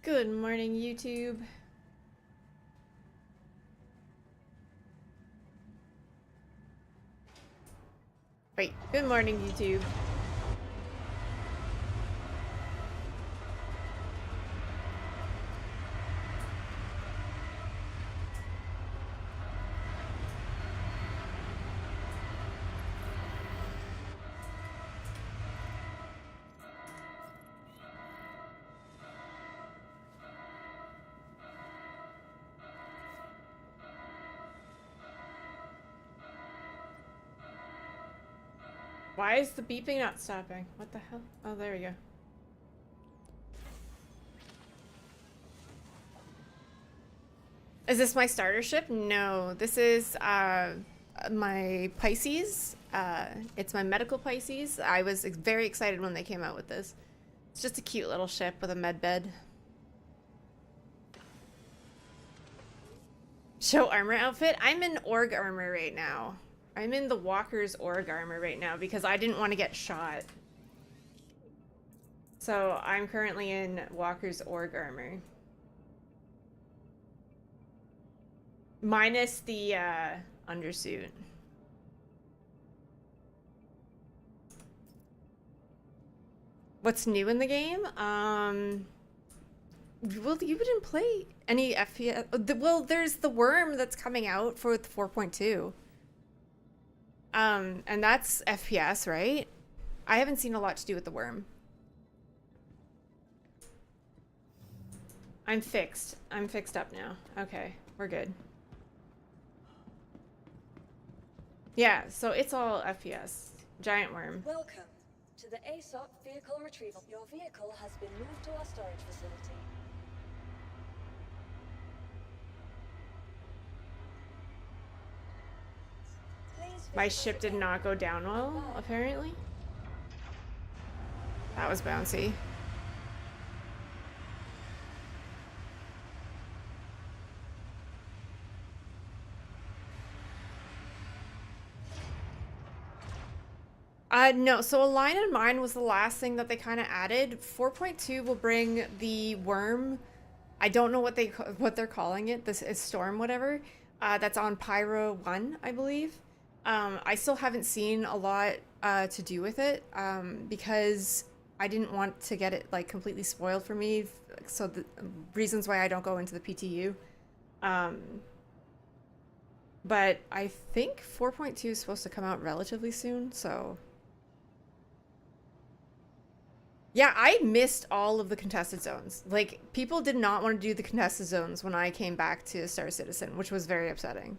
Good morning, YouTube. Wait, good morning, YouTube. Why is the beeping not stopping? What the hell? Oh, there we go. Is this my starter ship? No, this is my Pisces. It's my medical Pisces. I was very excited when they came out with this. It's just a cute little ship with a med bed. Show armor outfit? I'm in org armor right now. I'm in the Walker's org armor right now because I didn't want to get shot. So I'm currently in Walker's org armor. Minus the undersuit. What's new in the game? Well, you wouldn't play any FPS. Well, there's the worm that's coming out for 4.2. And that's FPS, right? I haven't seen a lot to do with the worm. I'm fixed. I'm fixed up now. Okay, we're good. Yeah, so it's all FPS. Giant worm. Welcome to the ASOP vehicle retrieval. Your vehicle has been moved to our storage facility. My ship did not go down well, apparently. That was bouncy. No, so a line in mine was the last thing that they kind of added. 4.2 will bring the worm. I don't know what they're calling it. This is Storm, whatever. That's on Pyro 1, I believe. I still haven't seen a lot to do with it because I didn't want to get it like completely spoiled for me. So the reasons why I don't go into the PTU. But I think 4.2 is supposed to come out relatively soon, so... Yeah, I missed all of the contested zones. Like, people did not want to do the contested zones when I came back to Star Citizen, which was very upsetting.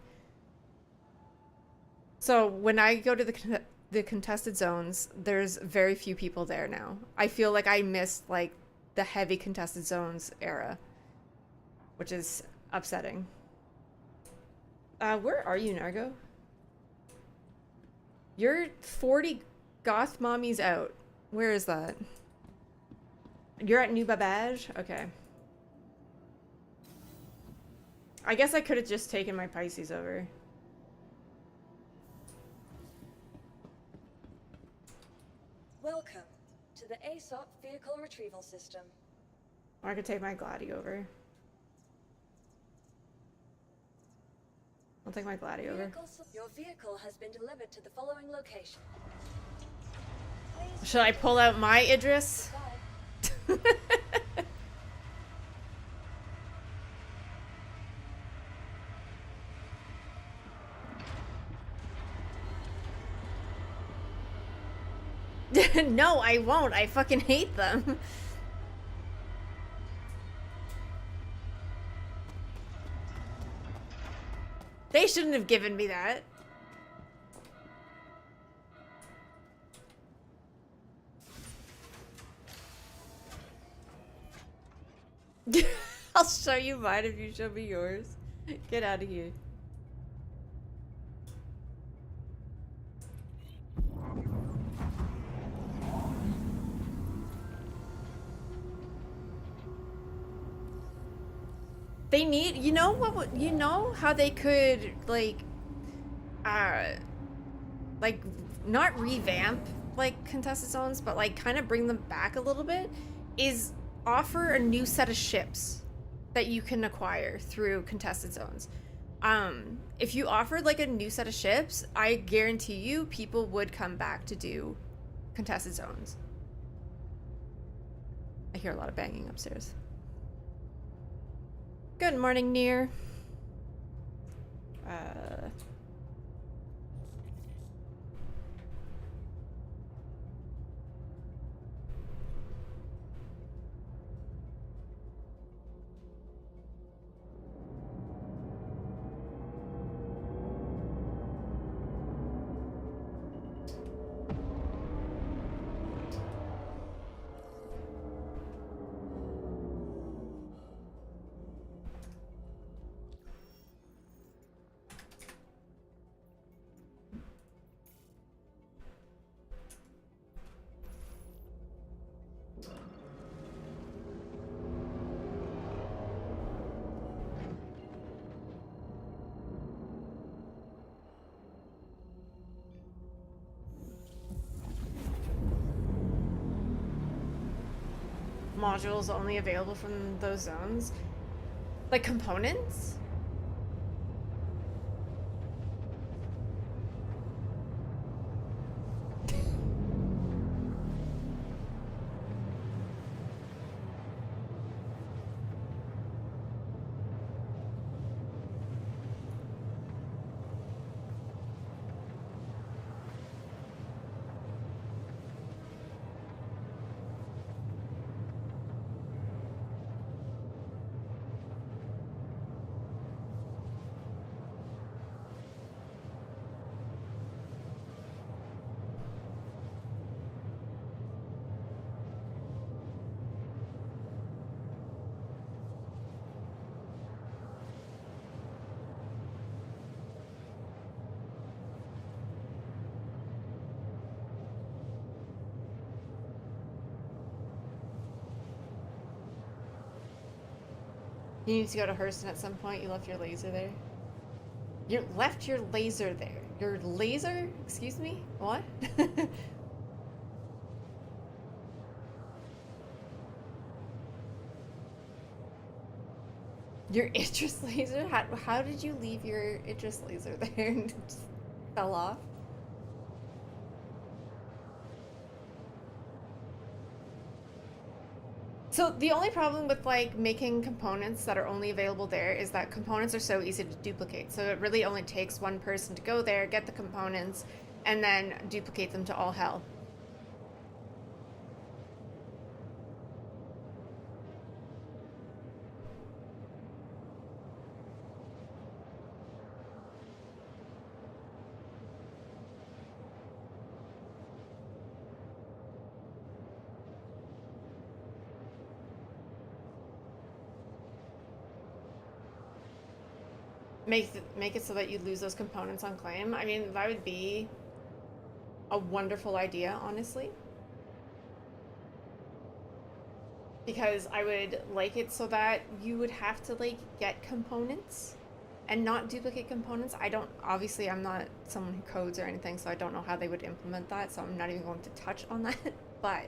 So when I go to the contested zones, there's very few people there now. I feel like I missed, like, the heavy contested zones era, which is upsetting. Where are you, Nargo? You're 40 goth mommies out. Where is that? You're at New Babage? Okay. I guess I could have just taken my Pisces over. Welcome to the ASOP vehicle retrieval system. Or I could take my Gladi over. I'll take my Gladi over. Your vehicle has been delivered to the following location. Should I pull out my Idris? No, I won't. I fucking hate them. They shouldn't have given me that. I'll show you mine if you show me yours. Get out of here. They need, you know what, you know how they could, like not revamp, like, contested zones, but, like, kind of bring them back a little bit, is offer a new set of ships that you can acquire through contested zones. If you offered like a new set of ships, I guarantee you people would come back to do contested zones. I hear a lot of banging upstairs. Good morning, Near. Modules only available from those zones? Like components? You need to go to Hurston at some point. You left your laser there. You left your laser there. Your laser? Excuse me? What? Your Idris laser? How did you leave your Idris laser there and it just fell off? So the only problem with like making components that are only available there is that components are so easy to duplicate. So it really only takes one person to go there, get the components, and then duplicate them to all hell. Make it so that you lose those components on claim. I mean, that would be a wonderful idea, honestly. Because I would like it so that you would have to like get components and not duplicate components. Obviously I'm not someone who codes or anything, so I don't know how they would implement that, so I'm not even going to touch on that. But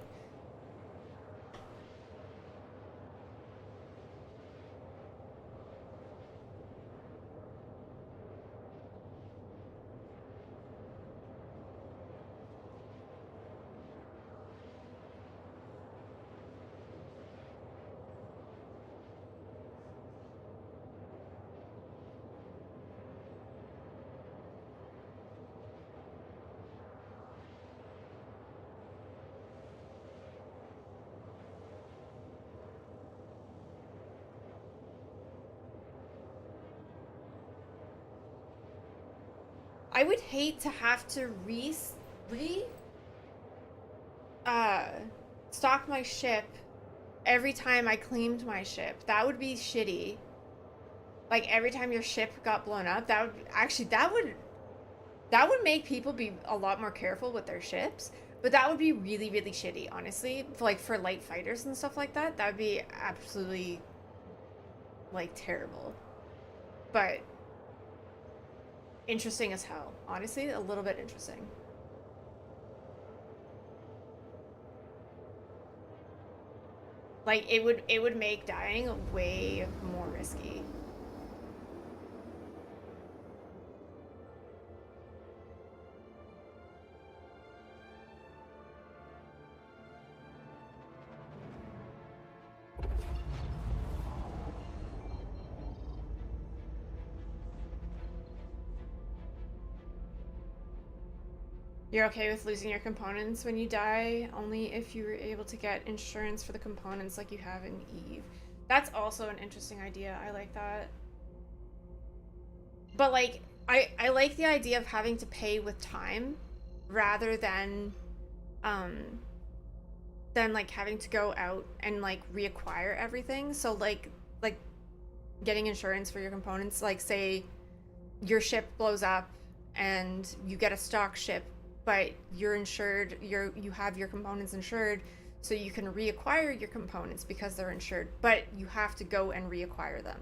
I would hate to have to stock my ship every time I claimed my ship. That would be shitty. Like every time your ship got blown up, that would make people be a lot more careful with their ships. But that would be really, really shitty, honestly. For light fighters and stuff like that, that would be absolutely like terrible. But interesting as hell. Honestly, a little bit interesting. Like it would make dying way more risky. You're okay with losing your components when you die, only if you were able to get insurance for the components like you have in Eve. That's also an interesting idea. I like that. But like, I like the idea of having to pay with time rather um, than like having to go out and like reacquire everything. So like getting insurance for your components, like say your ship blows up and you get a stock ship, but you're insured, you have your components insured, so you can reacquire your components because they're insured, but you have to go and reacquire them.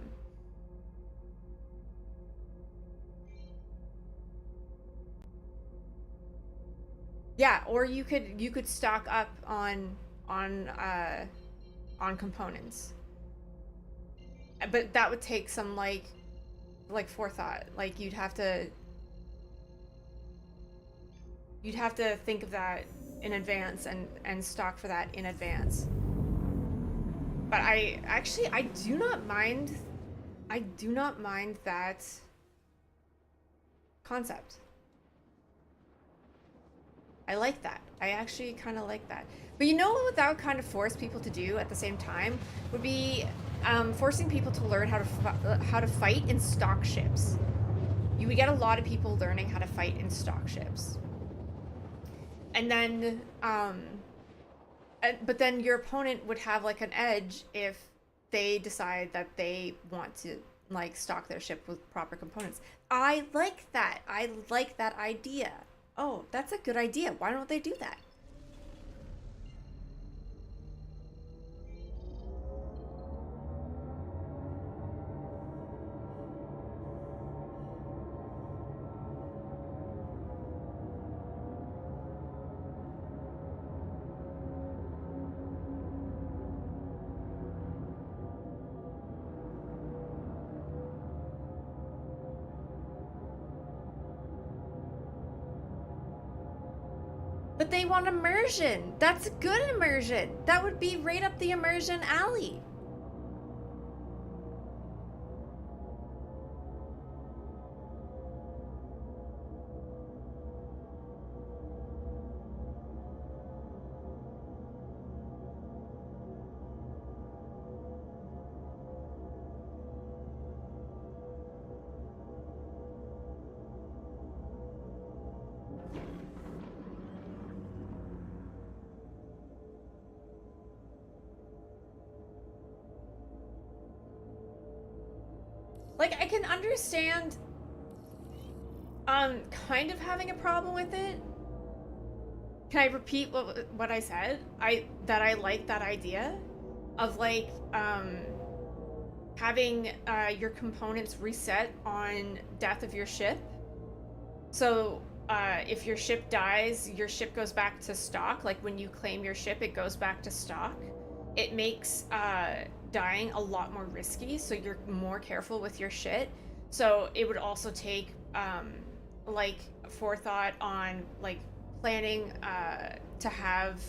Yeah, or you could stock up on uh on components. But that would take some like forethought. Like you'd have to think of that in advance and stock for that in advance. But I do not mind that concept. I like that. I actually kind of like that. But you know what that would kind of force people to do at the same time would be forcing people to learn how to fight in stock ships. You would get a lot of people learning how to fight in stock ships. And then but then your opponent would have like an edge if they decide that they want to like stock their ship with proper components. I like that. I like that idea. Oh, that's a good idea. Why don't they do that? But they want immersion. That's good immersion. That would be right up the immersion alley. Like I can understand kind of having a problem with it. Can I repeat what I said? I like that idea of like having your components reset on death of your ship. So if your ship dies, your ship goes back to stock. Like when you claim your ship, it goes back to stock. It makes dying a lot more risky, so you're more careful with your shit. So it would also take like forethought on like planning to have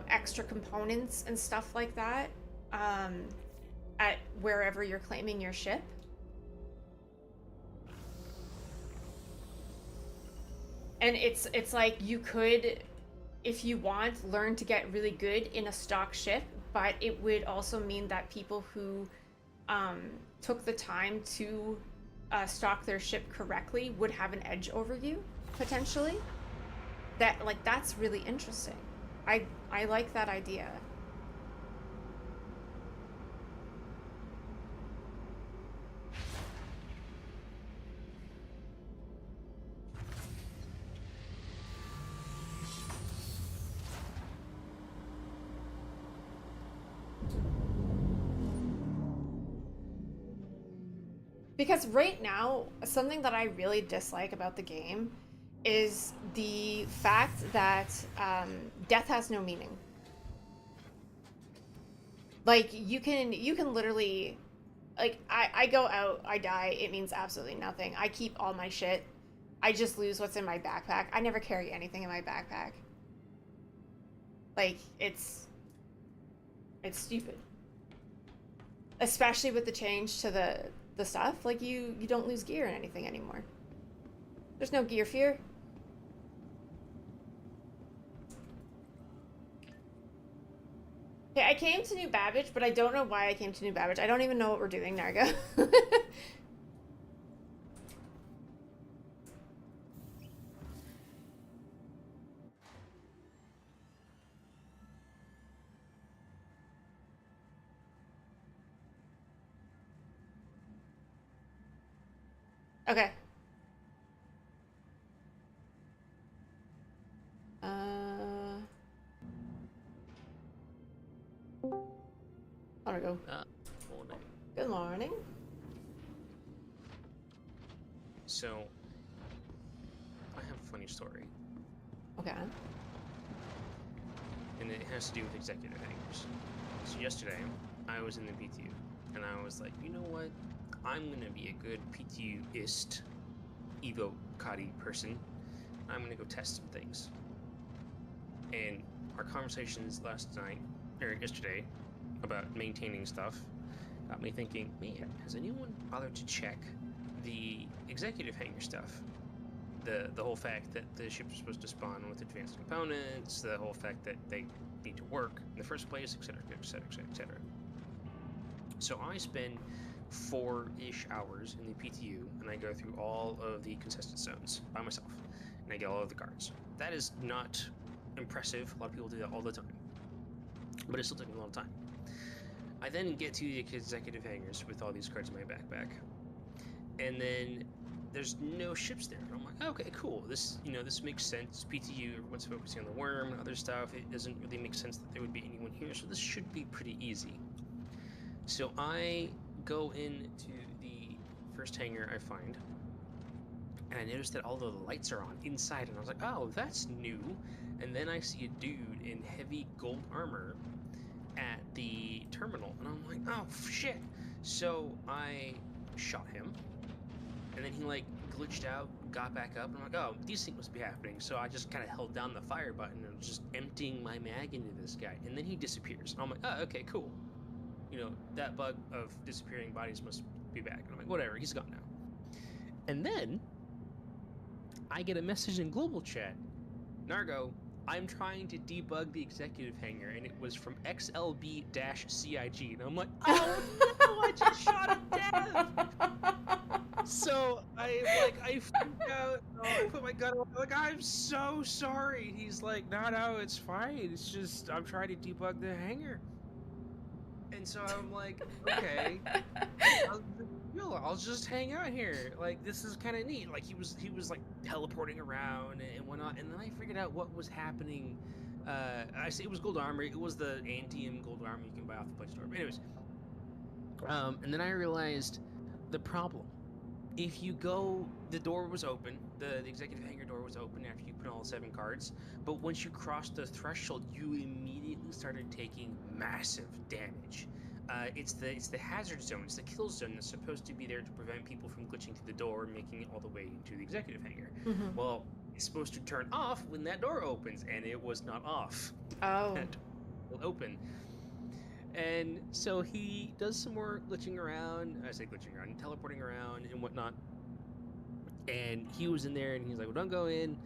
extra components and stuff like that at wherever you're claiming your ship. And it's like you could, if you want, learn to get really good in a stock ship, but it would also mean that people who took the time to stock their ship correctly would have an edge over you, potentially. That's really interesting. I like that idea. Because right now, something that I really dislike about the game is the fact that death has no meaning. Like you can literally, like I go out, I die, it means absolutely nothing. I keep all my shit. I just lose what's in my backpack. I never carry anything in my backpack. Like it's stupid. Especially with the change to the stuff. Like you don't lose gear in anything anymore. There's no gear fear. Okay, I came to New Babbage, but I don't know why I came to New Babbage. I don't even know what we're doing, Narga. Okay. There we go. Morning. Good morning. So, I have a funny story, Okay. and it has to do with executive hangers. So yesterday, I was in the PTU, and I was like, you know what? I'm gonna be a good PTU-ist, Evo Kadi person. I'm gonna go test some things. And our conversations yesterday, about maintaining stuff, got me thinking, man, has anyone bothered to check the executive hangar stuff? The whole fact that the ships are supposed to spawn with advanced components, the whole fact that they need to work in the first place, etc., etc., etc. So I spend 4-ish hours in the PTU, and I go through all of the contested zones by myself, and I get all of the cards. That is not impressive. A lot of people do that all the time, but it still took me a long time. I then get to the executive hangars with all these cards in my backpack, and then there's no ships there. And I'm like, okay, cool. This makes sense. PTU, everyone's focusing on the worm and other stuff. It doesn't really make sense that there would be anyone here, so this should be pretty easy. So I go into the first hangar I find, and I notice that all the lights are on inside, and I was like, oh, that's new. And then I see a dude in heavy gold armor at the terminal, and I'm like, oh shit. So I shot him, and then he like glitched out, got back up, and I'm like, oh, these things must be happening. So I just kind of held down the fire button and was just emptying my mag into this guy, and then he disappears. And I'm like, oh, okay, cool. You know, that bug of disappearing bodies must be back. And I'm like, whatever, he's gone now. And then I get a message in global chat, Nargo, I'm trying to debug the executive hangar, and it was from XLB-CIG, and I'm like, oh no, I just shot him dead! So I freaked out, I put my gun away, like, I'm so sorry. He's like, no, it's fine, it's just, I'm trying to debug the hangar. And so I'm like, okay, I'll just hang out here. Like, this is kind of neat. Like, he was like teleporting around and whatnot. And then I figured out what was happening. I say it was gold armor. It was the Antium gold armor you can buy off the Play Store. But anyways, and then I realized the problem. If you go, the door was open. The executive hangar door was open after you put all 7 cards. But once you crossed the threshold, you immediately started taking massive damage. It's the hazard zone. It's the kill zone that's supposed to be there to prevent people from glitching through the door and making it all the way into the executive hangar. Mm-hmm. Well, it's supposed to turn off when that door opens, and it was not off. Oh. That door will open. And so he does some more glitching around. I say glitching around, teleporting around and whatnot. And he was in there, and he's like, well, don't go in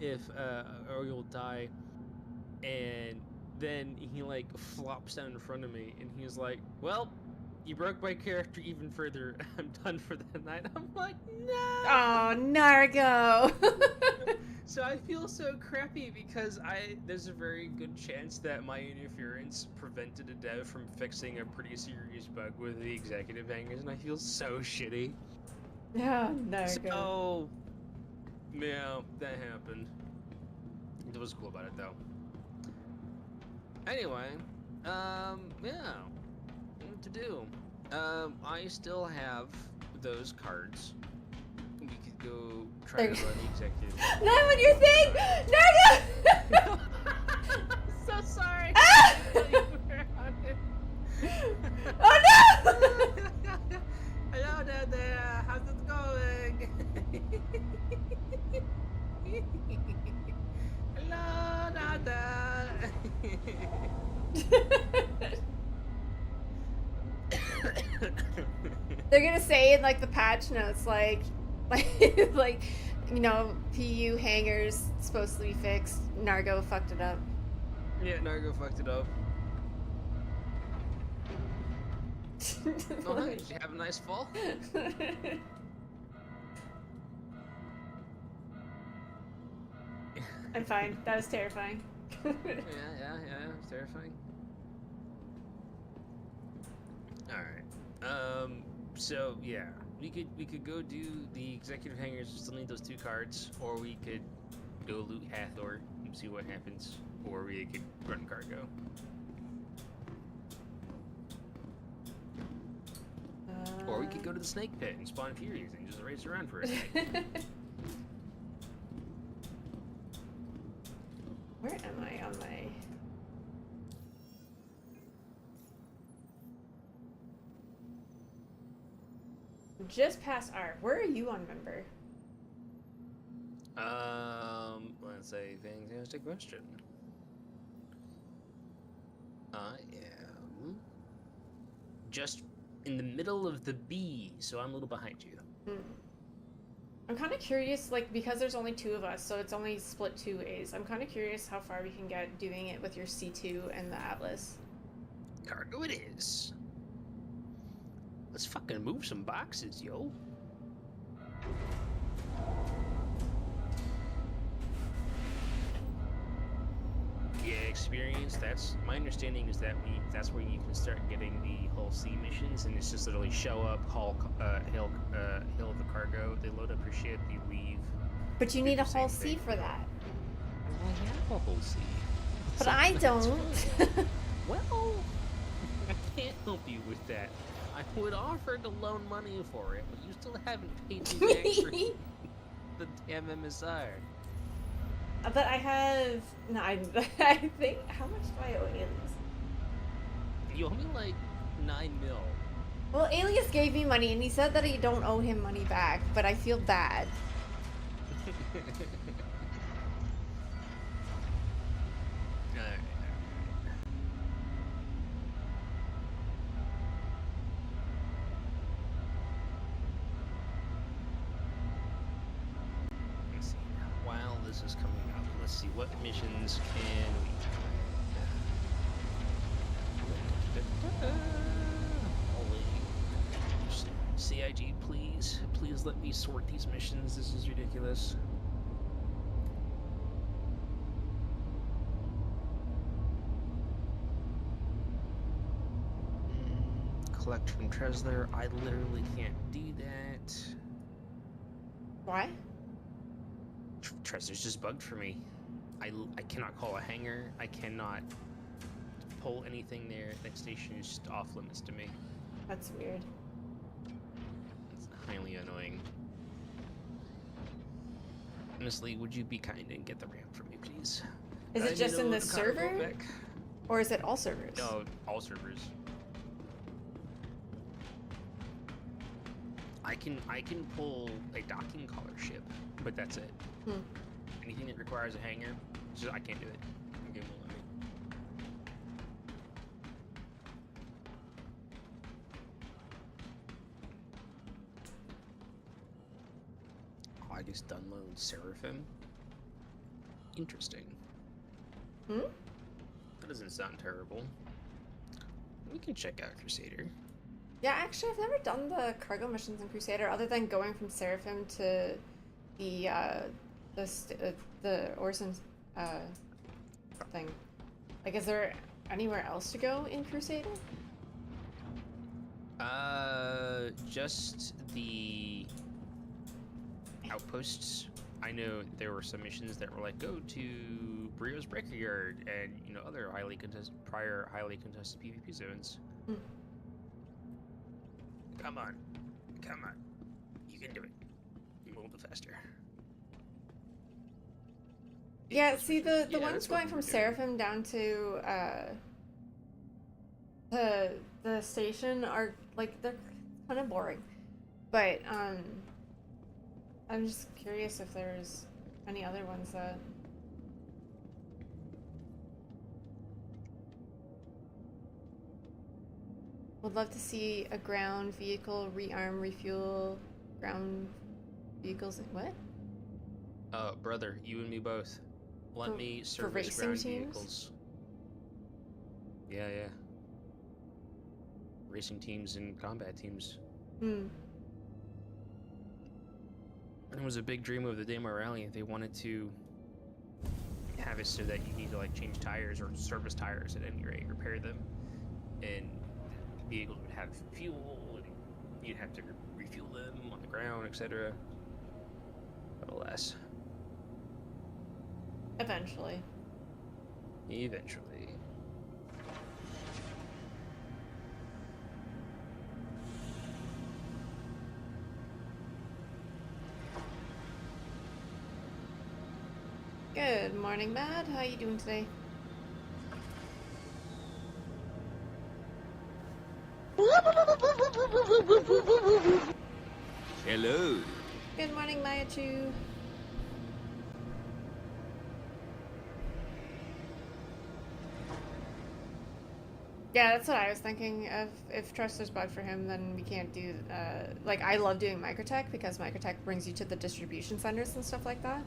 or you'll die. And then he like flops down in front of me, and he's like, well, you broke my character even further. I'm done for the night. I'm like, no. Oh, Nargo. So I feel so crappy because there's a very good chance that my interference prevented a dev from fixing a pretty serious bug with the executive hangers, and I feel so shitty. Yeah, Nargo. So, yeah, that happened. It was cool about it though. Anyway, yeah, what to do? I still have those cards. We could go try to run the executive. Not on your thing! Nargo! So sorry. They're gonna say in like the patch notes, like, you know, PU hangars supposed to be fixed. Nargo fucked it up. Yeah, Nargo fucked it up. Oh, hi, did you have a nice fall? I'm fine. That was terrifying. Yeah, it's terrifying. Alright. So yeah, we could go do the executive hangars, we still need those 2 cards, or we could go loot Hathor and see what happens, or we could run cargo. Or we could go to the snake pit and spawn Furies and just race around for a day. Where am I on my... Just past R. Where are you on member? Let's say fantastic question. I am just in the middle of the B, so I'm a little behind you. Hmm. I'm kind of curious, like, because there's only 2 of us, so it's only split 2 ways. I'm kind of curious how far we can get doing it with your C2 and the Atlas. Cargo it is. Let's fucking move some boxes, yo. Yeah, experience. That's my understanding is that that's where you can start getting the hull C missions, and it's just literally show up, hail the cargo. They load up your ship, you leave. But you do need the a hull same C thing. for that. Well, I have a hull C. But I don't. Well, I can't help you with that. I would offer to loan money for it, but you still haven't paid me back for the damn MSR. But I have... No, I think... How much do I owe Alias? You owe me like 9 mil. Well, Alias gave me money, and he said that I don't owe him money back, but I feel bad. Alright. Let's see. While this is coming up, let's see what missions can we try. Holy. CIG, please. Please let me sort these missions. This is ridiculous. Collect from Tresler. I literally can't do that. Why? Tresler's just bugged for me. I cannot call a hangar. I cannot pull anything there. Next station is just off limits to me. That's weird. It's highly annoying. Honestly, would you be kind and get the ramp for me, please? Is I it just need in to the load cargo server? back. Or is it all servers? No, all servers. I can pull a docking collar ship, but that's it. Hmm. Anything that requires a hangar, just, I can't do it. The game won't let me. Oh, I just download Seraphim. Interesting. Hmm? That doesn't sound terrible. We can check out Crusader. Yeah, actually, I've never done the cargo missions in Crusader other than going from Seraphim to the Orson thing. Like, is there anywhere else to go in Crusader? Just the outposts. I know there were some missions that were like, go to Brio's Breaker Yard and, you know, other highly contested PvP zones. Hmm. Come on. Come on. You can do it. A little bit faster. Yeah, see, the Yeah, ones that's what going we from were doing. Seraphim down to the station are, like, they're kind of boring. But, I'm just curious if there's any other ones that... Would love to see a ground vehicle rearm, refuel, ground vehicles. What? Brother, you and me both. Let me For service racing ground teams? vehicles. Yeah, yeah. Racing teams and combat teams. Hmm. It was a big dream of the Demo Rally. They wanted to have it so that you need to like change tires or service tires at any rate, repair them, and vehicles would have fuel, and you'd have to refuel them on the ground, etc. But alas, Eventually. eventually. Good morning, Matt. How you doing today? Hello. Good morning, Maya Chu. Yeah, that's what I was thinking. If trust is bugged for him, then we can't do. Like, I love doing MicroTech because MicroTech brings you to the distribution centers and stuff like that.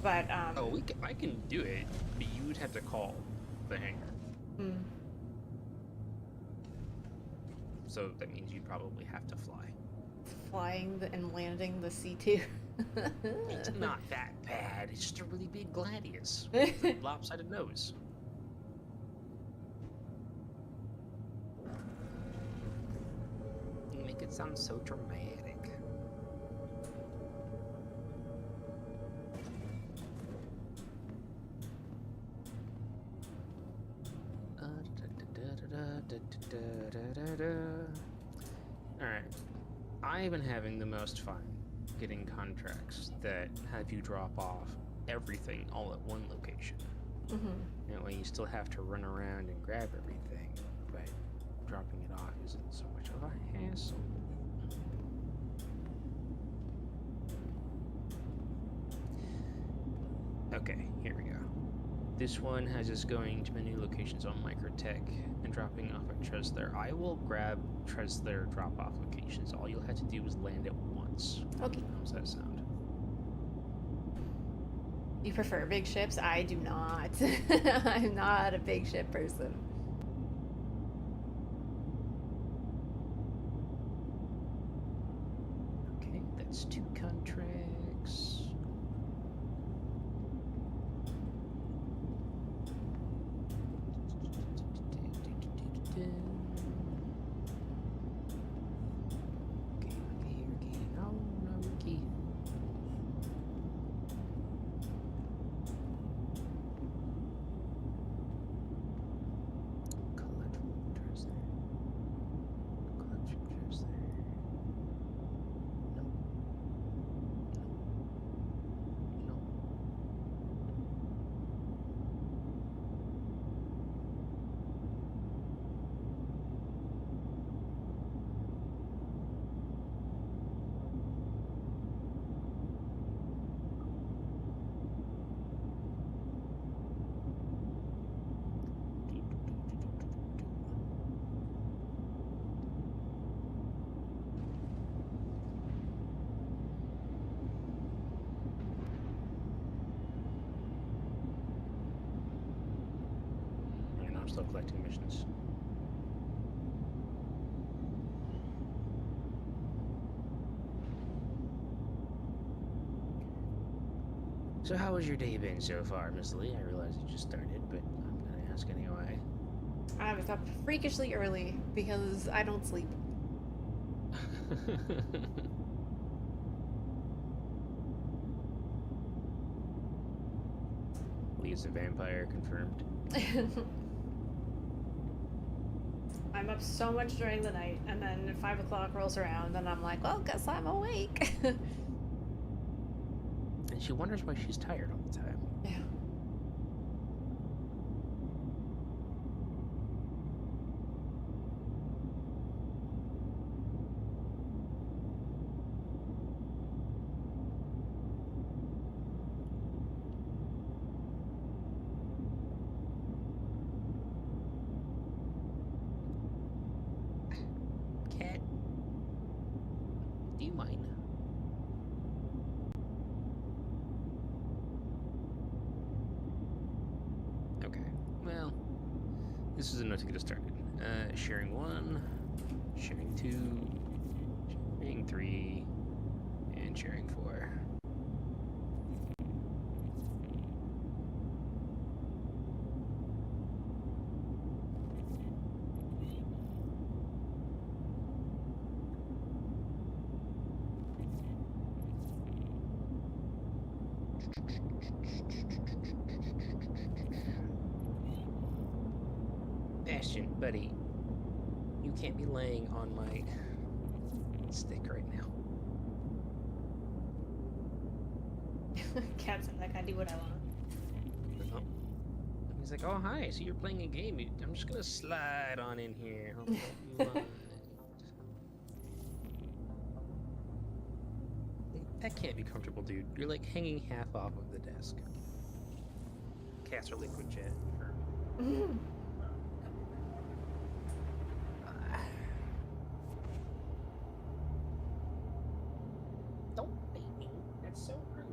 But Oh, I can do it, but you would have to call the hangar. hmm. So that means you'd probably have to fly. Flying and landing the C2. It's not that bad. It's just a really big gladius with a lopsided nose. You make it sound so dramatic. Alright. I've been having the most fun getting contracts that have you drop off everything all at one location. Mm-hmm. That way you still have to run around and grab everything, but dropping it off isn't so much of a hassle. Okay, here we go. This one has us going to many locations on MicroTech and dropping off at Tresler. I will grab Tresler drop-off locations. All you'll have to do is land it once. Okay. How's that sound? You prefer big ships? I do not. I'm not a big ship person. Okay, that's 2 contracts. I'm still collecting missions. So how has your day been so far, Miss Lee? I realize you just started, but I'm gonna ask anyway. I was up freakishly early because I don't sleep. Lee's a vampire, confirmed. I'm up so much during the night, and then 5 o'clock rolls around, and I'm like, well, guess I'm awake. And she wonders why she's tired all the time. Yeah. This is enough to get us started. Sharing 1, sharing 2, sharing 3, and sharing 4. Bastion, buddy, you can't be laying on my stick right now. Cat's like, I do what I want. Oh. He's like, oh, hi, so you're playing a game. I'm just gonna slide on in here. Hope you don't mind. That can't be comfortable, dude. You're like hanging half off of the desk. Cats are liquid jet. Don't bait me. That's so rude.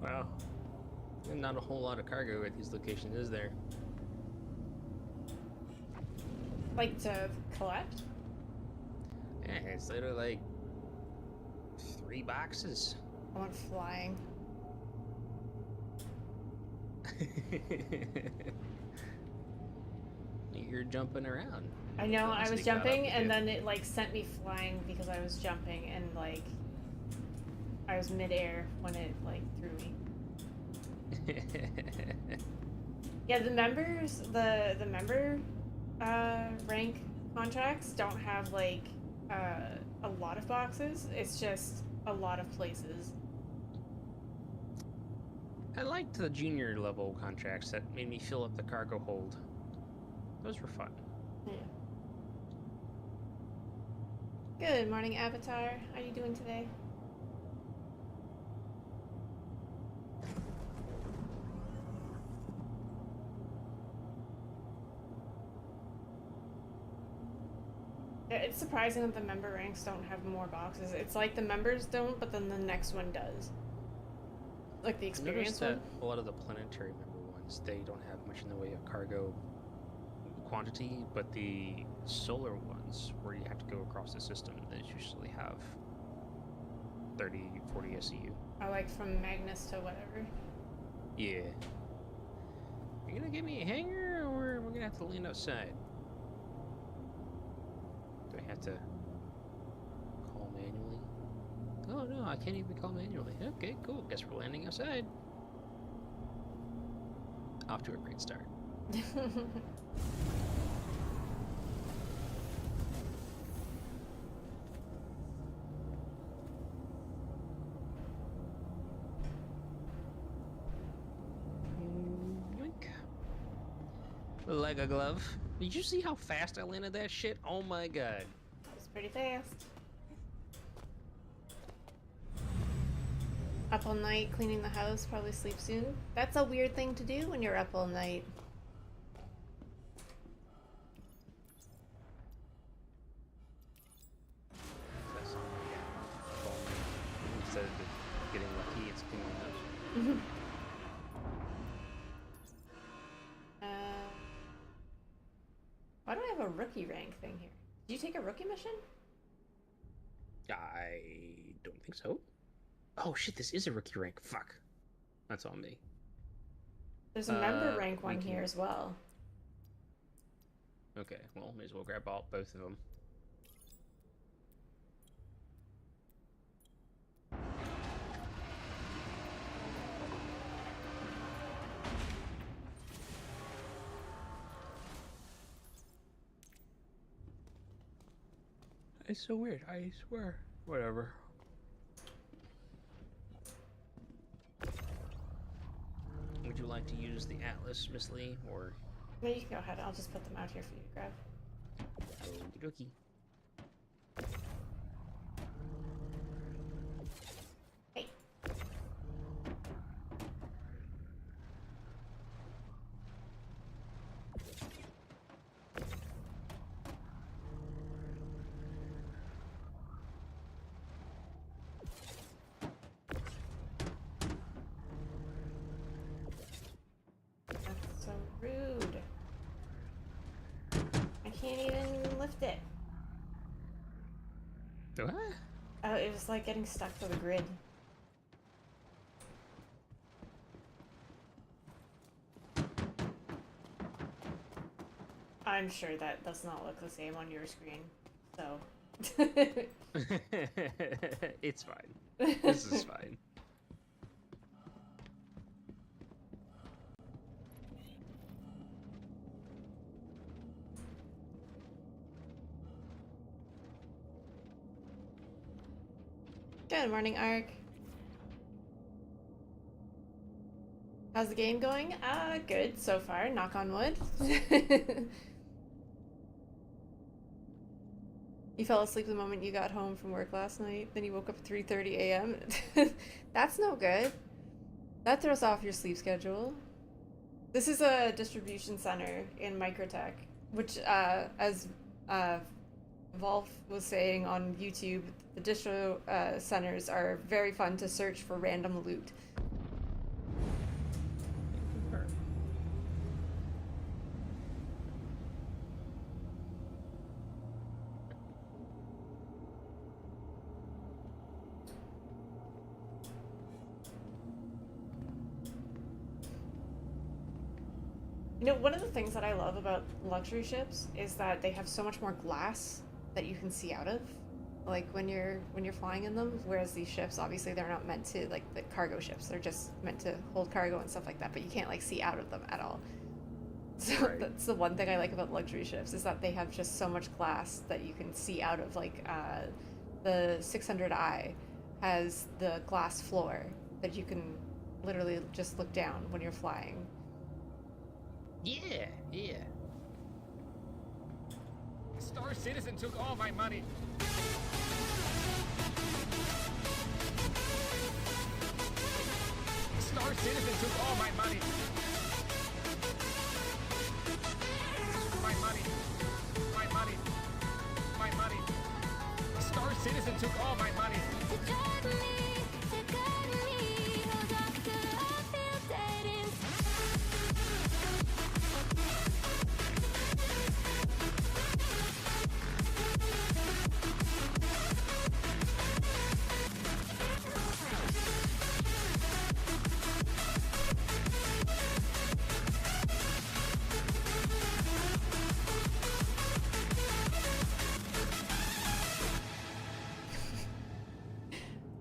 Wow. Not a whole lot of cargo at these locations, is there? Like to collect? Yeah, it's literally like 3 boxes. I want flying. You're jumping around. I know, I was jumping and then then it like sent me flying because I was jumping and like I was midair when it like threw me. Yeah, the members, the member rank contracts don't have like a lot of boxes. It's just a lot of places. I liked the junior level contracts that made me fill up the cargo hold. Those were fun. Yeah. Good morning, Avatar. How are you doing today? It's surprising that the member ranks don't have more boxes. It's like the members don't, but then the next one does. Like the experience one. A lot of the planetary member ones, they don't have much in the way of cargo quantity, but the solar ones, where you have to go across the system, they usually have 30, 40 SEU. Or like from Magnus to whatever. Yeah. You're gonna give me a hanger, or we're gonna have to land outside? Do I have to call manually? Oh no, I can't even call manually. Okay, cool. Guess we're landing outside. Off to a great start. Yoink. Like a glove. Did you see how fast I landed that shit? Oh my god. It's pretty fast. Up all night cleaning the house, probably sleep soon. That's a weird thing to do when you're up all night. That song, yeah. Instead of getting lucky, it's cleaning up. Why do I have a rookie rank thing here? Did you take a rookie mission? I don't think so. Oh shit, this is a rookie rank. Fuck. That's on me. There's a member rank one here as well. Okay, well, may as well grab both of them. It's so weird, I swear. Whatever. Would you like to use the Atlas, Miss Lee, or... No, you can go ahead. I'll just put them out here for you to grab. Okie dokie. Hey. can't even lift it. What? It was like getting stuck to the grid. I'm sure that does not look the same on your screen, so. It's fine. This is fine. Good morning, Ark. How's the game going? Good so far, knock on wood. You fell asleep the moment you got home from work last night, then you woke up at 3:30 a.m. That's no good. That throws off your sleep schedule. This is a distribution center in MicroTech, which, as Volf was saying on YouTube, the distro centers are very fun to search for random loot. You know, one of the things that I love about luxury ships is that they have so much more glass that you can see out of, like when you're flying in them. Whereas these ships, obviously, they're not meant to, like the cargo ships. They're just meant to hold cargo and stuff like that. But you can't like see out of them at all. So Right. that's the one thing I like about luxury ships, is that they have just so much glass that you can see out of. Like the 600i has the glass floor that you can literally just look down when you're flying. Yeah, yeah. Star Citizen took all my money. Star Citizen took all my money. My money. My money. My money. Star Citizen took all my money.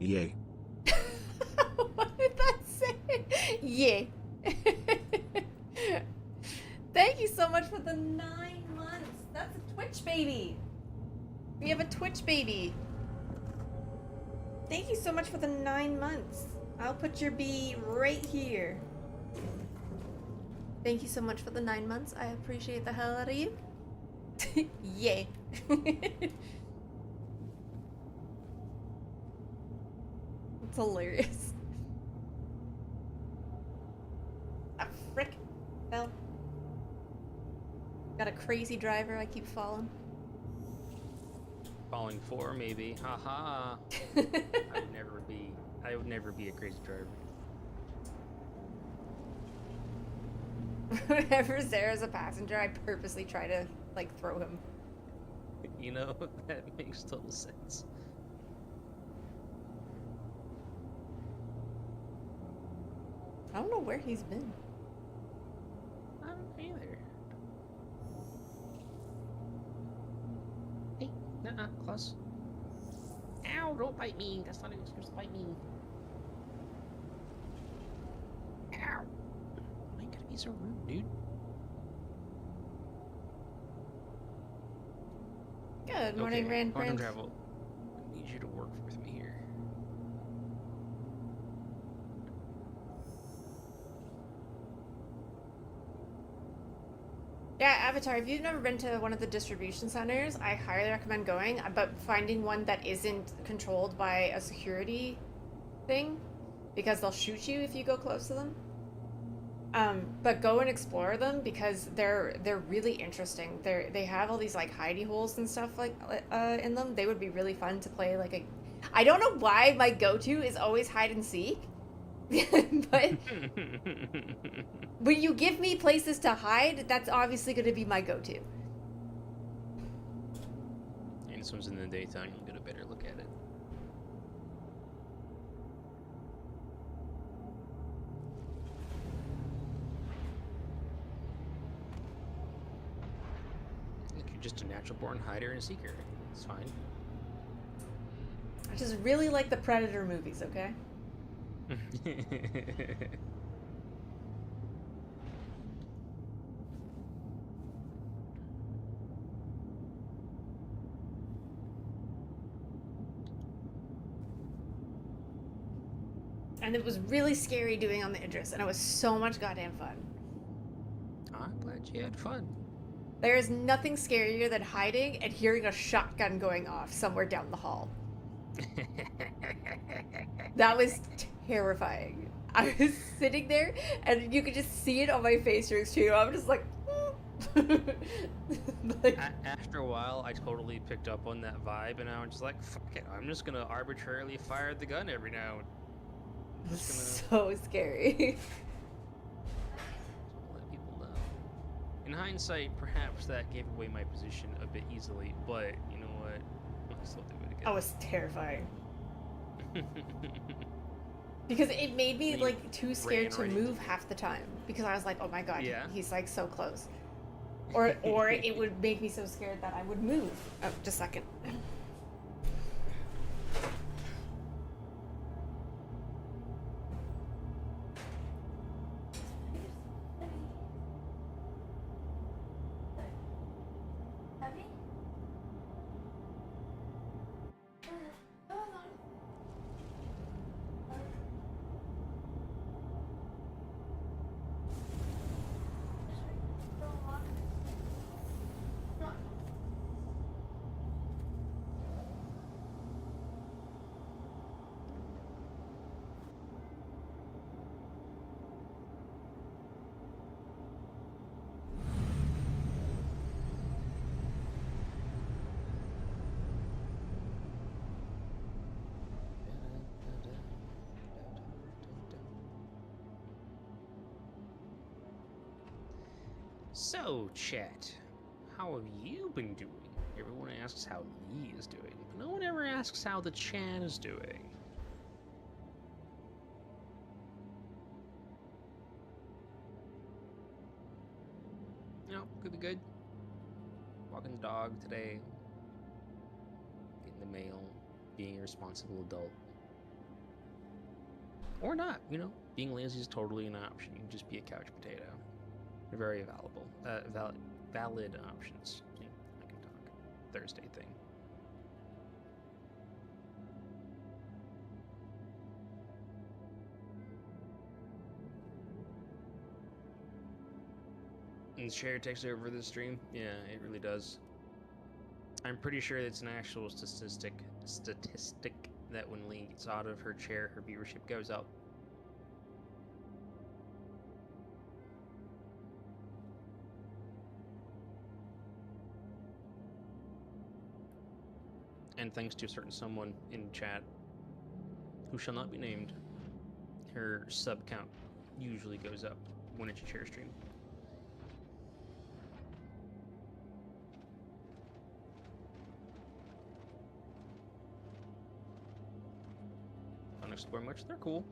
Yay. What did that say? Yeah. Thank you so much for the 9 months. That's a Twitch baby. We have a Twitch baby. Thank you so much for the 9 months. I'll put your B right here. Thank you so much for the 9 months. I appreciate the hell out of you. Yay. It's hilarious. Ah, frick. Fell. Got a crazy driver, I keep falling. Falling for maybe. Haha. I would never be a crazy driver. Whenever Zara's a passenger, I purposely try to, like, throw him. You know, that makes total sense. I don't know where he's been. I don't either. Hey, nuh-uh, close. Ow, don't bite me. That's not even supposed to bite me. Ow. Why you gotta be so rude, dude? Good morning, Okay, Rand quantum Prince. travel. I need you to work with me here. Yeah, Avatar, if you've never been to one of the distribution centers, I highly recommend going, but finding one that isn't controlled by a security thing, because they'll shoot you if you go close to them. But go and explore them, because they're really interesting. They have all these like hidey holes and stuff like in them. They would be really fun to play like a. I don't know why my go-to is always hide and seek, but when you give me places to hide, that's obviously going to be my go-to. this one's in the daytime, you'll get a better look at it. Look, you're just a natural-born hider and seeker. It's fine. I just really like the Predator movies, okay? And it was really scary doing on the Idris, and it was so much goddamn fun. I'm glad you had fun. There is nothing scarier than hiding and hearing a shotgun going off somewhere down the hall. That was terrifying. I was sitting there, and you could just see it on my face during stream. I'm just like, like After a while, I totally picked up on that vibe, and I was just like, fuck it, I'm just gonna arbitrarily fire the gun every now and so scary. let people know. In hindsight, perhaps that gave away my position a bit easily, but you know what? I'll still do it again. I was terrifying. Because it made me like too scared to move half the time. Because I was like, oh my god, Yeah. he's like so close. Or it would make me so scared that I would move. Oh, just a second. So, chat, how have you been doing? Everyone asks how Lee is doing, but no one ever asks how the Chan is doing. No, could be good. Walking the dog today. Getting the mail. Being a responsible adult. Or not, you know. Being lazy is totally an option. You can just be a couch potato. They're very valid options. See, I can talk. Thursday thing. And the share takes over the stream? Yeah, it really does. I'm pretty sure it's an actual statistic that when Lee gets out of her chair, her viewership goes up. And thanks to a certain someone in chat, who shall not be named, her sub count usually goes up when it's a share stream. Don't explore much, they're cool.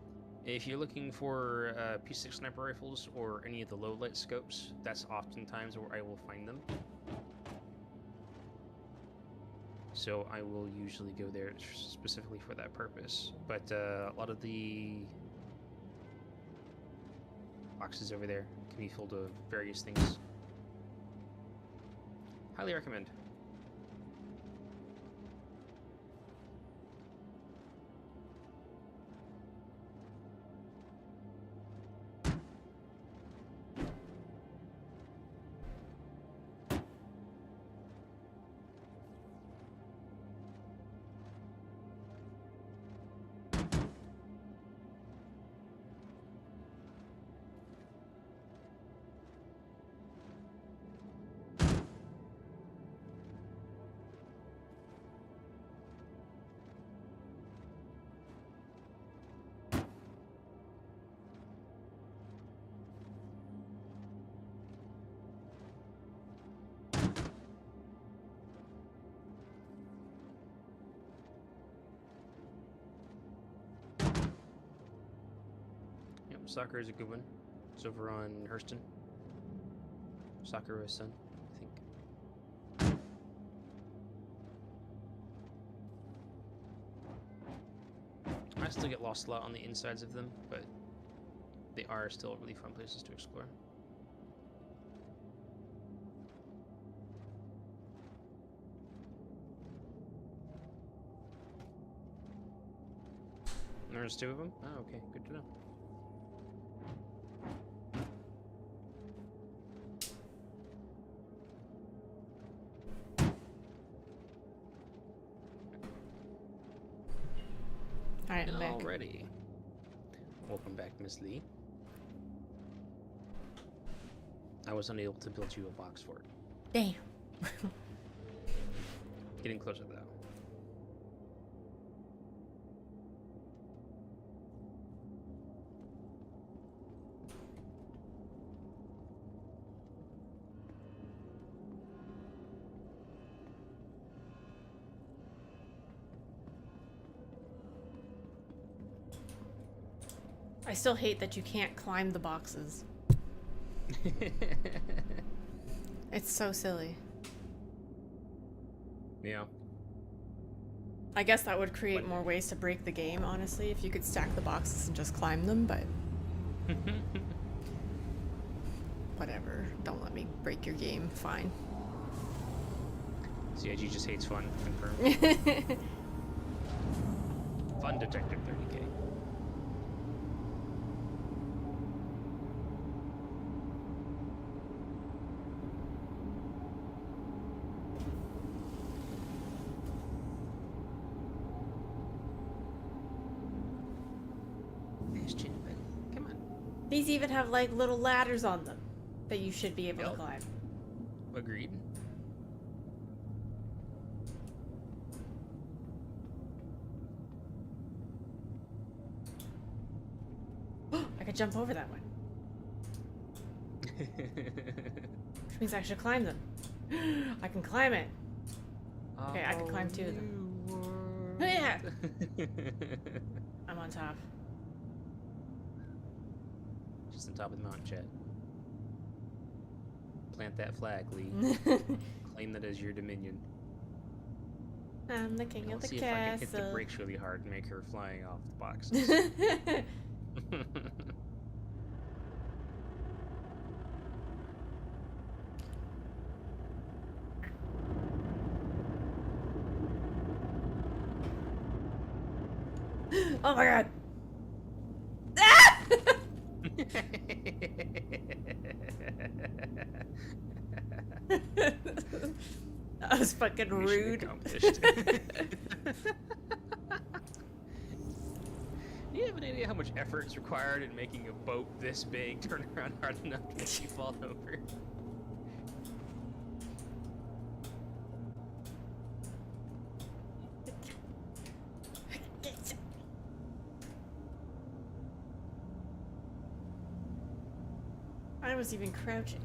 If you're looking for P6 sniper rifles or any of the low light scopes, that's oftentimes where I will find them. So I will usually go there specifically for that purpose. But a lot of the boxes over there can be filled with various things. Highly recommend. Soccer is a good one. It's over on Hurston. Sakura's son, I think. I still get lost a lot on the insides of them, but they are still really fun places to explore. There's 2 of them? Oh, okay, good to know. Alright, I'm back. Already. Welcome back, Miss Lee. I was unable to build you a box for it. Damn. Getting closer though. I still hate that you can't climb the boxes. It's so silly. Yeah. I guess that would create more ways to break the game, honestly, if you could stack the boxes and just climb them, but... Whatever. Don't let me break your game. Fine. CIG just hates fun. Confirmed. Fun detector 30k. Come on. These even have, like, little ladders on them that you should be able to climb. Agreed. I could jump over that one. Which means I should climb them. I can climb it. Okay, I can climb 2 of them. Yeah! I'm on top. Just on top of the mountain, Chet. Plant that flag, Lee. Claim that as your dominion. I'm the king of the See if I can hit the castle. brakes really hard and make her flying off the boxes. Oh my god! That was fucking Mission rude. accomplished. Do you have an idea how much effort is required in making a boat this big turn around hard enough to make you fall over? I was even crouching.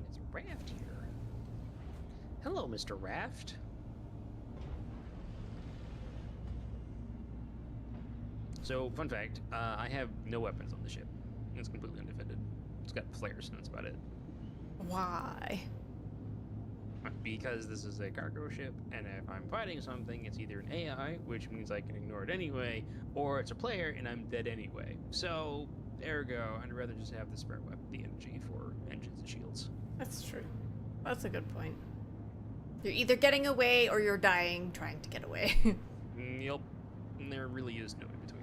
It's Raft here. Hello, Mr. Raft. So, fun fact, I have no weapons on the ship. It's completely undefended. It's got flares and that's about it. Why? Because this is a cargo ship, and if I'm fighting something, it's either an AI, which means I can ignore it anyway, or it's a player, and I'm dead anyway. So, ergo, I'd rather just have the spare weapon, the energy for engines and shields. That's true. That's a good point. You're either getting away or you're dying trying to get away. Yep. And there really is no in between.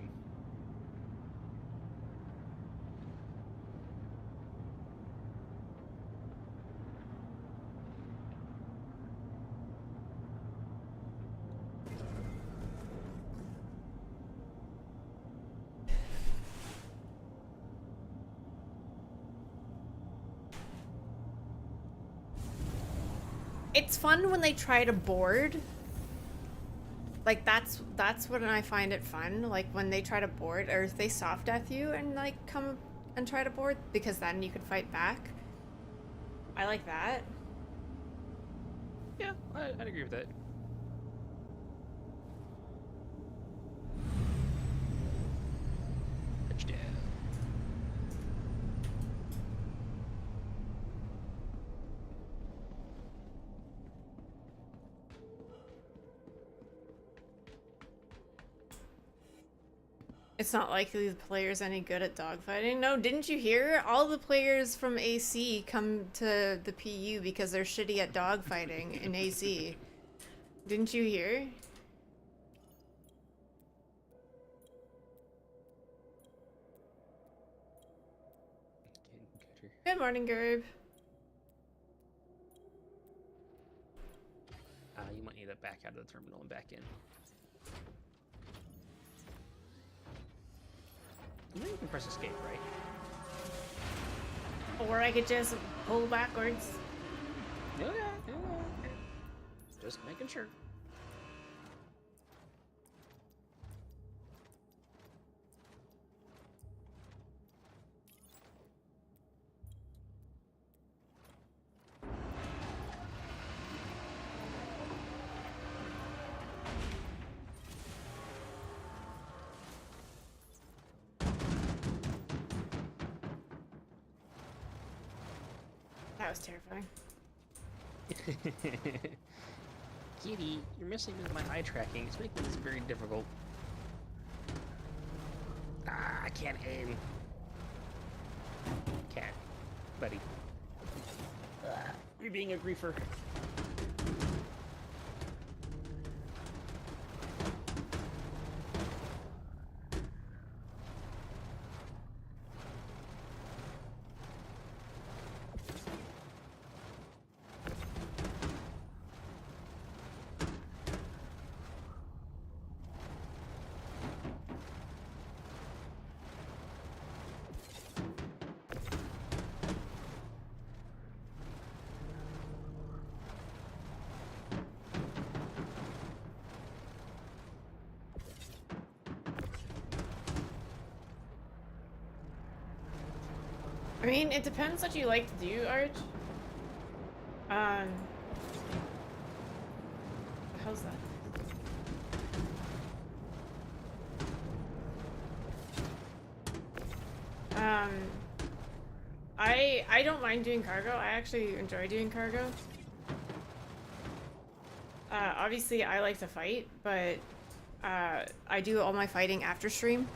It's fun when they try to board. Like that's when I find it fun. Like when they try to board, or if they soft death you and like come and try to board, because then you can fight back. I like that. Yeah, I'd agree with that. Touchdown. It's not likely the player's any good at dogfighting. No, didn't you hear? All the players from AC come to the PU because they're shitty at dogfighting in AC. Didn't you hear? Good morning, Gerb. You might need to back out of the terminal and back in. You know you can press escape, right? Or I could just pull backwards. Yeah. Just making sure. That was terrifying. Kitty, you're messing with my eye tracking. It's making this very difficult. Ah, I can't aim. Cat, buddy. You're being a griefer. I mean, it depends what you like to do, Arch. How's that? I don't mind doing cargo. I actually enjoy doing cargo. Obviously I like to fight, but I do all my fighting after stream.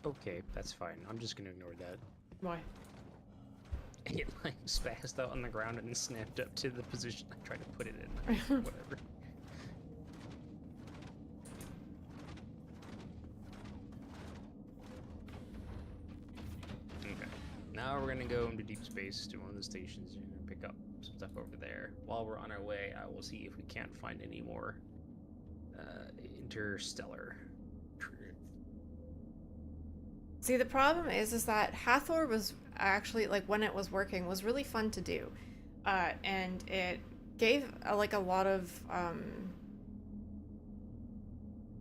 Okay, that's fine. I'm just gonna ignore that. Why? It like spazzed out on the ground and snapped up to the position I tried to put it in. Whatever. Okay. Now we're gonna go into deep space to one of the stations. You're gonna pick up some stuff over there. While we're on our way, I will see if we can't find any more interstellar. See, the problem is that Hathor was actually, like, when it was working, was really fun to do. And it gave, like, a lot of,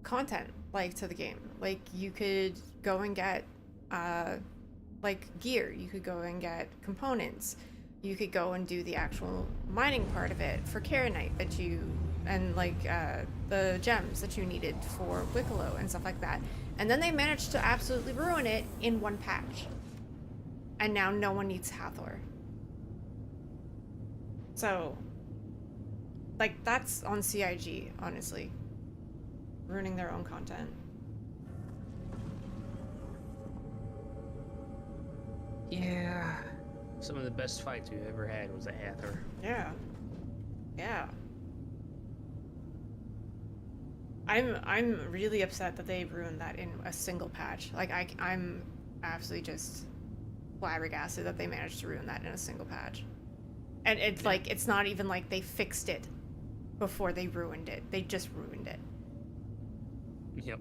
content, like, to the game. Like, you could go and get, like, gear. You could go and get components. You could go and do the actual mining part of it for Karenite that you, and, like, the gems that you needed for Wicklow and stuff like that. And then they managed to absolutely ruin it in one patch. And now no one needs Hathor. So, like, that's on CIG, honestly. Ruining their own content. Yeah. Some of the best fights we've ever had was at Hatheror. Yeah. Yeah. I'm really upset that they ruined that in a single patch. Like, I'm absolutely just flabbergasted that they managed to ruin that in a single patch. And it's like, it's not even like they fixed it. before they ruined it. They just ruined it. Yep.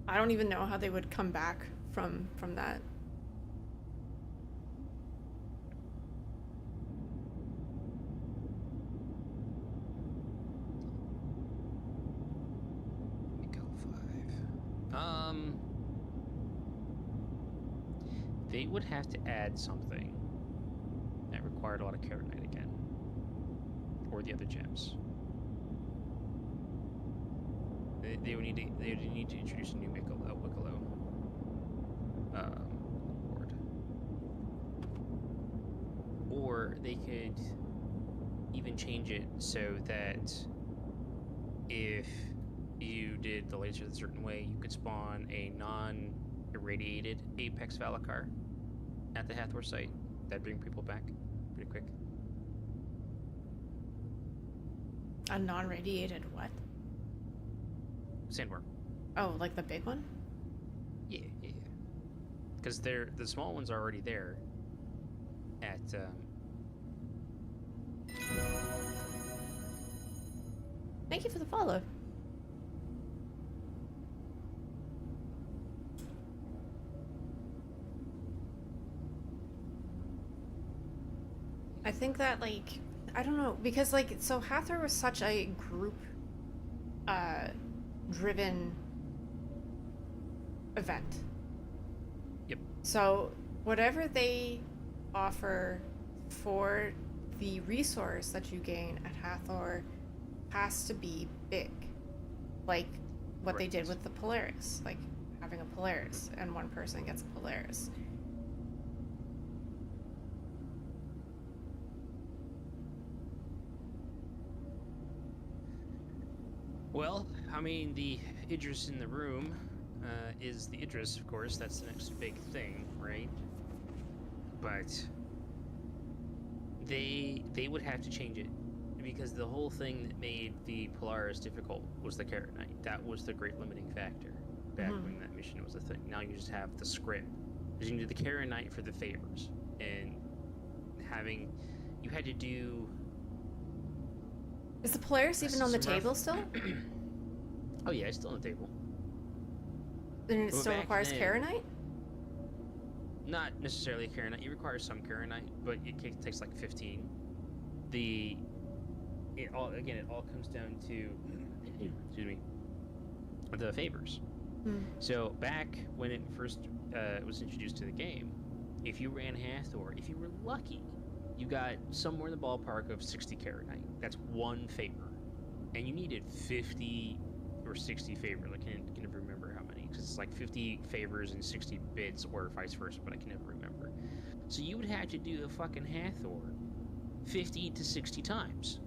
I don't even know how they would come back from that. They would have to add something that required a lot of Keratinite again, or the other gems. They would need to introduce a new Wicklow board, or they could even change it so that if you did the laser a certain way, you could spawn a non-irradiated Apex Valacar at the Hatheror site. That'd bring people back pretty quick. A non-radiated what? Sandworm. Oh, like the big one? Yeah. Because the small ones are already there at Thank you for the follow. I think that, like, I don't know, because, like, so Hathor was such a group driven event. Yep. So whatever they offer for the resource that you gain at Hathor has to be big, like what they did with the Polaris, like having a Polaris and one person gets a Polaris. Well, I mean, the Idris in the room is the Idris, of course. That's the next big thing, right? But they would have to change it, because the whole thing that made the Polaris difficult was the Keratinite. That was the great limiting factor back when that mission was a thing. Now you just have the script. Because you can do the Keratinite for the favors, and you had to do. Is the Polaris even on the table still? Oh yeah, it's still on the table. Then it Well, still back requires then- Keratinite? Not necessarily Keratinite. You require some Keratinite, but it takes like 15. It all comes down to excuse me, the favors. So back when it first was introduced to the game, if you ran Hathor, if you were lucky, you got somewhere in the ballpark of 60 Keratinite. That's one favor, and you needed 50 or 60 favors. I can never remember how many, because it's like 50 favors and 60 bits, or vice versa, but I can never remember. So you would have to do a fucking Hathor 50 to 60 times,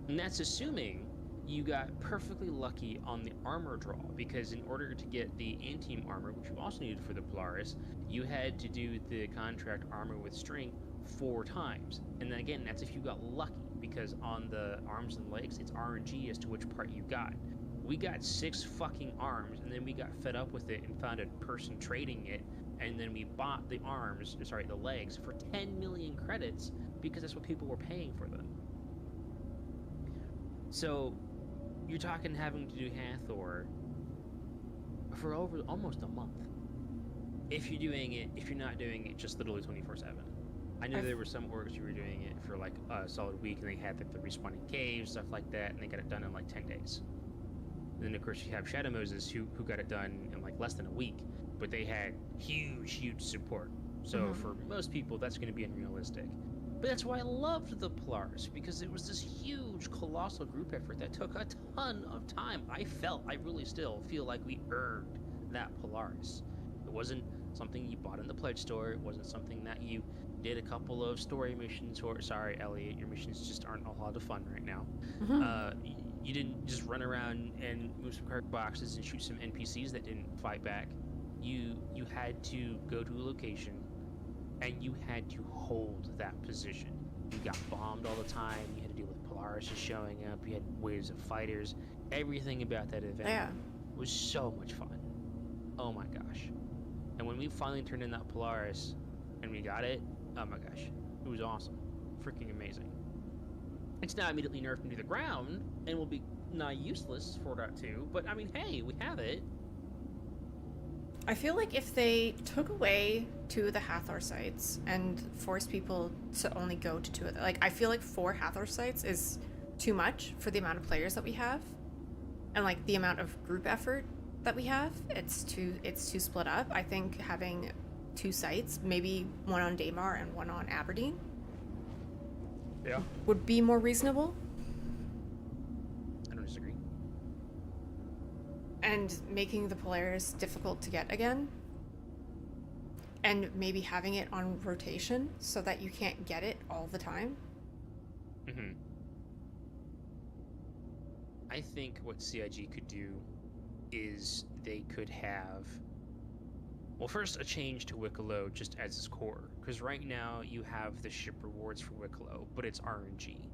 and that's assuming you got perfectly lucky on the armor draw, because in order to get the anti armor, which you also needed for the Polaris, you had to do the contract armor with string 4 times. And then again, that's if you got lucky, because on the arms and legs, it's RNG as to which part you got. We got 6 fucking arms, and then we got fed up with it and found a person trading it, and then we bought the legs for 10 million credits, because that's what people were paying for them. So you're talking having to do Hathor for over almost a month. If you're not doing it just literally 24/7. I know there were some orgs who were doing it for like a solid week, and they had like the respawning caves, stuff like that, and they got it done in like 10 days. And then of course you have Shadow Moses who got it done in like less than a week, but they had huge support. So for most people that's going to be unrealistic. But that's why I loved the Polaris, because it was this huge, colossal group effort that took a ton of time. I really still feel like we earned that Polaris. It wasn't something you bought in the pledge store. It wasn't something that you did a couple of story missions for. Sorry, Elliot, your missions just aren't a lot of fun right now. You didn't just run around and move some card boxes and shoot some NPCs that didn't fight back. You had to go to a location, and you had to hold that position. You got bombed all the time. You had to deal with Polaris showing up. You had waves of fighters. Everything about that event was so much fun. Oh my gosh. And when we finally turned in that Polaris and we got it, oh my gosh, it was awesome. Freaking amazing. It's now immediately nerfed into the ground and will be not useless 4.2, but I mean, hey, we have it. I feel like if they took away 2 of the Hathor sites and forced people to only go to 2 of them, like, I feel like 4 Hathor sites is too much for the amount of players that we have, and like the amount of group effort that we have. It's too split up. I think having 2 sites, maybe one on Daymar and one on Aberdeen, Yeah. would be more reasonable. I don't disagree. And making the Polaris difficult to get again. And maybe having it on rotation so that you can't get it all the time. Mm-hmm. I think what CIG could do is they could have, well, first a change to Wicklow just as its core, because right now you have the ship rewards for Wicklow, but it's RNG.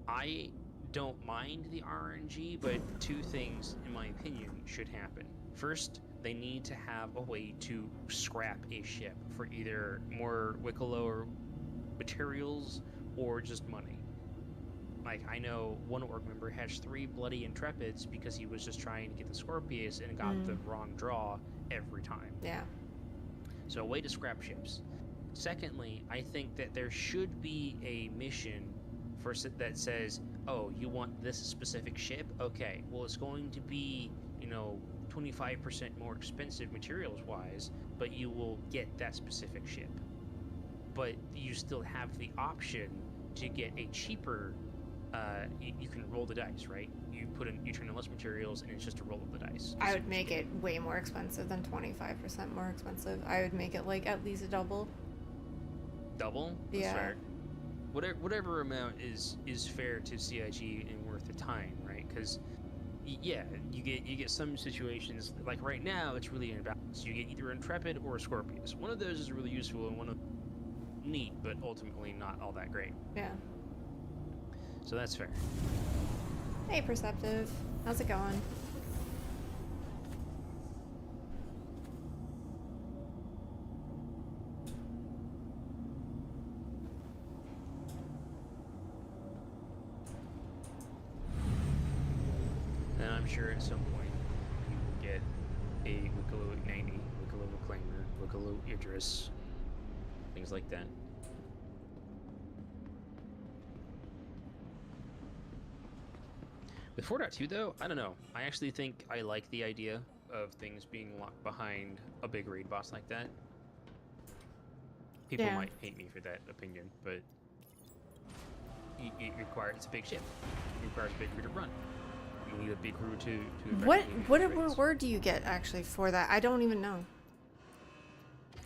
I don't mind the RNG, but 2 things, in my opinion, should happen. First, they need to have a way to scrap a ship for either more Wicklow or materials or just money. Like, I know one org member has 3 bloody Intrepids because he was just trying to get the Scorpius and got the wrong draw every time. Yeah. So a way to scrap ships. Secondly, I think that there should be a mission that says, oh, you want this specific ship? Okay, well, it's going to be, 25% more expensive materials-wise, but you will get that specific ship. But you still have the option to get a cheaper, you can roll the dice, right? You turn in less materials, and it's just a roll of the dice. I would make it way more expensive than 25% more expensive. I would make it like at least a double. Double? That's Yeah. fair. Whatever amount is fair to CIG and worth the time, right? Because yeah, you get some situations like right now it's really imbalanced. You get either Intrepid or a Scorpius. One of those is really useful and one of neat, but ultimately not all that great. Yeah. So that's fair. Hey, Perceptive. How's it going? And I'm sure at some point you will get a Wicklow 90, Wicklow Reclaimer, Wicklow Idris, things like that. With 4.2 though, I don't know. I actually think I like the idea of things being locked behind a big raid boss like that. People might hate me for that opinion, but it's a big ship. It requires a big crew to run. You need a big crew to What effectively raids. word do you get actually for that? I don't even know.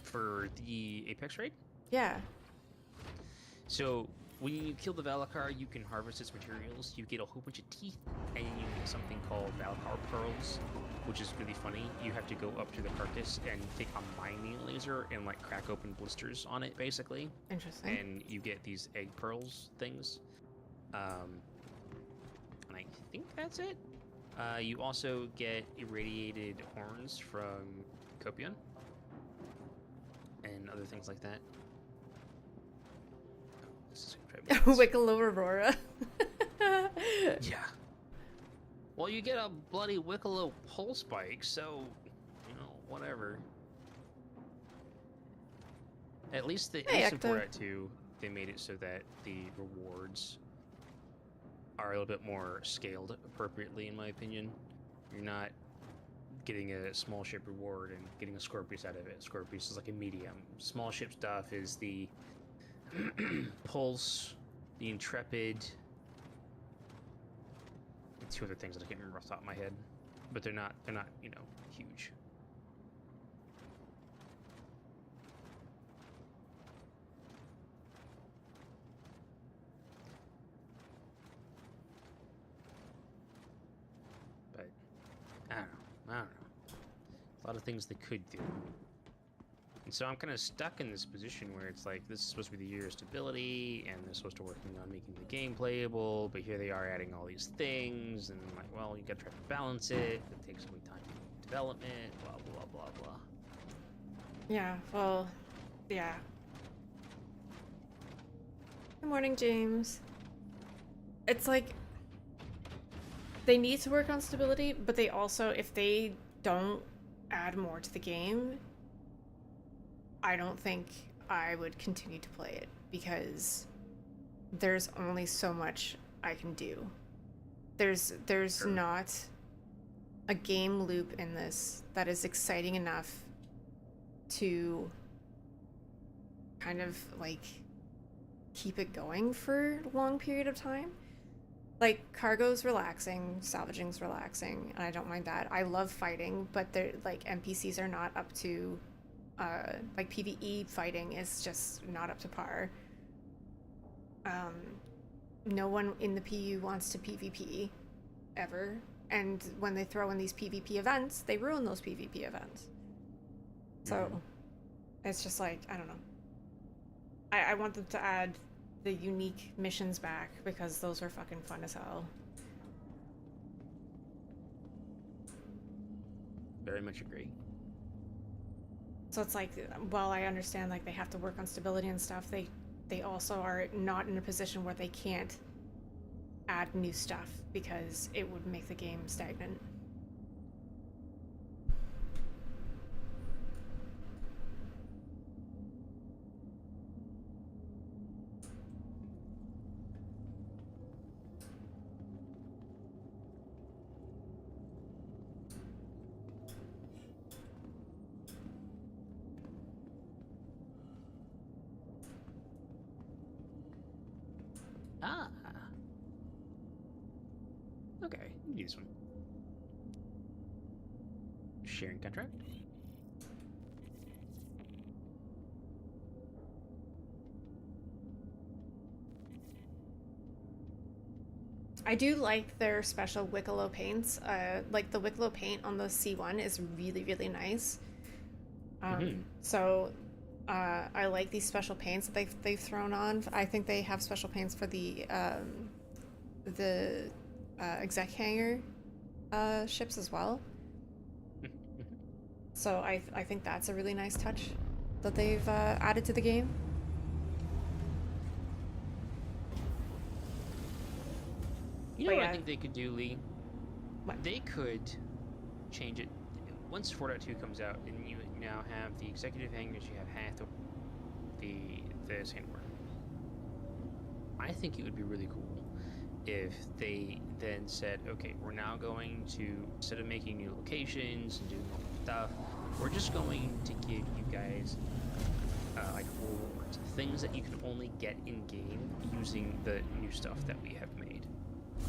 For the Apex raid? Yeah. So when you kill the Valakar, you can harvest its materials. You get a whole bunch of teeth, and you get something called Valakar pearls, which is really funny. You have to go up to the carcass and take a mining laser and like crack open blisters on it, basically. Interesting. And you get these egg pearls things. And I think that's it. You also get irradiated horns from Copion and other things like that. This is gonna try to make this- Wicklow Aurora. Yeah. Well, you get a bloody Wicklow pulse spike, so whatever. At least the Hey, Ace in Ecto. 4.2, they made it so that the rewards are a little bit more scaled appropriately, in my opinion. You're not getting a small ship reward and getting a Scorpius out of it. Scorpius is like a medium. Small ship stuff is the Pulse, the Intrepid, and 2 other things that I can't remember off the top of my head. But they're not, huge. But I don't know. A lot of things they could do. And so I'm kind of stuck in this position where it's like, this is supposed to be the year of stability, and they're supposed to working on making the game playable, but here they are adding all these things, and I'm like, well, you gotta try to balance it. It takes so many time in development, blah, blah, blah, blah. Yeah, well, yeah. Good morning, James. It's like, they need to work on stability, but they also, if they don't add more to the game, I don't think I would continue to play it, because there's only so much I can do. There's Sure. not a game loop in this that is exciting enough to kind of like keep it going for a long period of time. Like, cargo's relaxing, salvaging's relaxing, and I don't mind that. I love fighting, but they're like, NPCs are not up to like PvE fighting is just not up to par. No one in the PU wants to PvP ever, and when they throw in these PvP events, they ruin those PvP events. So it's just like, I don't know. I want them to add the unique missions back, because those are fucking fun as hell. Very much agree. So it's like, while I understand like they have to work on stability and stuff, they also are not in a position where they can't add new stuff, because it would make the game stagnant. Ah. Okay, you do this one. Sharing contract. I do like their special Wicklow paints. Like the Wicklow paint on the C1 is really, really nice. So I like these special paints that they've thrown on. I think they have special paints for the exec hangar ships as well. So I think that's a really nice touch that they've added to the game. You know But what yeah. I think they could do, Lee? What? They could change it. Once 4.2 comes out, and you now have the executive hangars, you have Hatheror, the sandworm. I think it would be really cool if they then said, okay, we're now going to, instead of making new locations and doing all that stuff, we're just going to give you guys like rewards, things that you can only get in game using the new stuff that we have made.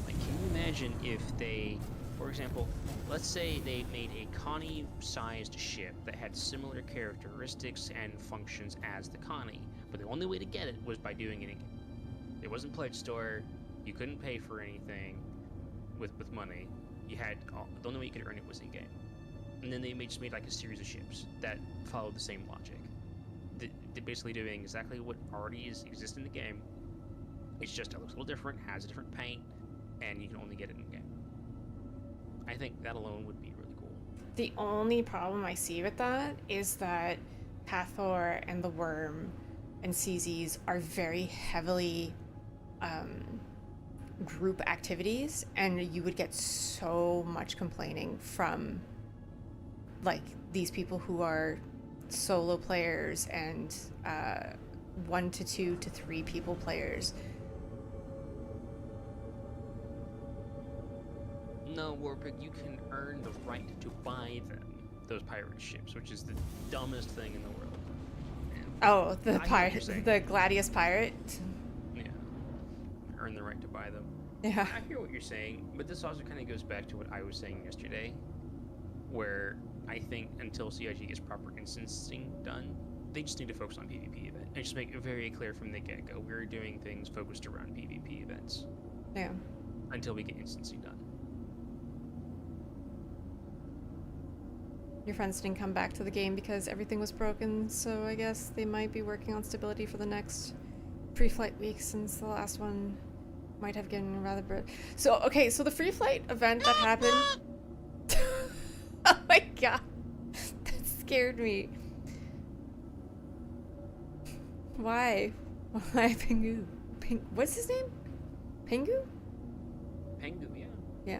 Like, can you imagine if they, for example, let's say they made a Connie-sized ship that had similar characteristics and functions as the Connie, but the only way to get it was by doing it in game. It wasn't pledge store. You couldn't pay for anything with money. You had the only way you could earn it was in game. And then they just made like a series of ships that followed the same logic. They're basically doing exactly what already exists in the game. It's just it looks a little different, has a different paint, and you can only get it in game. I think that alone would be really cool. The only problem I see with that is that Hathor and the Worm and CZs are very heavily group activities, and you would get so much complaining from like these people who are solo players and 1 to 2 to 3 people players. No, Warpig, you can earn the right to buy them, those pirate ships, which is the dumbest thing in the world. And Oh, the I hear what you're pirate, saying. the Gladius pirate. Yeah, earn the right to buy them. Yeah. I hear what you're saying, but this also kind of goes back to what I was saying yesterday, where I think until CIG gets proper instancing done, they just need to focus on PvP event. And just make it very clear from the get-go, we're doing things focused around PvP events. Yeah. Until we get instancing done. Your friends didn't come back to the game because everything was broken, so I guess they might be working on stability for the next pre-flight week since the last one might have gotten rather so, okay, so the free flight event that happened... Oh my god. That scared me. Why? Why Pingu? What's his name? Pingu? Pengu, yeah. Yeah.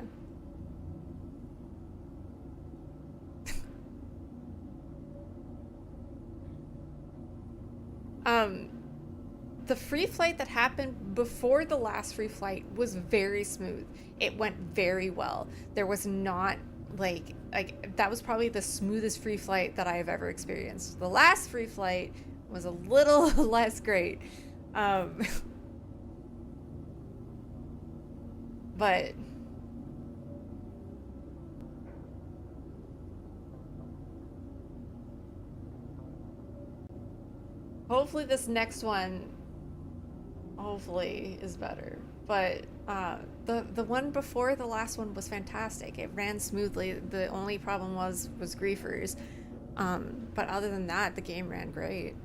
The free flight that happened before the last free flight was very smooth. It went very well. There was not like that was probably the smoothest free flight that I have ever experienced. The last free flight was a little less great. But hopefully this next one hopefully is better. But the one before the last one was fantastic. It ran smoothly. The only problem was griefers. But other than that, the game ran great.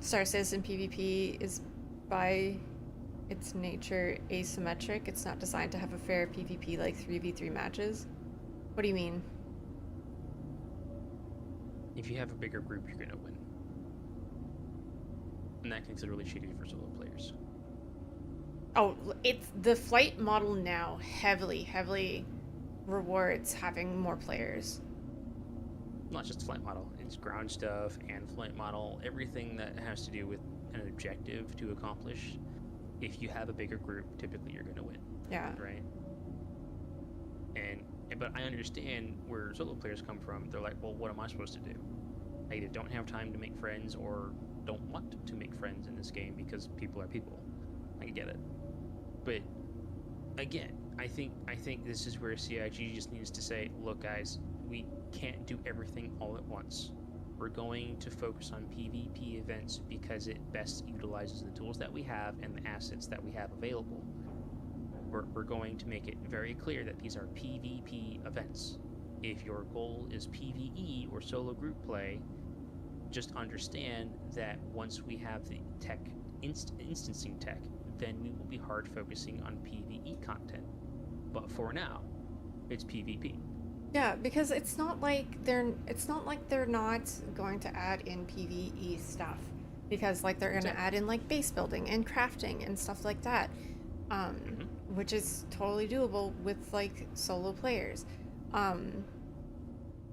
Star Citizen PvP is by its nature asymmetric. It's not designed to have a fair PvP like 3v3 matches. What do you mean? If you have a bigger group, you're gonna win. And that can really shitty for solo players. Oh, it's the flight model now heavily rewards having more players. Not just flight model, it's ground stuff and flight model, everything that has to do with an objective to accomplish. If you have a bigger group, typically you're gonna win. Yeah. Right? But I understand where solo players come from. They're like, well, what am I supposed to do? I either don't have time to make friends or don't want to make friends in this game because people are people. I get it. But again, I think this is where CIG just needs to say, look guys, we can't do everything all at once. We're going to focus on PvP events because it best utilizes the tools that we have and the assets that we have available. We're going to make it very clear that these are PvP events. If your goal is PvE or solo group play, just understand that once we have the tech, instancing tech, then we will be hard focusing on PvE content. But for now, it's PvP. Yeah, because it's not like they're not going to add in PvE stuff, because like they're gonna add in like base building and crafting and stuff like that, which is totally doable with like solo players,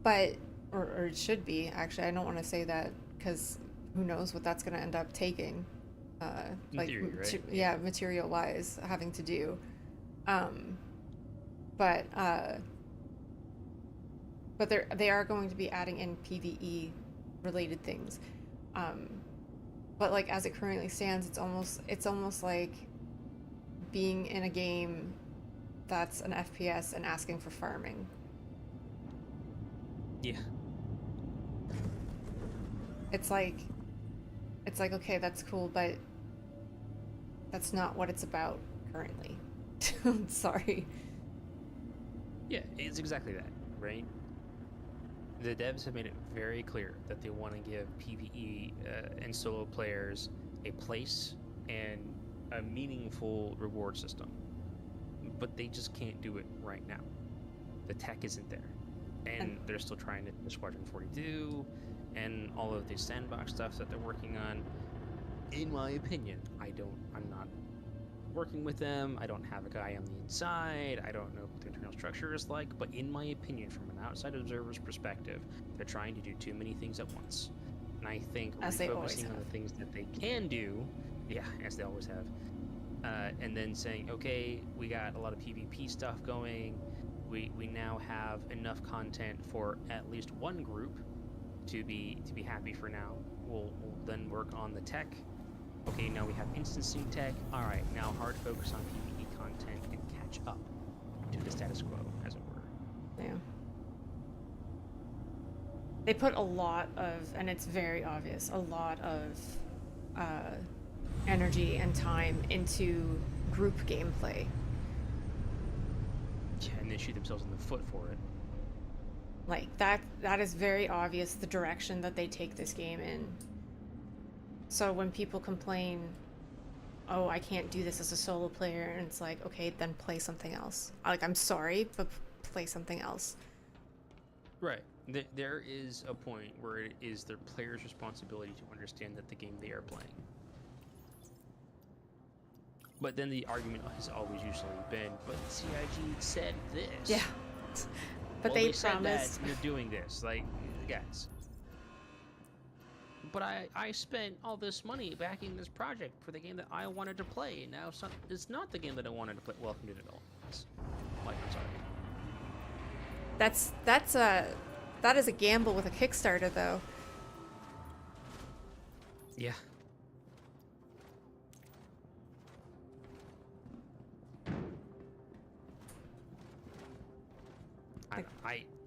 but or it should be actually. I don't want to say that because who knows what that's gonna end up taking, like theory, right? yeah, material wise having to do, but they are going to be adding in PvE related things, but like as it currently stands, it's almost like being in a game that's an FPS and asking for farming. Yeah. It's like okay, that's cool, but that's not what it's about currently. Sorry. Yeah, it's exactly that, right? The devs have made it very clear that they want to give PvE and solo players a place and a meaningful reward system. But they just can't do it right now. The tech isn't there. And they're still trying to do Squadron 42 and all of this sandbox stuff that they're working on. In my opinion, I'm not working with them. I don't have a guy on the inside. I don't know what the internal structure is like. But in my opinion, from an outside observer's perspective, they're trying to do too many things at once. And I think focusing on the things that they can do, yeah, as they always have, and then saying, okay, we got a lot of PvP stuff going. We now have enough content for at least one group to be happy for now. We'll then work on the tech. Okay, now we have instancing tech. All right, now hard focus on PvE content and catch up to the status quo, as it were. Yeah. They put a lot of, and it's very obvious, a lot of energy and time into group gameplay. Yeah, and they shoot themselves in the foot for it. Like that is very obvious the direction that they take this game in. So when people complain, oh, I can't do this as a solo player, and it's like, okay, then play something else. Like, I'm sorry, but play something else. Right. There is a point where it is their player's responsibility to understand that the game they are playing. But then the argument has always usually been, but CIG said this. Yeah. But Well, they said promised. that you're doing this. Like, guys. But I spent all this money backing this project for the game that I wanted to play. And now it's not the game that I wanted to play. Welcome to development. Like, I'm sorry. That is a gamble with a Kickstarter, though. Yeah.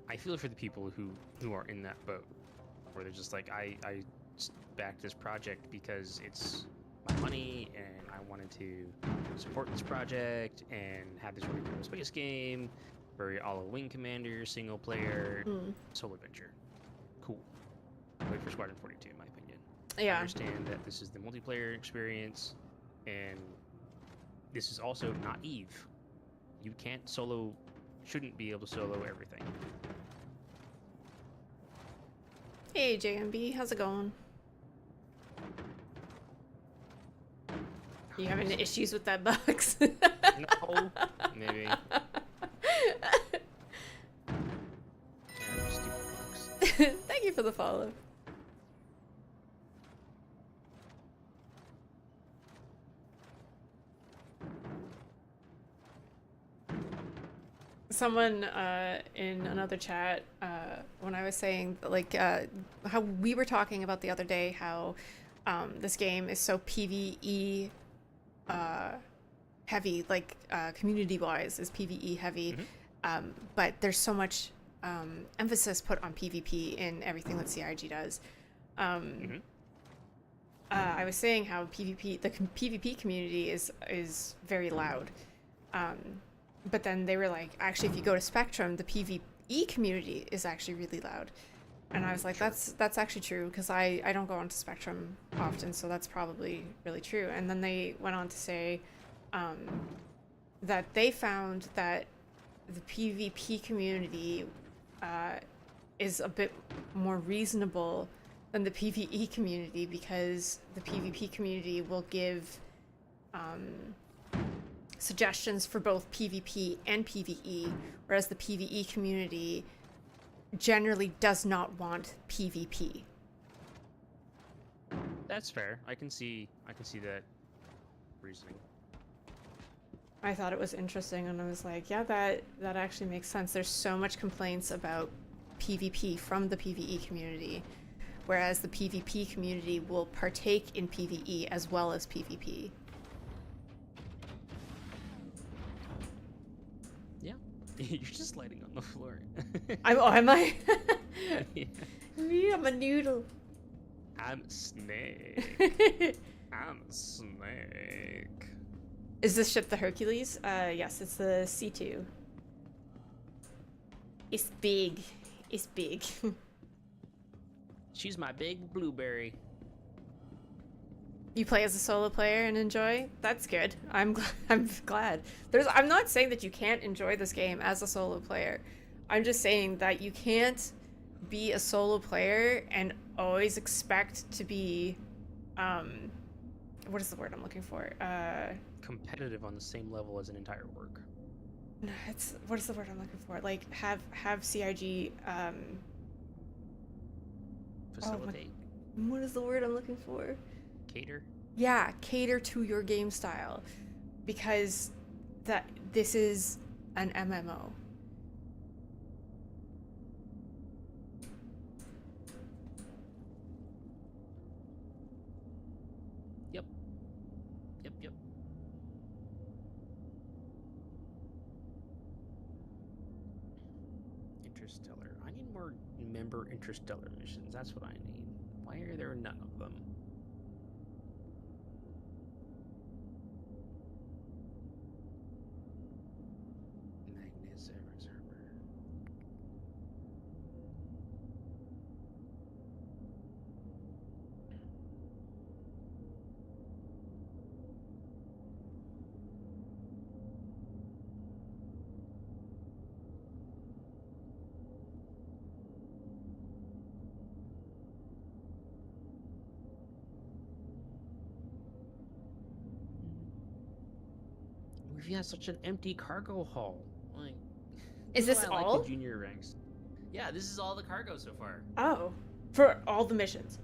I feel for the people who are in that boat, where they're just like, I backed this project because it's my money and I wanted to support this project and have this really cool space game, very all Wing Commander, single player, solo adventure. Cool. Wait for Squadron 42, in my opinion. Yeah. I understand that this is the multiplayer experience, and this is also not Eve. You shouldn't be able to solo everything. Hey, JMB, how's it going? You having issues with that box? No, maybe. Stupid box. Thank you for the follow. Someone in another chat, when I was saying, like, how we were talking about the other day, how this game is so PvE heavy, like, community-wise is PvE heavy, but there's so much emphasis put on PvP in everything that CIG does. I was saying how the PvP community is very loud. But then they were like, actually, if you go to Spectrum, the PvE community is actually really loud. And I was like, that's actually true, because I don't go onto Spectrum often, so that's probably really true. And then they went on to say that they found that the PvP community is a bit more reasonable than the PvE community, because the PvP community will give suggestions for both PvP and PvE, whereas the PvE community generally does not want PvP. That's fair. I can see that reasoning. I thought it was interesting, and I was like, yeah, that actually makes sense. There's so much complaints about PvP from the PvE community, whereas the PvP community will partake in PvE as well as PvP. Yeah. You're just lighting on the floor. Am I? Yeah. Me, I'm a noodle. I'm a snake. I'm a snake. Is this ship the Hercules? Yes, it's the C2. It's big. It's big. She's my big blueberry. You play as a solo player and enjoy? That's good. I'm glad. I'm not saying that you can't enjoy this game as a solo player. I'm just saying that you can't be a solo player and always expect to be what is the word I'm looking for? Competitive on the same level as an entire org. No, what is the word I'm looking for? Like have CIG Facilitate. what is the word I'm looking for? Cater. Yeah, cater to your game style, because this is an MMO. Yep. Interstellar. I need more member interstellar missions. That's what I need. Why are there none of them? if you have such an empty cargo hull? Like, Is this this why I like all? the junior ranks. Yeah, this is all the cargo so far. Oh, for all the missions.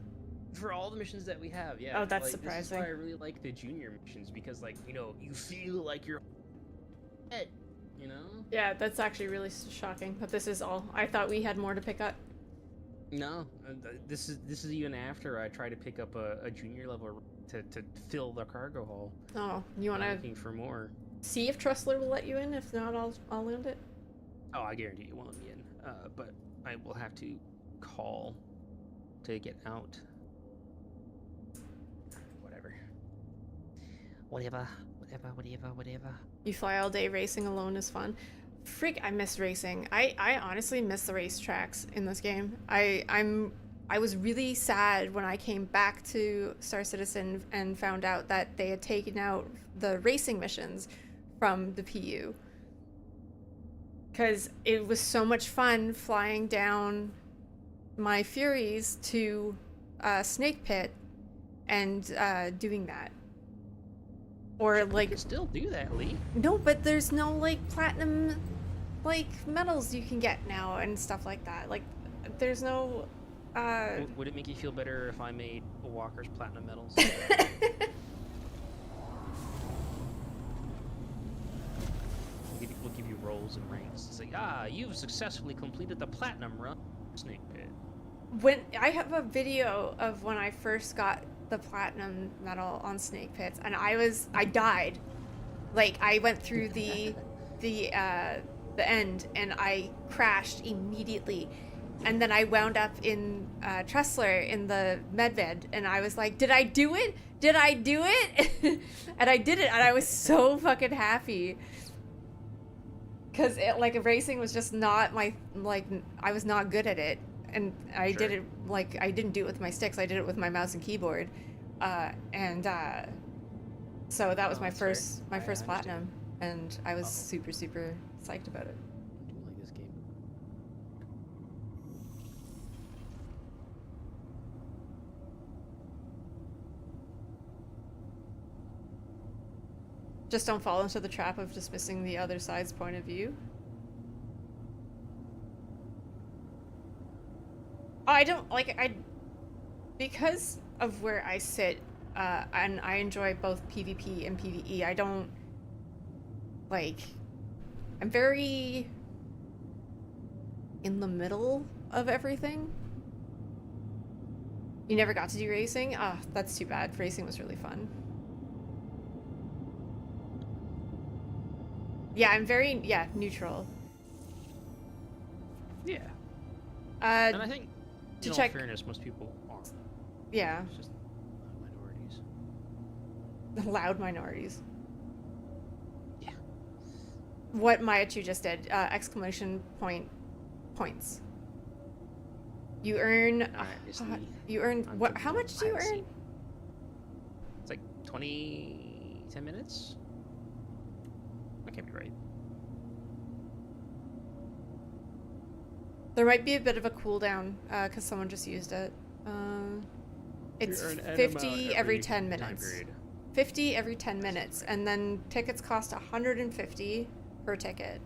For all the missions that we have, yeah. Oh, that's like, surprising. This is why I really like the junior missions, because, like, you know, you feel like you're dead, you know? Yeah, that's actually really shocking that this is all. I thought we had more to pick up. No, this is even after I try to pick up a junior level to fill the cargo hull. Oh, you want I'm to looking for more. see if Tressler will let you in? If not, I'll land it. Oh, I guarantee you won't let me in. But I will have to call to get out. Whatever. Whatever. You fly all day. Racing alone is fun. Freak, I miss racing. I honestly miss the racetracks in this game. I was really sad when I came back to Star Citizen and found out that they had taken out the racing missions from the PU. Because it was so much fun flying down my Furies to Snake Pit and doing that. Or like, You can still do that, Lee. no, but there's no like platinum like medals you can get now and stuff like that. Like there's no Would it make you feel better if I made Walker's platinum medals? We'll give you roles and ranks. It's like, you've successfully completed the platinum run. Snake Pit. When I have a video of when I first got the platinum medal on Snake Pits, and I died. Like I went through the end and I crashed immediately, and then I wound up in Tressler in the medbed, and I was like, did I do it? Did I do it? And I did it, and I was so fucking happy. Because like racing was just not my, like, I was not good at it. And I did it, like, I didn't do it with my sticks, I did it with my mouse and keyboard. So that was my first platinum. And I was super, super psyched about it. I do like this game. Just don't fall into the trap of dismissing the other side's point of view. I don't, like, because of where I sit, and I enjoy both PvP and PvE, I don't, like, I'm very in the middle of everything. You never got to do racing? Ah, that's too bad. Racing was really fun. Yeah, I'm very, neutral. Yeah. And I think, to in check, all fairness, most people aren't. yeah, It's just minorities. loud minorities. Yeah. What Maiachu just did, exclamation point points. You earn, you earn, what, how much do you earn? It's like 10 minutes? I can't be right. There might be a bit of a cooldown, because someone just used it. It's You earn an 50 amount every 10 time minutes. period. 50 every 10 minutes, and then tickets cost 150 per ticket.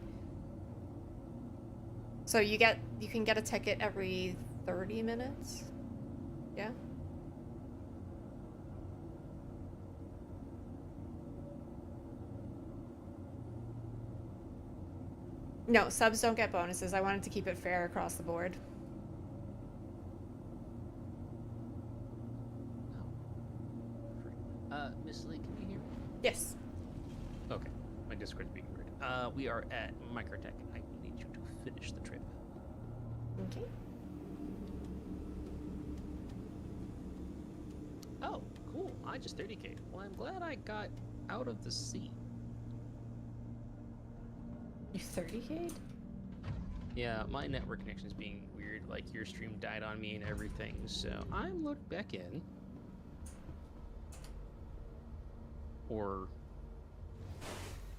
So you can get a ticket every 30 minutes. Yeah. No, subs don't get bonuses. I wanted to keep it fair across the board. Miss Lee, can you hear me? Yes. Okay. My Discord's being weird. We are at MicroTech, and I need you to finish the trip. Okay. Oh, cool. I just 30K'd. Well, I'm glad I got out of the sea. You 30K'd? Yeah, my network connection is being weird. Like, your stream died on me and everything, so I'm loaded back in. Or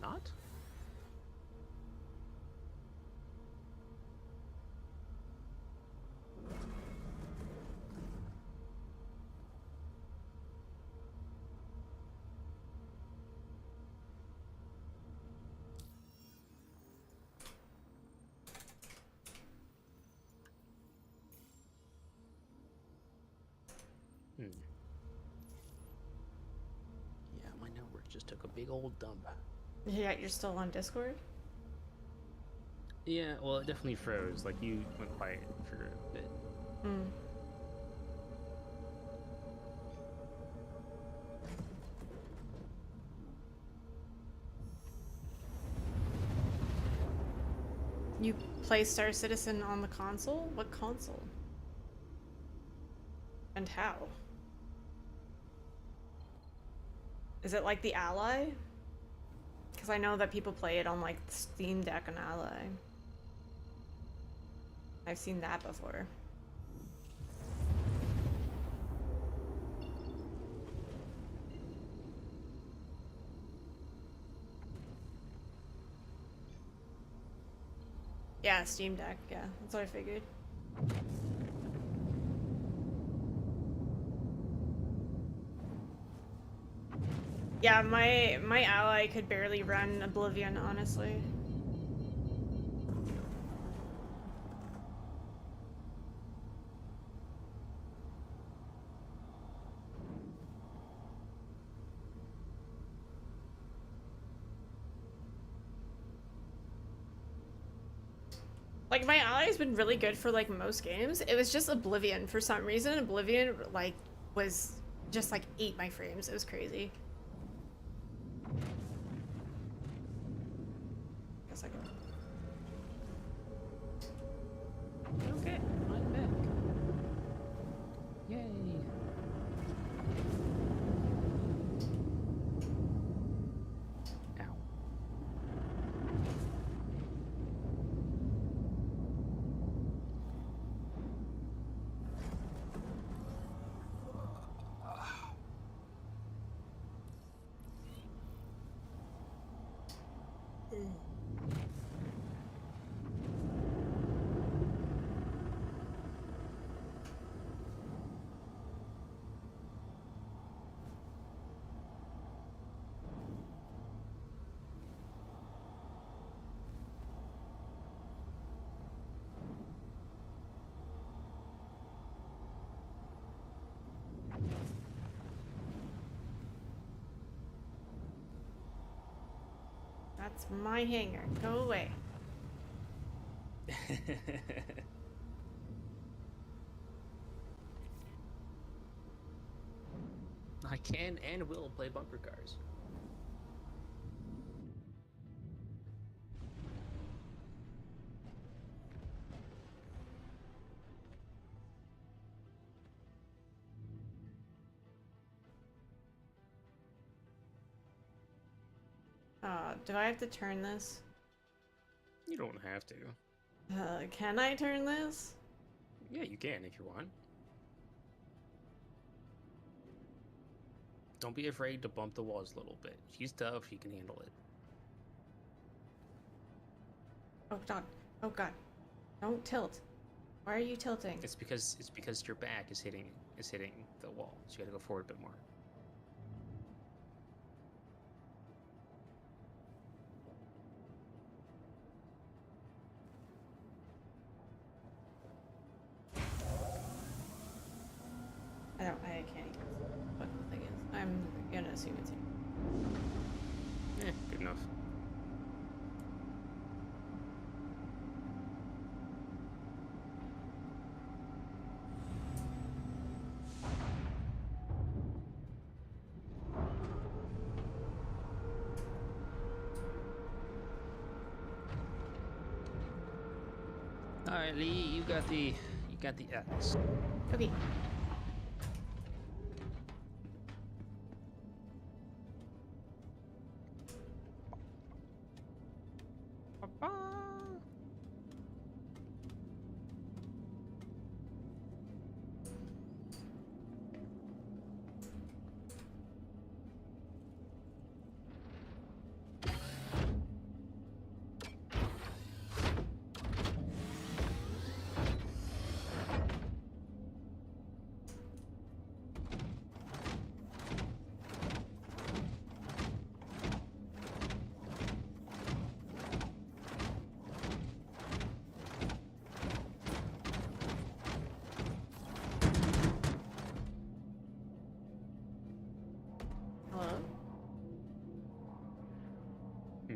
not? Hmm. Yeah, my network just took a big old dump. Yeah, you're still on Discord? Yeah, well, it definitely froze. Like, you went quiet for a bit. Hmm. You play Star Citizen on the console? What console? And how? Is it like the Ally? Because I know that people play it on like Steam Deck and Ally. I've seen that before. Yeah, Steam Deck, yeah. That's what I figured. Yeah, my ally could barely run Oblivion, honestly. Like, my ally's been really good for, like, most games. It was just Oblivion. For some reason, Oblivion, like, was just, like, ate my frames. It was crazy. Guess I can... Okay, I'm back. Yay. Ow. That's my hanger. Go away. I can and will play bumper cars. Do I have to turn this? You don't have to. Can I turn this? Yeah, you can if you want. Don't be afraid to bump the walls a little bit. She's tough, she can handle it. Oh god. Oh god. Don't tilt. Why are you tilting? It's because your back is hitting the wall. So you gotta go forward a bit more. I can't even what the thing is. I'm gonna assume it's here. Good enough. All right, Lee, you got the X. Okay.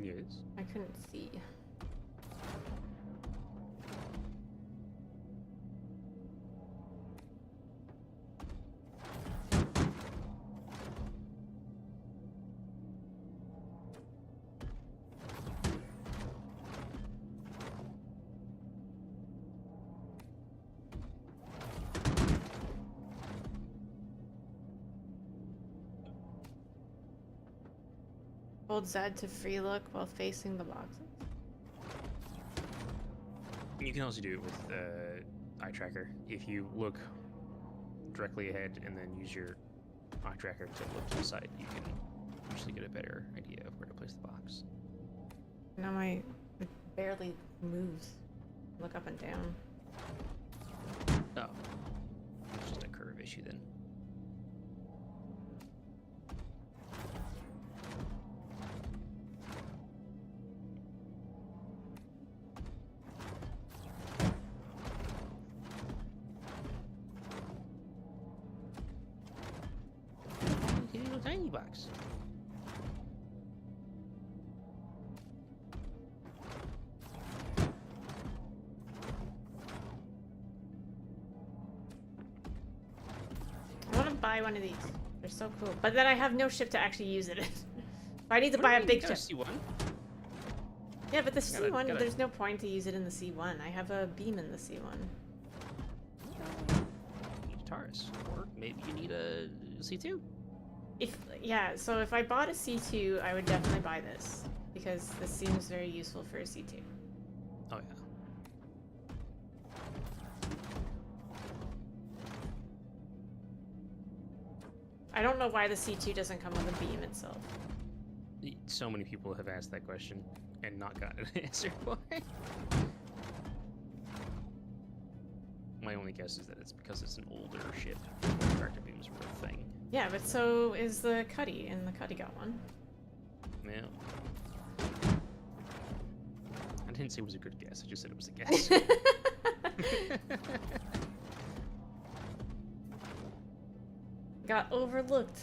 Yes. I couldn't see. Hold Z to free look while facing the boxes. You can also do it with eye tracker. If you look directly ahead and then use your eye tracker to look to the side, you can usually get a better idea of where to place the box. Now it barely moves. Look up and down. Oh, it's just a curve issue then. Tiny box. I want to buy one of these. They're so cool. But then I have no ship to actually use it in. I need to buy a big ship. C1? Yeah, but the C1, gotta- there's no point to use it in the C1. I have a beam in the C1. You need a Taurus, or maybe you need a C2. Yeah, so if I bought a C2, I would definitely buy this. Because this seems very useful for a C2. Oh yeah. I don't know why the C2 doesn't come with a beam itself. So many people have asked that question and not gotten an answer for it. My only guess is that it's because it's an older ship. Tractor beams were a thing. Yeah, but so is the Cuddy, and the Cuddy got one. Yeah. I didn't say it was a good guess, I just said it was a guess. Got overlooked.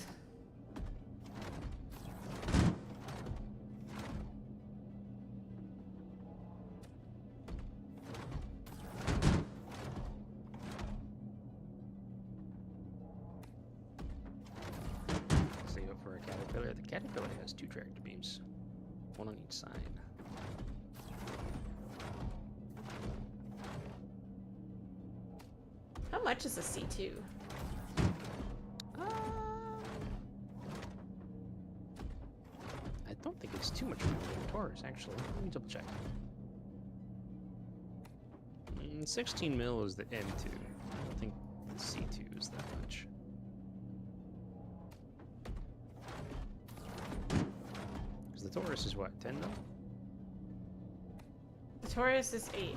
Save up for a caterpillar. The caterpillar has 2 tractor beams, one on each side. How much is a C2? I don't think it's too much more than Taurus, actually. Let me double check. 16 mil is the M2. I don't think the C2 is that much. Because the Taurus is what, 10 mil? The Taurus is 8. 8?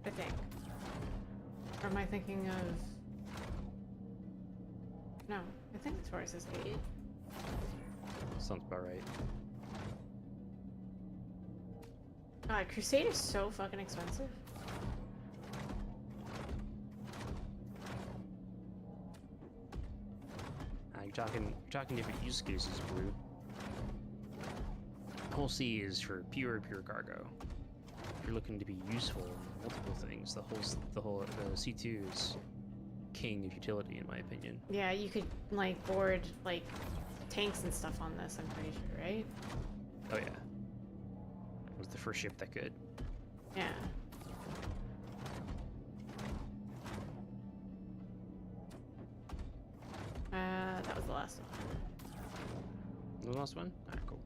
I think. Or am I thinking of... No, I think the Taurus is 8. Sounds about right. God, Crusade is so fucking expensive. You're talking different use cases, Blue. Whole C is for pure cargo. If you're looking to be useful in multiple things, the whole C2 is king of utility, in my opinion. Yeah, you could, like, board, like, tanks and stuff on this, I'm pretty sure, right? Oh yeah. It was the first ship that could. Yeah. That was the last one. The last one? Alright, cool.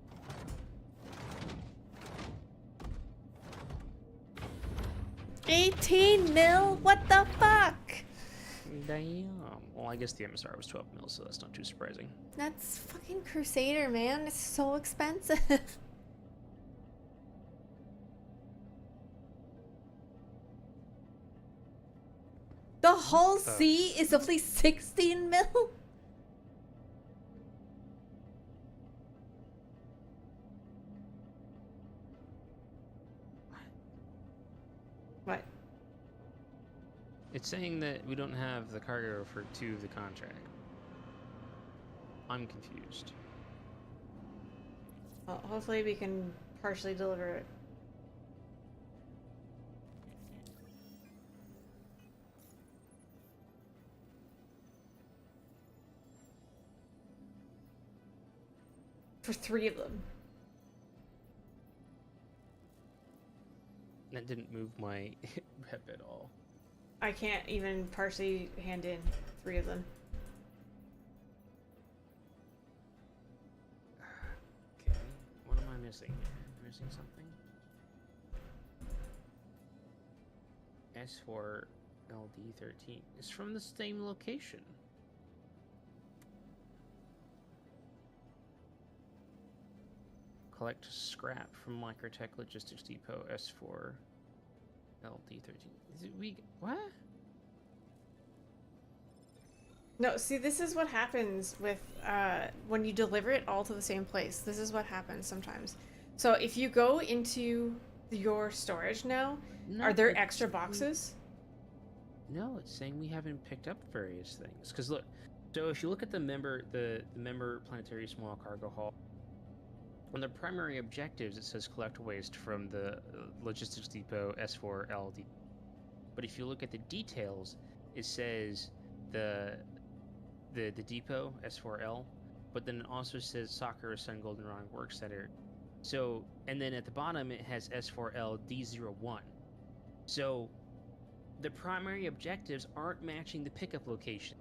$18 mil? What the fuck? Damn. Well, I guess the MSR was 12 mil, so that's not too surprising. That's fucking Crusader, man. It's so expensive. The whole C is only 16 mil? It's saying that we don't have the cargo for 2 of the contract. I'm confused. Well, hopefully we can partially deliver it. For 3 of them. That didn't move my rep at all. I can't even partially hand in 3 of them. Okay, what am I missing here? Am I missing something? S4 LD13. It's from the same location. Collect scrap from MicroTech Logistics Depot S4 LD13. Is it what? No, see, this is what happens with when you deliver it all to the same place. This is what happens sometimes. So if you go into your storage now, No, are there it's- extra boxes? No, it's saying we haven't picked up various things. Because look, so if you look at the member planetary small cargo haul, on the primary objectives it says collect waste from the logistics depot S4LD. But if you look at the details, it says the depot S4L, but then it also says Soccer Sun Goldenrod Work Center. So, and then at the bottom it has S4L D01. So the primary objectives aren't matching the pickup location.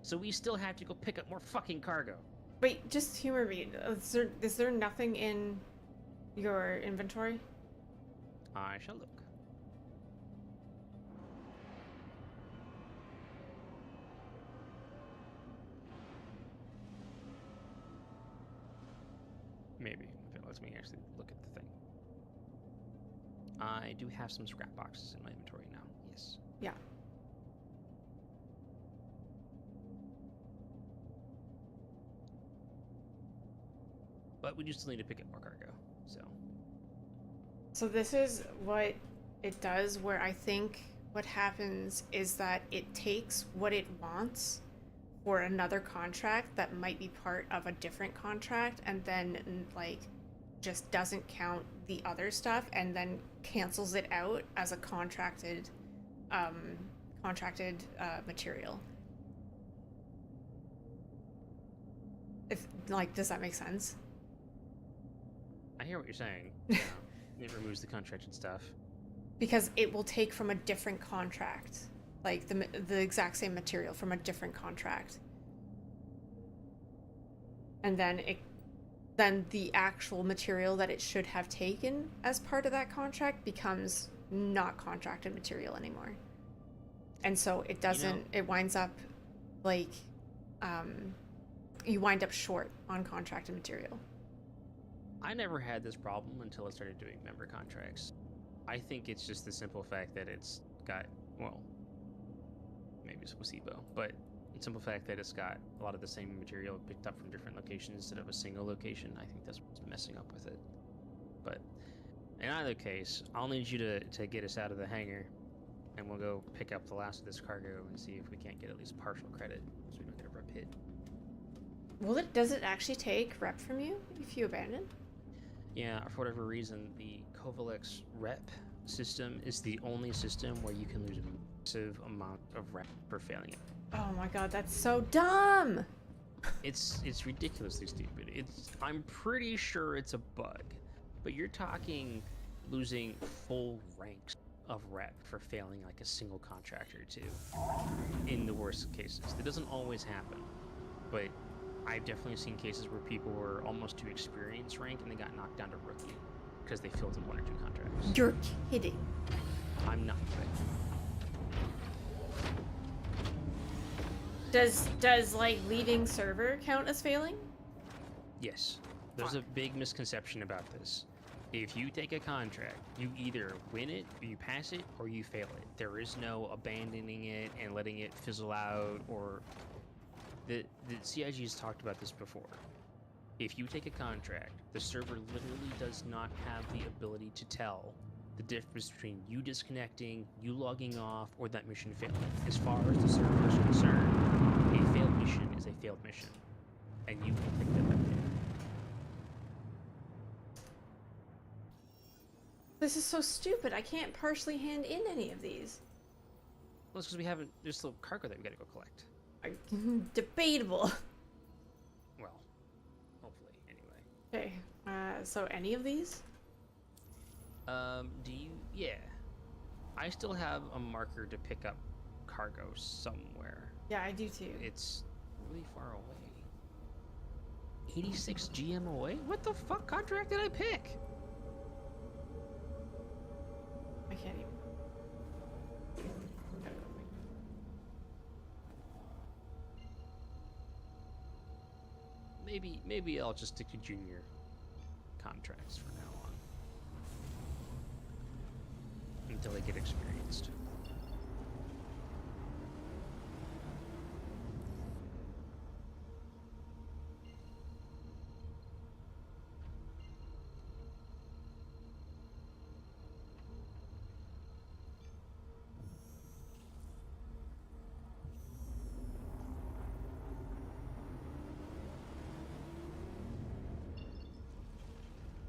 So we still have to go pick up more fucking cargo. Wait, just humor me. Is there nothing in your inventory? I shall look. Maybe, if it lets me actually look at the thing. I do have some scrap boxes in my inventory now, yes. Yeah. But we do still need to pick up more cargo, so. So this is what it does, where I think what happens is that it takes what it wants for another contract that might be part of a different contract, and then like just doesn't count the other stuff, and then cancels it out as a contracted material. If like, does that make sense? I hear what you're saying. Yeah, it removes the contracted stuff. Because it will take from a different contract, like the exact same material from a different contract, and then the actual material that it should have taken as part of that contract becomes not contracted material anymore, and so it doesn't. It winds up like you wind up short on contracted material. I never had this problem until I started doing member contracts. I think it's just the simple fact that it's got, well, maybe it's placebo, but the simple fact that it's got a lot of the same material picked up from different locations instead of a single location. I think that's what's messing up with it. But in either case, I'll need you to get us out of the hangar, and we'll go pick up the last of this cargo and see if we can't get at least partial credit so we don't get a rep hit. Does it actually take rep from you if you abandon? Yeah, for whatever reason, the Kovalex rep system is the only system where you can lose a massive amount of rep for failing it. Oh my god, that's so dumb! It's ridiculously stupid. I'm pretty sure it's a bug, but you're talking losing full ranks of rep for failing like a single contract or two in the worst cases. It doesn't always happen, but I've definitely seen cases where people were almost to experience rank and they got knocked down to rookie because they failed in 1 or 2 contracts. You're kidding. I'm not kidding. Does like leaving server count as failing? Yes. There's a big misconception about this. If you take a contract, you either win it, or you pass it, or you fail it. There is no abandoning it and letting it fizzle out, or the CIG has talked about this before. If you take a contract, the server literally does not have the ability to tell the difference between you disconnecting, you logging off, or that mission failing. As far as the server is concerned, a failed mission is a failed mission, and you can pick that up there. This is so stupid. I can't partially hand in any of these. Well, it's because we haven't. There's still cargo that we gotta go collect. Debatable. Well, hopefully, anyway. Okay, so any of these? Do you? Yeah. I still have a marker to pick up cargo somewhere. Yeah, I do too. It's really far away. 86 GM away? What the fuck contract did I pick? I can't even. Maybe I'll just stick to junior contracts for now on. Until I get experienced.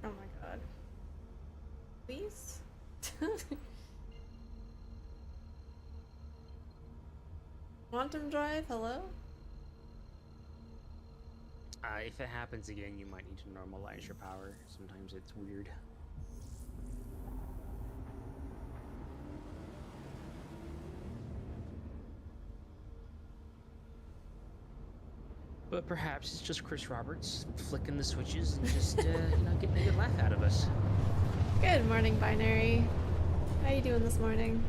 Oh my god. Please? Quantum drive, hello? If it happens again, you might need to normalize your power. Sometimes it's weird. But perhaps it's just Chris Roberts flicking the switches and just, getting a good laugh out of us. Good morning, Binary. How you doing this morning?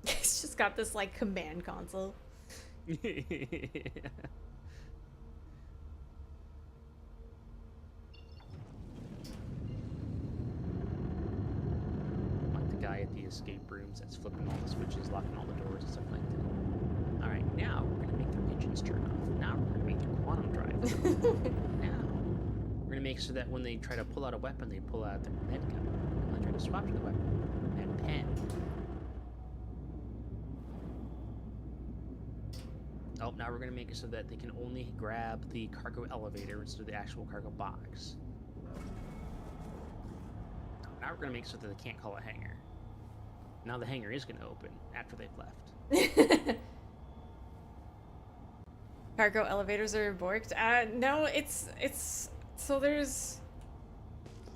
It's just got this, like, command console. Like the guy at the escape rooms that's flipping all the switches, locking all the doors and stuff like that. Alright, now we're gonna make the pigeons turn off. Now we're gonna make the quantum drive turn off. Now we're gonna make so that when they try to pull out a weapon, they pull out their med gun. When they try to swap to the weapon, med pen. Oh, now we're gonna make it so that they can only grab the cargo elevator instead of the actual cargo box. Now we're gonna make it so that they can't call a hangar. Now the hangar is gonna open after they've left. Cargo elevators are borked. No, it's so there's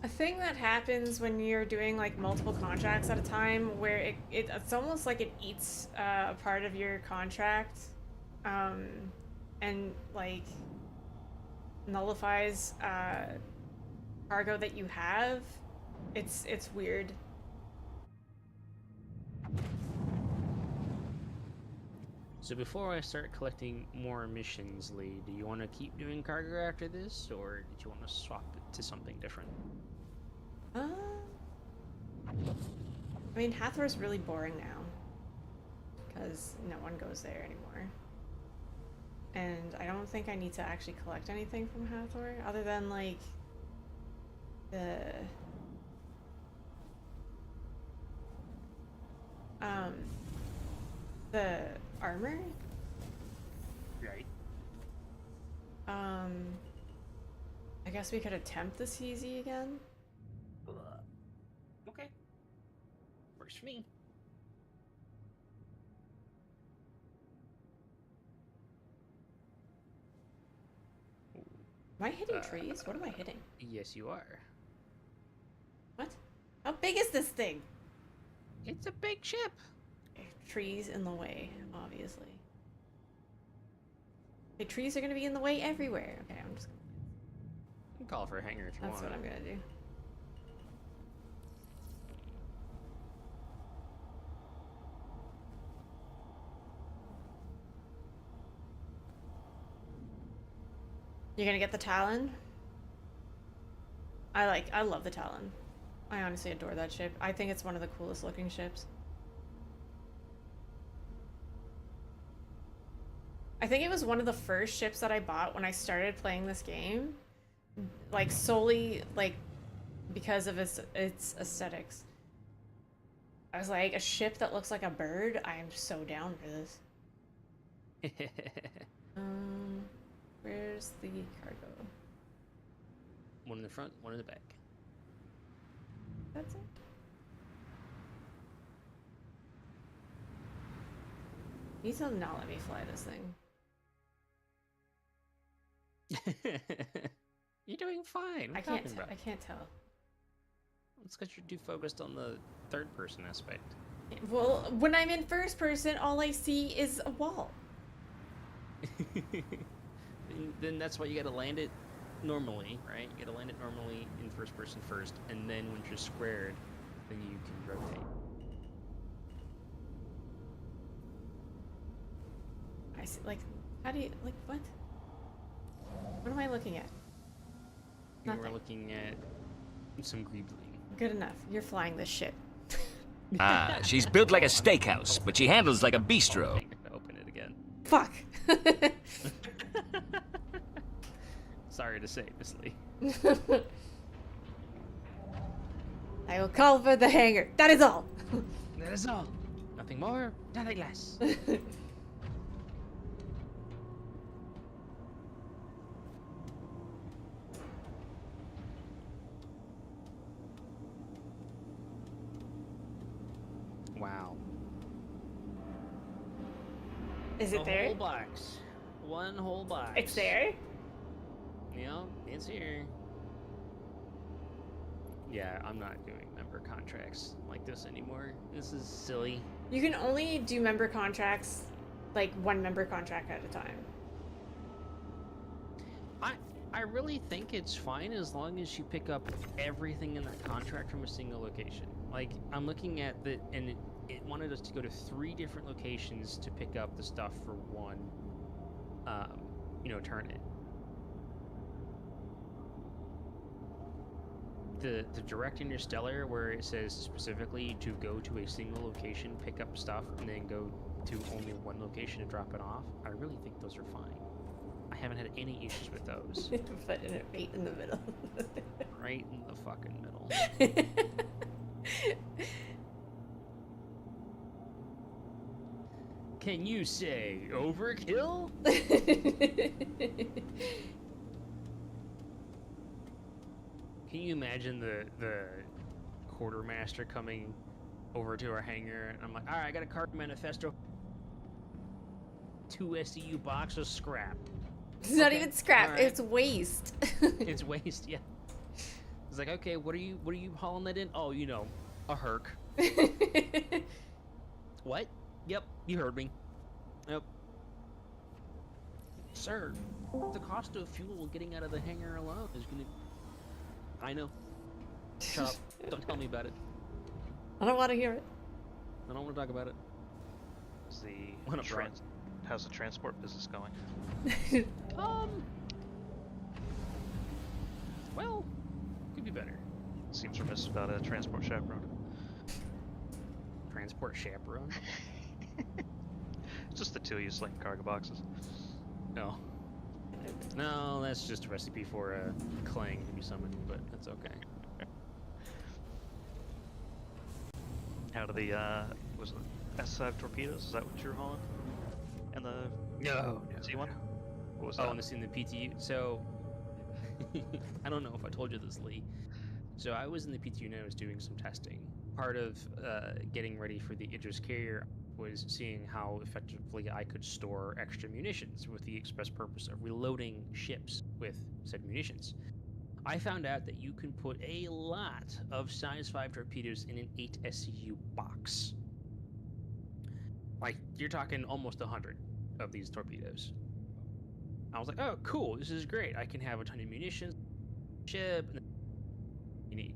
a thing that happens when you're doing like multiple contracts at a time where it's almost like it eats a part of your contract, and like nullifies cargo that you have. It's weird. So before I start collecting more missions, Lee, do you want to keep doing cargo after this, or did you want to swap it to something different? I mean, Hatheror's really boring now because no one goes there anymore. And I don't think I need to actually collect anything from Hatheror other than like the armor. Right. I guess we could attempt the CZ again. Okay. Works for me. Am I hitting trees? What am I hitting? Yes, you are. What? How big is this thing? It's a big ship. Trees in the way, obviously. Okay, trees are gonna be in the way everywhere. Okay, I'm just gonna... You can call for a hangar if you want. That's what I'm gonna do. You're gonna get the Talon? I love the Talon. I honestly adore that ship. I think it's one of the coolest looking ships. I think it was one of the first ships that I bought when I started playing this game like solely like because of its aesthetics. I was like, a ship that looks like a bird? I am so down for this. Where's the cargo? One in the front, one in the back. That's it. You need to not let me fly this thing. You're doing fine. I can't tell. It's because you're too focused on the third person aspect. Well, when I'm in first person, all I see is a wall. Then that's why you gotta land it normally, right? You gotta land it normally in first person first, and then when you're squared, then you can rotate. I see, like, how do you, like, what? What am I looking at? You Nothing. were looking at some greebling. Good enough. You're flying this shit. Ah, she's built like a steakhouse, but she handles like a bistro. I'm gonna open it again. Fuck! Sorry to say, Miss Lee. I will call for the hangar. That is all! That is all. Nothing more, nothing less. Wow. Is it A there? whole box. One whole box. It's there? Yeah, it's here. Yeah, I'm not doing member contracts like this anymore. This is silly. You can only do member contracts, like one member contract at a time. I really think it's fine as long as you pick up everything in that contract from a single location. Like, I'm looking at the, and it wanted us to go to 3 different locations to pick up the stuff for one, turn it. The direct interstellar where it says specifically to go to a single location, pick up stuff, and then go to only one location to drop it off, I really think those are fine. I haven't had any issues with those. But right in the middle. Right in the fucking middle. Can you say overkill? Can you imagine the quartermaster coming over to our hangar and I'm like, alright, I got a card manifesto. 2 SCU boxes scrap. It's not Okay, even scrap, alright. it's waste. It's waste, yeah. It's like, okay, what are you hauling that in? Oh, a herc. What? Yep, you heard me. Yep. Sir, the cost of fuel getting out of the hangar alone is gonna... I know. Shut up. Don't tell me about it. I don't want to hear it. I don't want to talk about it. Is What the up, bro? how's the transport business going? Well, could be better. Seems remiss without a transport chaperone. Transport chaperone? It's just the 2 of you slinging cargo boxes. No. No, that's just a recipe for a clang to be summoned, but that's okay. How do the was it S5 torpedoes? Is that what you're hauling? And the No. C1? What was Oh, that? and this in the PTU. So, I don't know if I told you this, Lee. So I was in the PTU and I was doing some testing. Part of getting ready for the Idris carrier was seeing how effectively I could store extra munitions with the express purpose of reloading ships with said munitions. I found out that you can put a lot of size 5 torpedoes in an 8 SCU box. Like, you're talking almost 100 of these torpedoes. I was like, oh, cool, this is great. I can have a ton of munitions, ship, and you need.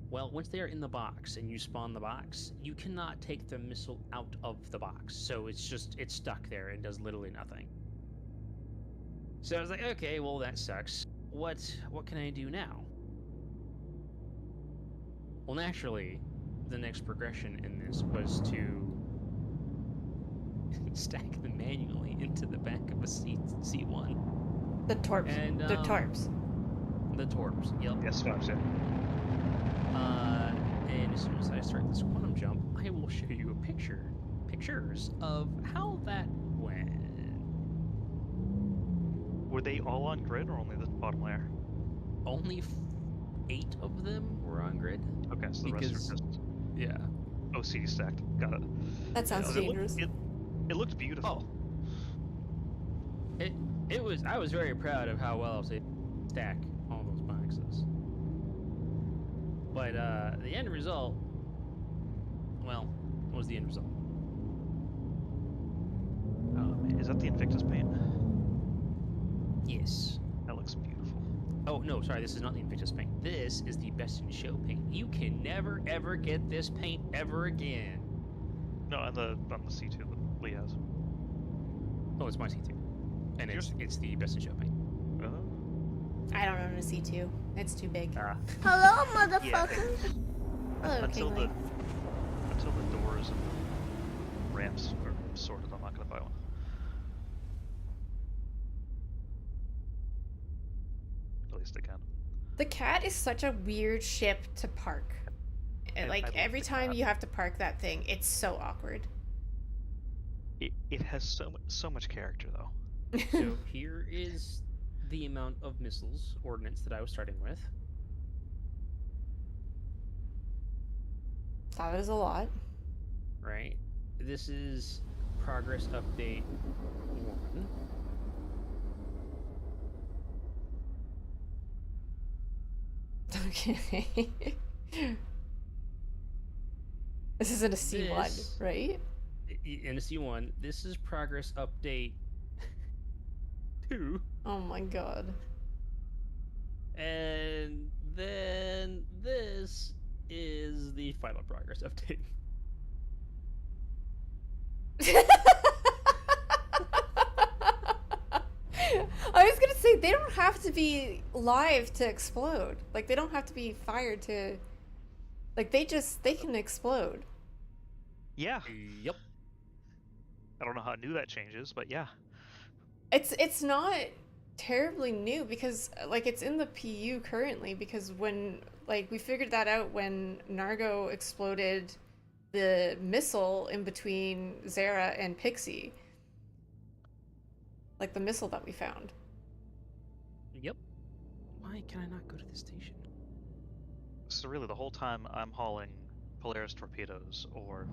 Well, once they are in the box and you spawn the box, you cannot take the missile out of the box. So it's stuck there and does literally nothing. So I was like, okay, well, that sucks. What can I do now? Well, naturally, the next progression in this was to stack them manually into the back of a C1. The torps. And, The torps. The torps. Yep. Yes, fives, yeah. And as soon as I start this quantum jump, I will show you pictures of how that went. Were they all on grid or only the bottom layer? Only 8 of them were on grid. Okay, so the rest Because- are just Yeah. OCD stacked. Got it. That sounds Because dangerous. It looked beautiful. It was. I was very proud of how well I was able to stack all those boxes. But the end result, well, what was the end result? Is that the Invictus paint? Yes. That looks beautiful. Oh no, sorry. This is not the Invictus paint. This is the Best in Show paint. You can never ever get this paint ever again. No, on the C2 that Lee has. Oh, it's my C2, and Yours? it's the Best in Show paint. I don't own a C2. It's too big. Hello, Yeah. motherfuckers. Hello, until Kingly. the doors and the ramps are sorted, I'm not gonna buy one. At least I can. The cat is such a weird ship to park. I Like love every the time cat. you have to park that thing, it's so awkward. It has so much character though. So here is the amount of missiles ordnance that I was starting with. That is a lot. Right. This is progress update 1. Okay. This isn't a C1, This- right? In a C1, this is progress update 2. Oh my god. And then this is the final progress update. I was gonna say they don't have to be live to explode. Like they don't have to be fired to. Like they can explode. Yeah. Yep. I don't know how new that changes, but yeah. It's not terribly new because like it's in the PU currently because when like we figured that out when Nargo exploded the missile in between Zera and Pixie. Like the missile that we found. Yep. Why can I not go to the station? So really, the whole time I'm hauling Polaris torpedoes or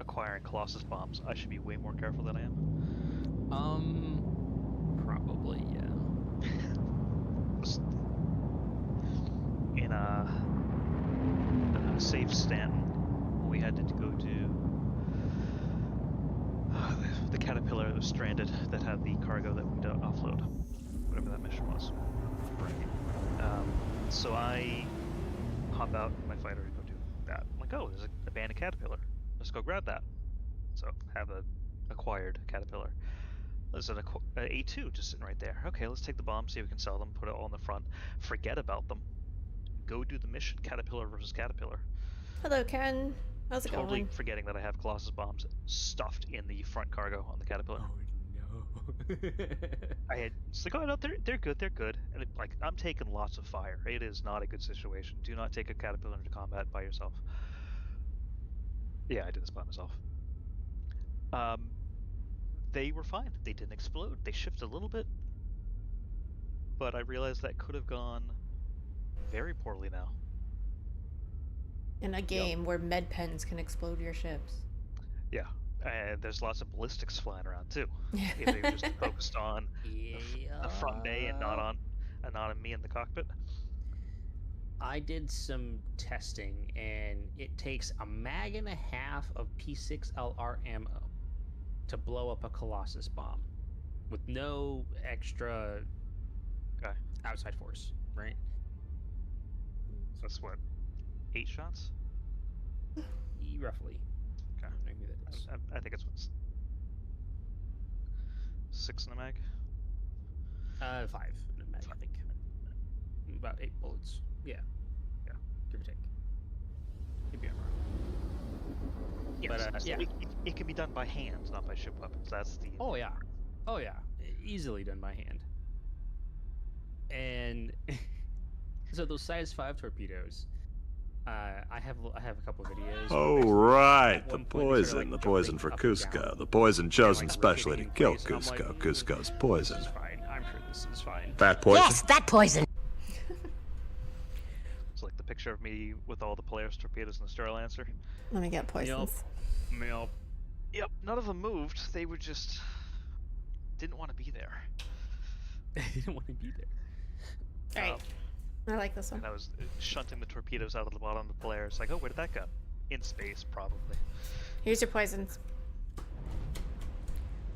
acquiring Colossus bombs, I should be way more careful than I am. Probably, yeah. Just in a safe Stanton, we had to go to the Caterpillar that was stranded that had the cargo that we'd offload, whatever that mission was. Right. So I hop out in my fighter and go do that. I'm like, oh, there's a abandoned Caterpillar. Let's go grab that. So have a acquired Caterpillar. There's an A2 just sitting right there. Okay, let's take the bombs, see if we can sell them, put it all in the front, forget about them, go do the mission, Caterpillar versus Caterpillar. Hello, Ken. How's it Totally going? forgetting that I have Colossus bombs stuffed in the front cargo on the Caterpillar. no. It's like, oh no, they're good, and like I'm taking lots of fire. It is not a good situation. Do not take a Caterpillar into combat by yourself. Yeah, I did this by myself. They were fine. They didn't explode. They shifted a little bit, but I realized that could have gone very poorly now. In a game where med pens can explode your ships. Yeah, and there's lots of ballistics flying around too. If they were just focused on the front bay and not on me in the cockpit. I did some testing, and it takes a mag and a half of P6LR ammo to blow up a Colossus bomb with no extra Okay, outside force, right? that's what, 8 shots? Roughly. Okay. I don't know who that is. I think it's 6 in a mag. 5 in a mag, I think. About 8 bullets. Yeah. Yeah. Give or take. Maybe I'm wrong. Yeah, But, yeah. It can be done by hand, not by ship weapons. That's the. Oh yeah. Oh yeah. Easily done by hand. And So those size 5 torpedoes. I have a couple videos. where Oh, basically right. at The one point they started, poison. like, The poison jumping for up and Cusco. down The poison chosen and, like, specially to rotating in kill place, and I'm like, Cusco. Cusco's poison. This is fine. I'm sure this is fine. Fat poison? Yes, that poison. It's like the picture of me with all the Polaris torpedoes in the Star Lancer. Let me get poisons. Yup. Yep, none of them moved. They were just didn't want to be there. They didn't want to be there. Alright. I like this one. And I was shunting the torpedoes out of the bottom of the Polaris. Like, oh, where did that go? In space, probably. Here's your poisons.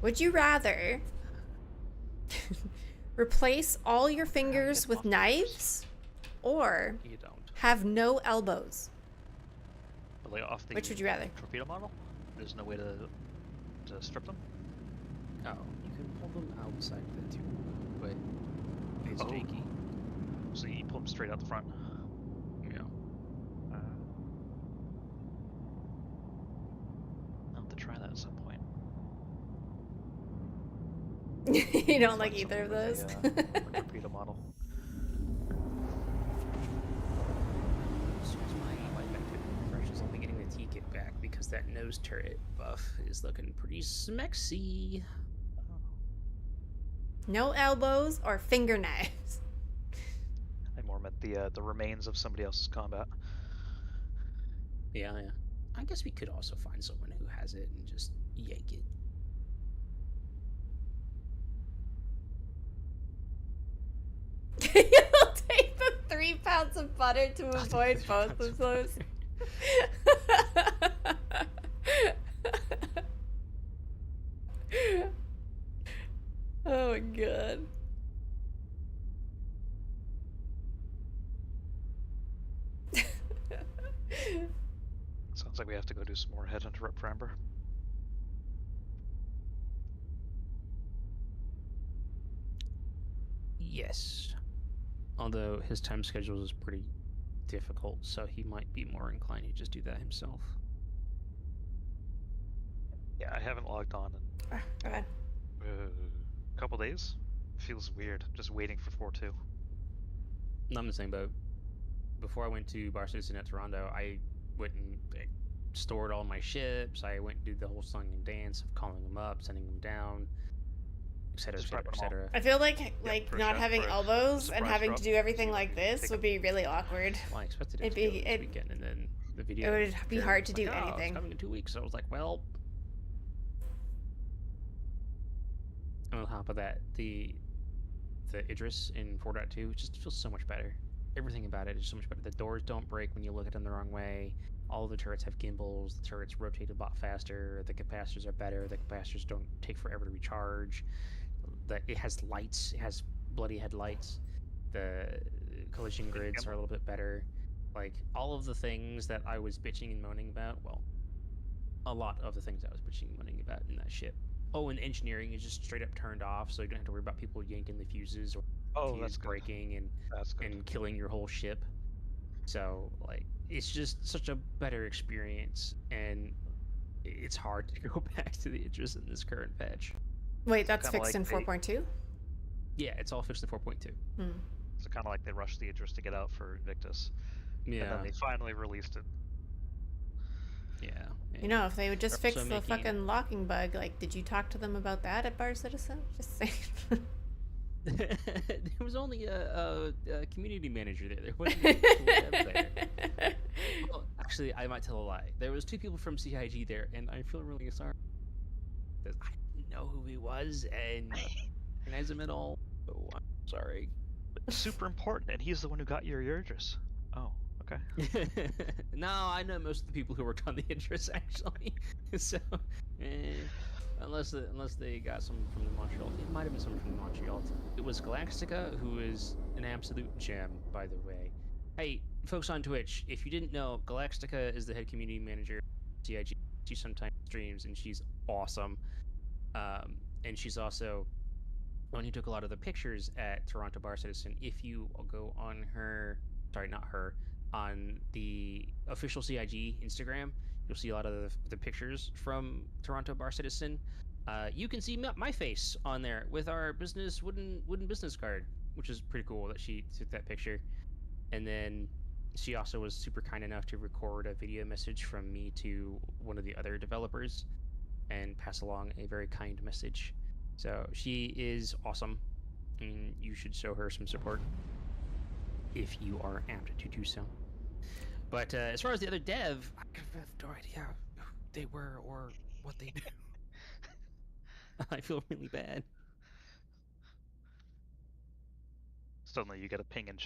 Would you rather replace all your fingers with knives or You don't. have no elbows? But like off the Which would you rather? torpedo model? There's no way to strip them? Oh, you can pull them outside the tube, but it's Oh. janky. So you pull them straight out the front. Yeah. I'll have to try that at some point. You don't like Find either of something those? with a torpedo model. As soon as my banter refreshes, I'll be getting the T-kit back because that nose turret buff is looking pretty smexy. No elbows or finger knives. I more meant the remains of somebody else's combat. Yeah. I guess we could also find someone who has it and just yank it. You'll take the 3 pounds of butter to avoid both of those. Oh my god. Sounds like we have to go do some more headhunt rep for Amber. Yes. Although his time schedule is pretty difficult, so he might be more inclined to just do that himself. Yeah, I haven't logged on in Go ahead. a couple days. Feels weird, just waiting for 4-2. I'm in the same boat. Before I went to Bar Citizen at Toronto, I went and stored all my ships. I went and did the whole song and dance of calling them up, sending them down, etc., Just etc., wrap 'em all. etc. I feel like for a not shout, having for a elbows and surprise having drop. to do everything See like if you this take would be really awkward. Well, I expected it It'd to go be- this it- weekend, and then the video. would be appeared, hard it's to do like, "Oh, anything." It's coming in 2 weeks. So I was like, well. And on top of that, the Idris in 4.2 just feels so much better. Everything about it is so much better. The doors don't break when you look at them the wrong way. All the turrets have gimbals. The turrets rotate a lot faster. The capacitors are better. The capacitors don't take forever to recharge. It has lights. It has bloody headlights. The collision grids are a little bit better. Like, all of the things that I was bitching and moaning about, well, a lot of the things I was bitching and moaning about in that ship. Oh, and engineering is just straight up turned off, so you don't have to worry about people yanking the fuses or Oh, fuse that's good. breaking That's good. and killing your whole ship. So, like, it's just such a better experience, and it's hard to go back to the Idris in this current patch. Wait, that's Kinda fixed like in they- 4.2? Yeah, it's all fixed in 4.2. Hmm. So kind of like they rushed the Idris to get out for Invictus, and Yeah, then they finally released it. yeah. You know, if they would just They're fix also the making- fucking locking bug, like, did you talk to them about that at Bar Citizen? Just saying. There was only a community manager there. There wasn't a dev there. Well, actually, I might tell a lie. There was 2 people from CIG there, and I feel really sorry because I didn't know who he was and recognize him at all. So I'm sorry. Super important, and he's the one who got your Idris. Oh, okay. No, I know most of the people who worked on the Idris actually. So, unless they got someone from the Montreal, it might have been someone from the Montreal team. It was Galactica, who is an absolute gem, by the way. Hey, folks on Twitch, if you didn't know, Galactica is the head community manager at CIG. She sometimes streams, and she's awesome. And she's also the one who took a lot of the pictures at Toronto Bar Citizen. If you go on her, sorry, not her, on the official CIG Instagram, you'll see a lot of the pictures from Toronto Bar Citizen. You can see my face on there with our wooden business card, which is pretty cool that she took that picture. And then she also was super kind enough to record a video message from me to one of the other developers and pass along a very kind message. So she is awesome, and you should show her some support if you are apt to do so. But as far as the other dev, I have no idea who they were or what they do. I feel really bad. Suddenly you get a ping in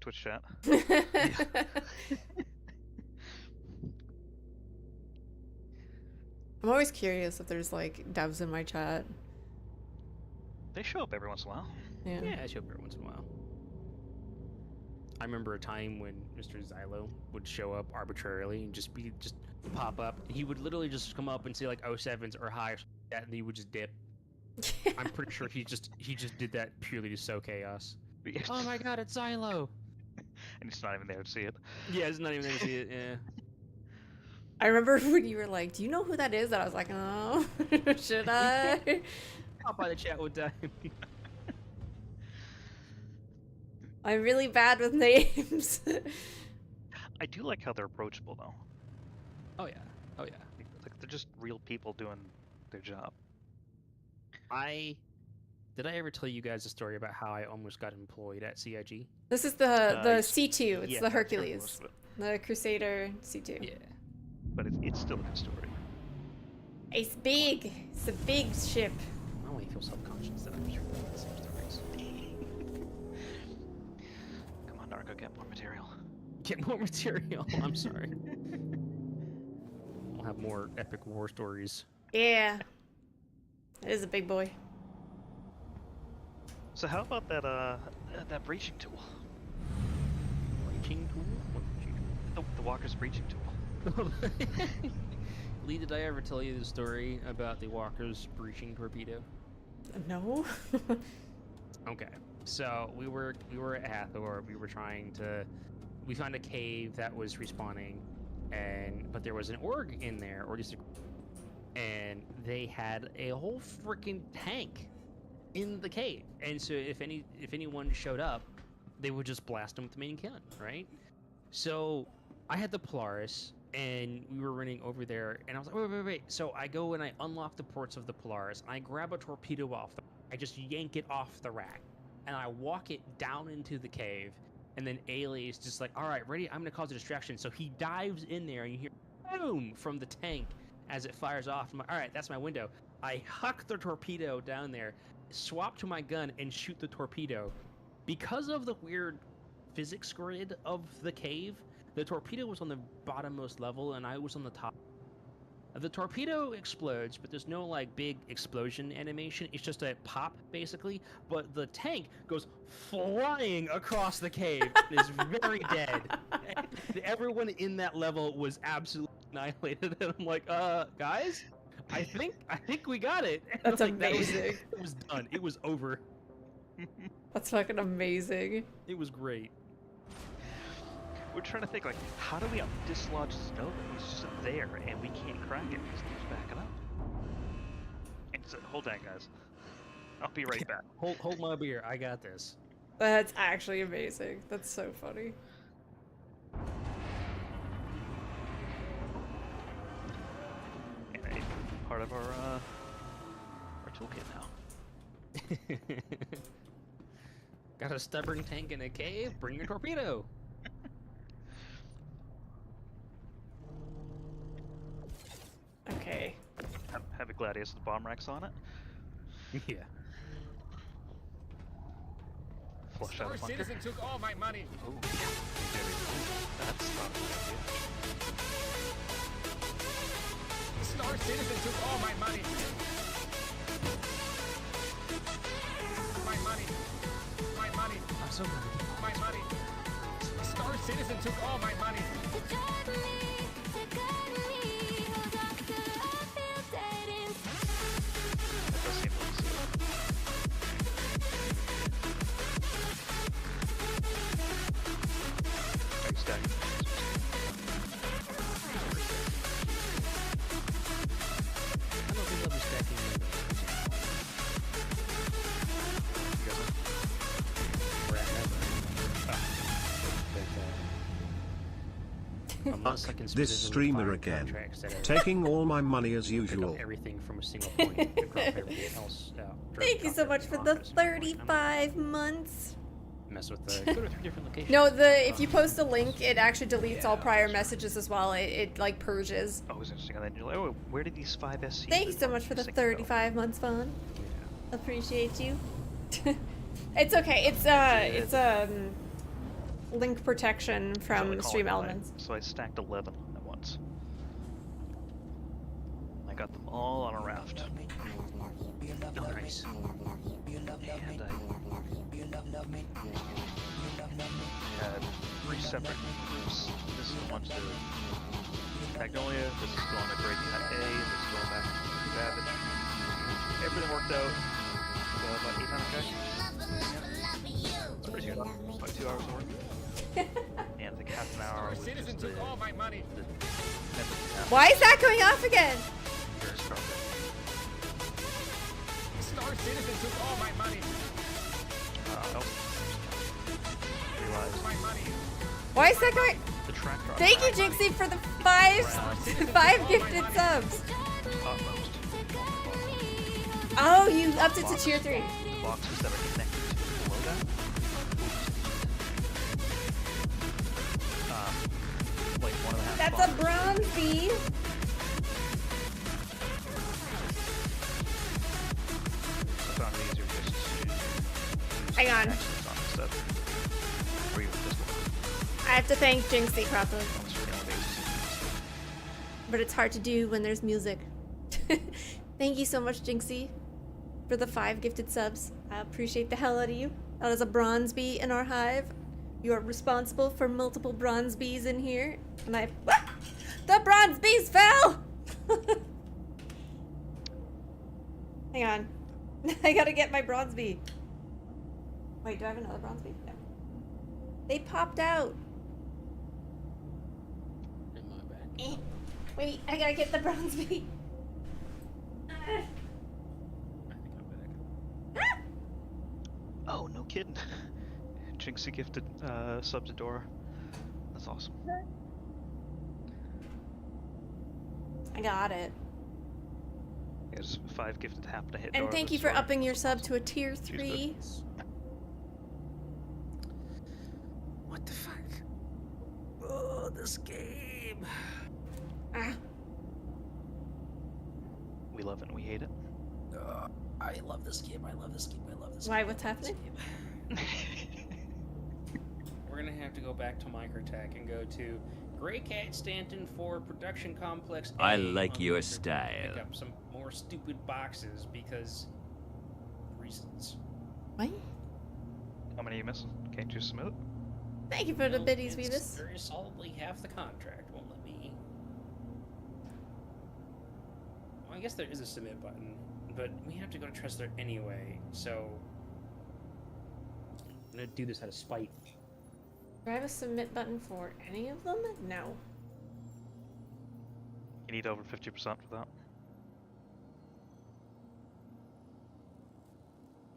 Twitch chat. I'm always curious if there's like devs in my chat. They show up every once in a while. Yeah. Yeah, I show up every once in a while. I remember a time when Mr. Xylo would show up arbitrarily and just pop up. He would literally just come up and say like 07s or hi or something like that, and he would just dip. I'm pretty sure he just did that purely to sow chaos. Oh my god, it's Xylo! And he's not even there to see it. Yeah, it's not even there to see it. Yeah. I remember when you were like, "Do you know who that is?" And I was like, "Oh, should I?" Hop by the chat one time. I'm really bad with names. I do like how they're approachable though. Oh yeah. Oh yeah. Like they're just real people doing their job. Did I ever tell you guys a story about how I almost got employed at CIG? This is the C2. It's yeah, the I've heard Hercules, most of it. the Crusader C2. Yeah. But it's still a good story. It's big. It's a big ship. I only feel self-conscious that I'm sure the same stories. Come on, Narco, get more material. Get more material. I'm sorry. We'll have more epic war stories. Yeah. It is a big boy. So how about that breaching tool? Breaching tool? What breaching The Walker's breaching tool. tool? Lee, did I ever tell you the story about the Walker's breaching torpedo? No. Okay, so we were at Hatheror. We found a cave that was respawning, but there was an org in there, and they had a whole freaking tank in the cave. And so if anyone showed up, they would just blast them with the main gun, right? So I had the Polaris, and we were running over there, and I was like, wait. So I go and I unlock the ports of the Polaris, and I grab a torpedo I just yank it off the rack, and I walk it down into the cave, and then Ailey is just like, all right, ready? I'm gonna cause a distraction. So he dives in there, and you hear boom from the tank as it fires off. I'm like, all right, that's my window. I huck the torpedo down there, swap to my gun, and shoot the torpedo. Because of the weird physics grid of the cave, the torpedo was on the bottommost level, and I was on the top. The torpedo explodes, but there's no like big explosion animation. It's just a pop, basically. But the tank goes flying across the cave and is very dead. And everyone in that level was absolutely annihilated. And I'm like, guys, I think we got it. And That's like, amazing. It was done. It was over. That's fucking amazing. It was great. We're trying to think like, how do we dislodge this Nova? He's just there, and we can't crack it because he's backing up. And so, hold on, guys. I'll be right back. Hold my beer. I got this. That's actually amazing. That's so funny. And a part of our toolkit now. Got a stubborn tank in a cave? Bring your torpedo. Okay. Have a Gladius with bomb racks on it. Yeah. Star Flush out a bunker. Citizen took all my money. Oh, that's not a good idea. Star Citizen took all my money. My money. My money. I'm so glad. My money. Star Citizen took all my money. That does seem like Thanks, Daddy. I don't think I'll be stacking we're at that. Unless I can This streamer again. Taking all my money as usual. Everything from a single point and drop everything else out. Thank you so much for the 35 months. Mess with the go to 3 different locations. No, if you post a link, it actually deletes all prior messages as well. It like purges. Oh, it was interesting. And then you're like, oh, where did these 5 SCs? Thank you so much for the 35 months, Vaughn. Appreciate you. It's okay. It's link protection from Stream Elements. So I stacked 11 at once. I got them all on a raft. Oh, nice. And I had 3 separate groups. This is one to Magnolia, this is going to Great Cat A, and this is going back to Savage. Everything worked out. About 800k. Pretty good. About 2 hours of work. And I think half an hour was Citizen just took all my money. Why is that going off again? Star Citizen took all my money. Realized My money. Why is that going? the track drop. Thank you, Jinxie, for the five gifted subs. Topmost. Oh, you upped it to tier 3. The boxes that are connected to below that. Like 1.5 That's a boxes. bronze bead. I found it easier just to Hang on. accents on instead. Or even just one I have to thank Jinxie properly, on the stream basis. but it's hard to do when there's music. Thank you so much, Jinxie, for the 5 gifted subs. I appreciate the hell out of you. That is a bronze bee in our hive. You are responsible for multiple bronze bees in here. And the bronze bees fell! Hang on. I gotta get my bronze bee. Wait, do I have another bronze bee? No. They popped out. In my back. Wait, I gotta get the bronze bee. I think I'm back. Oh, no kidding. Jinxie gifted sub to Dora. That's awesome. I got it. There's 5 gifted happen to hit And Dora thank this you for Dora. upping your sub to a tier 3. What the fuck? Oh, this game. Ah, We love it and we hate it. I love this game. I love this game. I love this why? game. What's happening? We're gonna have to go back to MicroTech and go to Grey Cat Stanton for Production Complex A I like on your MicroTech to style. Pick up some more stupid boxes because reasons. What? How many are you missing? Can't you submit it? Thank you for the Well, biddies, it's Beavis. very solidly half the contract. Won't let me. Well, I guess there is a submit button, but we have to go to Tressler anyway, so I'm gonna do this out of spite. Do I have a submit button for any of them? No. You need over 50% for that.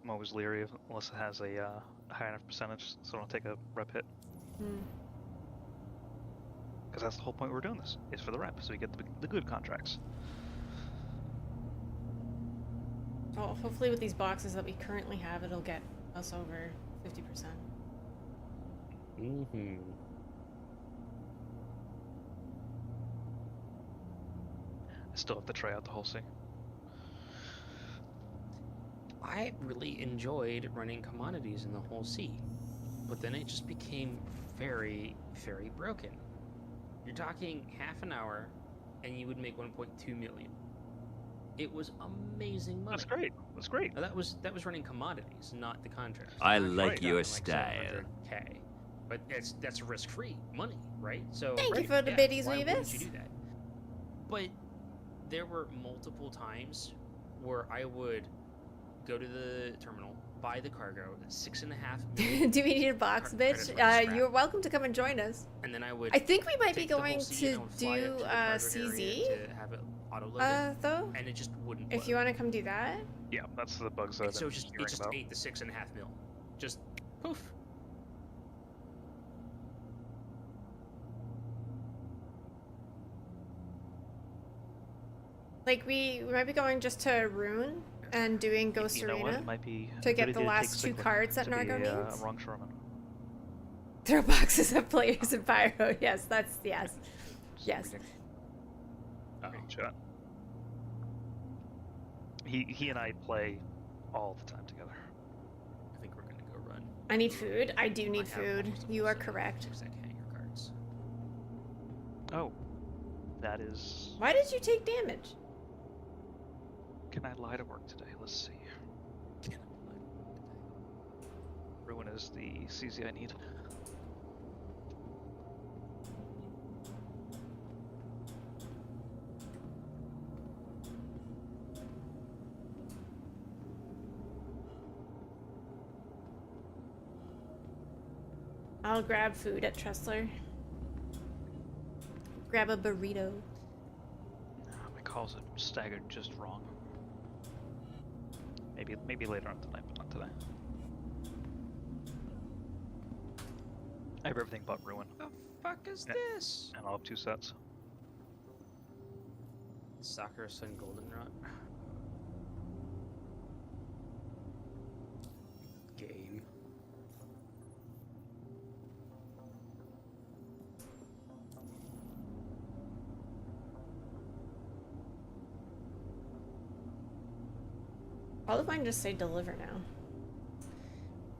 I'm always leery of unless it has a high enough percentage, so I don't take a rep hit. Hmm. Because that's the whole point we're doing this, is for the rep, so we get the good contracts. Well, hopefully with these boxes that we currently have, it'll get us over 50%. Mm-hmm. I still have to try out the whole C. I really enjoyed running commodities in the whole sea, but then it just became very, very broken. You're talking half an hour, and you would make 1.2 million. It was amazing money. That's great. That's great. Now, that was running commodities, not the contracts. I The like contracts your were style. 700K. But that's risk-free money, right? So Thank you great, for the yeah, biddies, why wouldn't Revis. you do that? But there were multiple times where I would go to the terminal, buy the cargo, 6.5 million, Do we need a box, Credits bitch? for scrap. You're welcome to come and join us. and then I would. I think we might be take the whole going seat to and fly do up to the cargo area CZ, to have it auto-loaded, though. and it just wouldn't. If you want to come do that. Yeah, that's the bugs that And I've so been it just hearing about. ate the 6.5 mil, just poof. Like we might be going just to Rune and doing Ghost You know what? Arena It might be to a get good the idea to take last two Cyclic cards that to be Nargo a needs. longshoreman. Throw boxes of players in Pyro. Yes, that's yes. Yes. Oh. Great shot. He and I play all the time together. I think we're gonna go run. I need food. I do need I have food. almost a You full are set of correct. 6-deck hanger cards. Oh, that is. Why did you take damage? Can I lie to work today? Let's see. Ruin is the CZ I need. I'll grab food at Tressler. Grab a burrito. My calls are staggered just wrong. Maybe later on tonight, but not today. I have everything but Ruin, The fuck is Yeah. this? and I'll have 2 sets. Sakura Sun Goldenrod. Game. All of mine just say deliver now.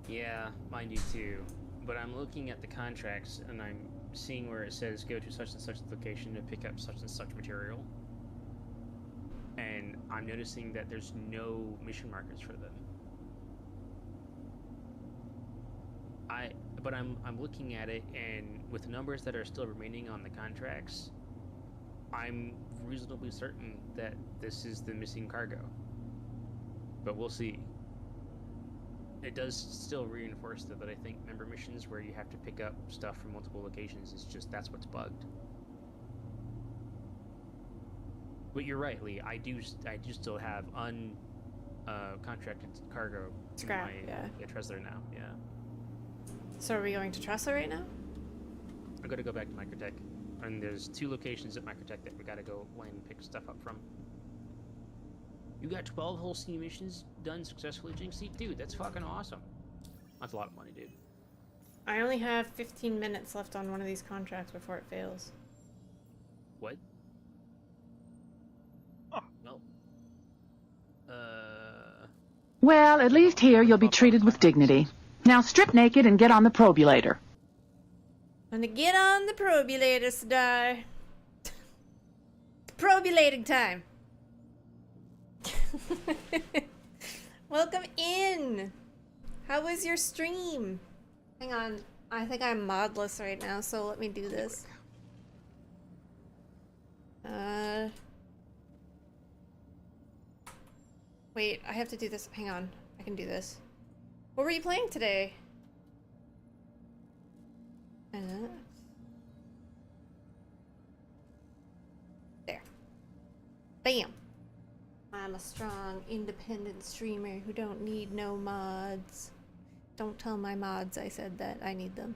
Yeah, mine do too. But I'm looking at the contracts and I'm seeing where it says go to such and such location to pick up such and such material. And I'm noticing that there's no mission markers for them. But I'm looking at it, and with the numbers that are still remaining on the contracts, I'm reasonably certain that this is the missing cargo. But we'll see. It does still reinforce that I think member missions where you have to pick up stuff from multiple locations is just that's what's bugged. But you're right, Lee. I do still have contracted cargo Scrap, in yeah. my Tressler now. Yeah, So are we going to Tressler right now? I gotta go back to MicroTech, and there's 2 locations at MicroTech that we gotta go land and pick stuff up from. You got 12 whole C missions done successfully, Jinxie? Dude, that's fucking awesome. That's a lot of money, dude. I only have 15 minutes left on one of these contracts before it fails. What? Oh. Well. Well, at least here you'll be treated with dignity. Now strip naked and get on the probulator. And to get on the probulator, Star. Probulating time. Welcome in. How was your stream? Hang on. I think I'm modless right now, so let me do this. Wait, I have to do this. Hang on. I can do this. What were you playing today? There. Bam. I'm a strong, independent streamer who don't need no mods. Don't tell my mods I said that. I need them.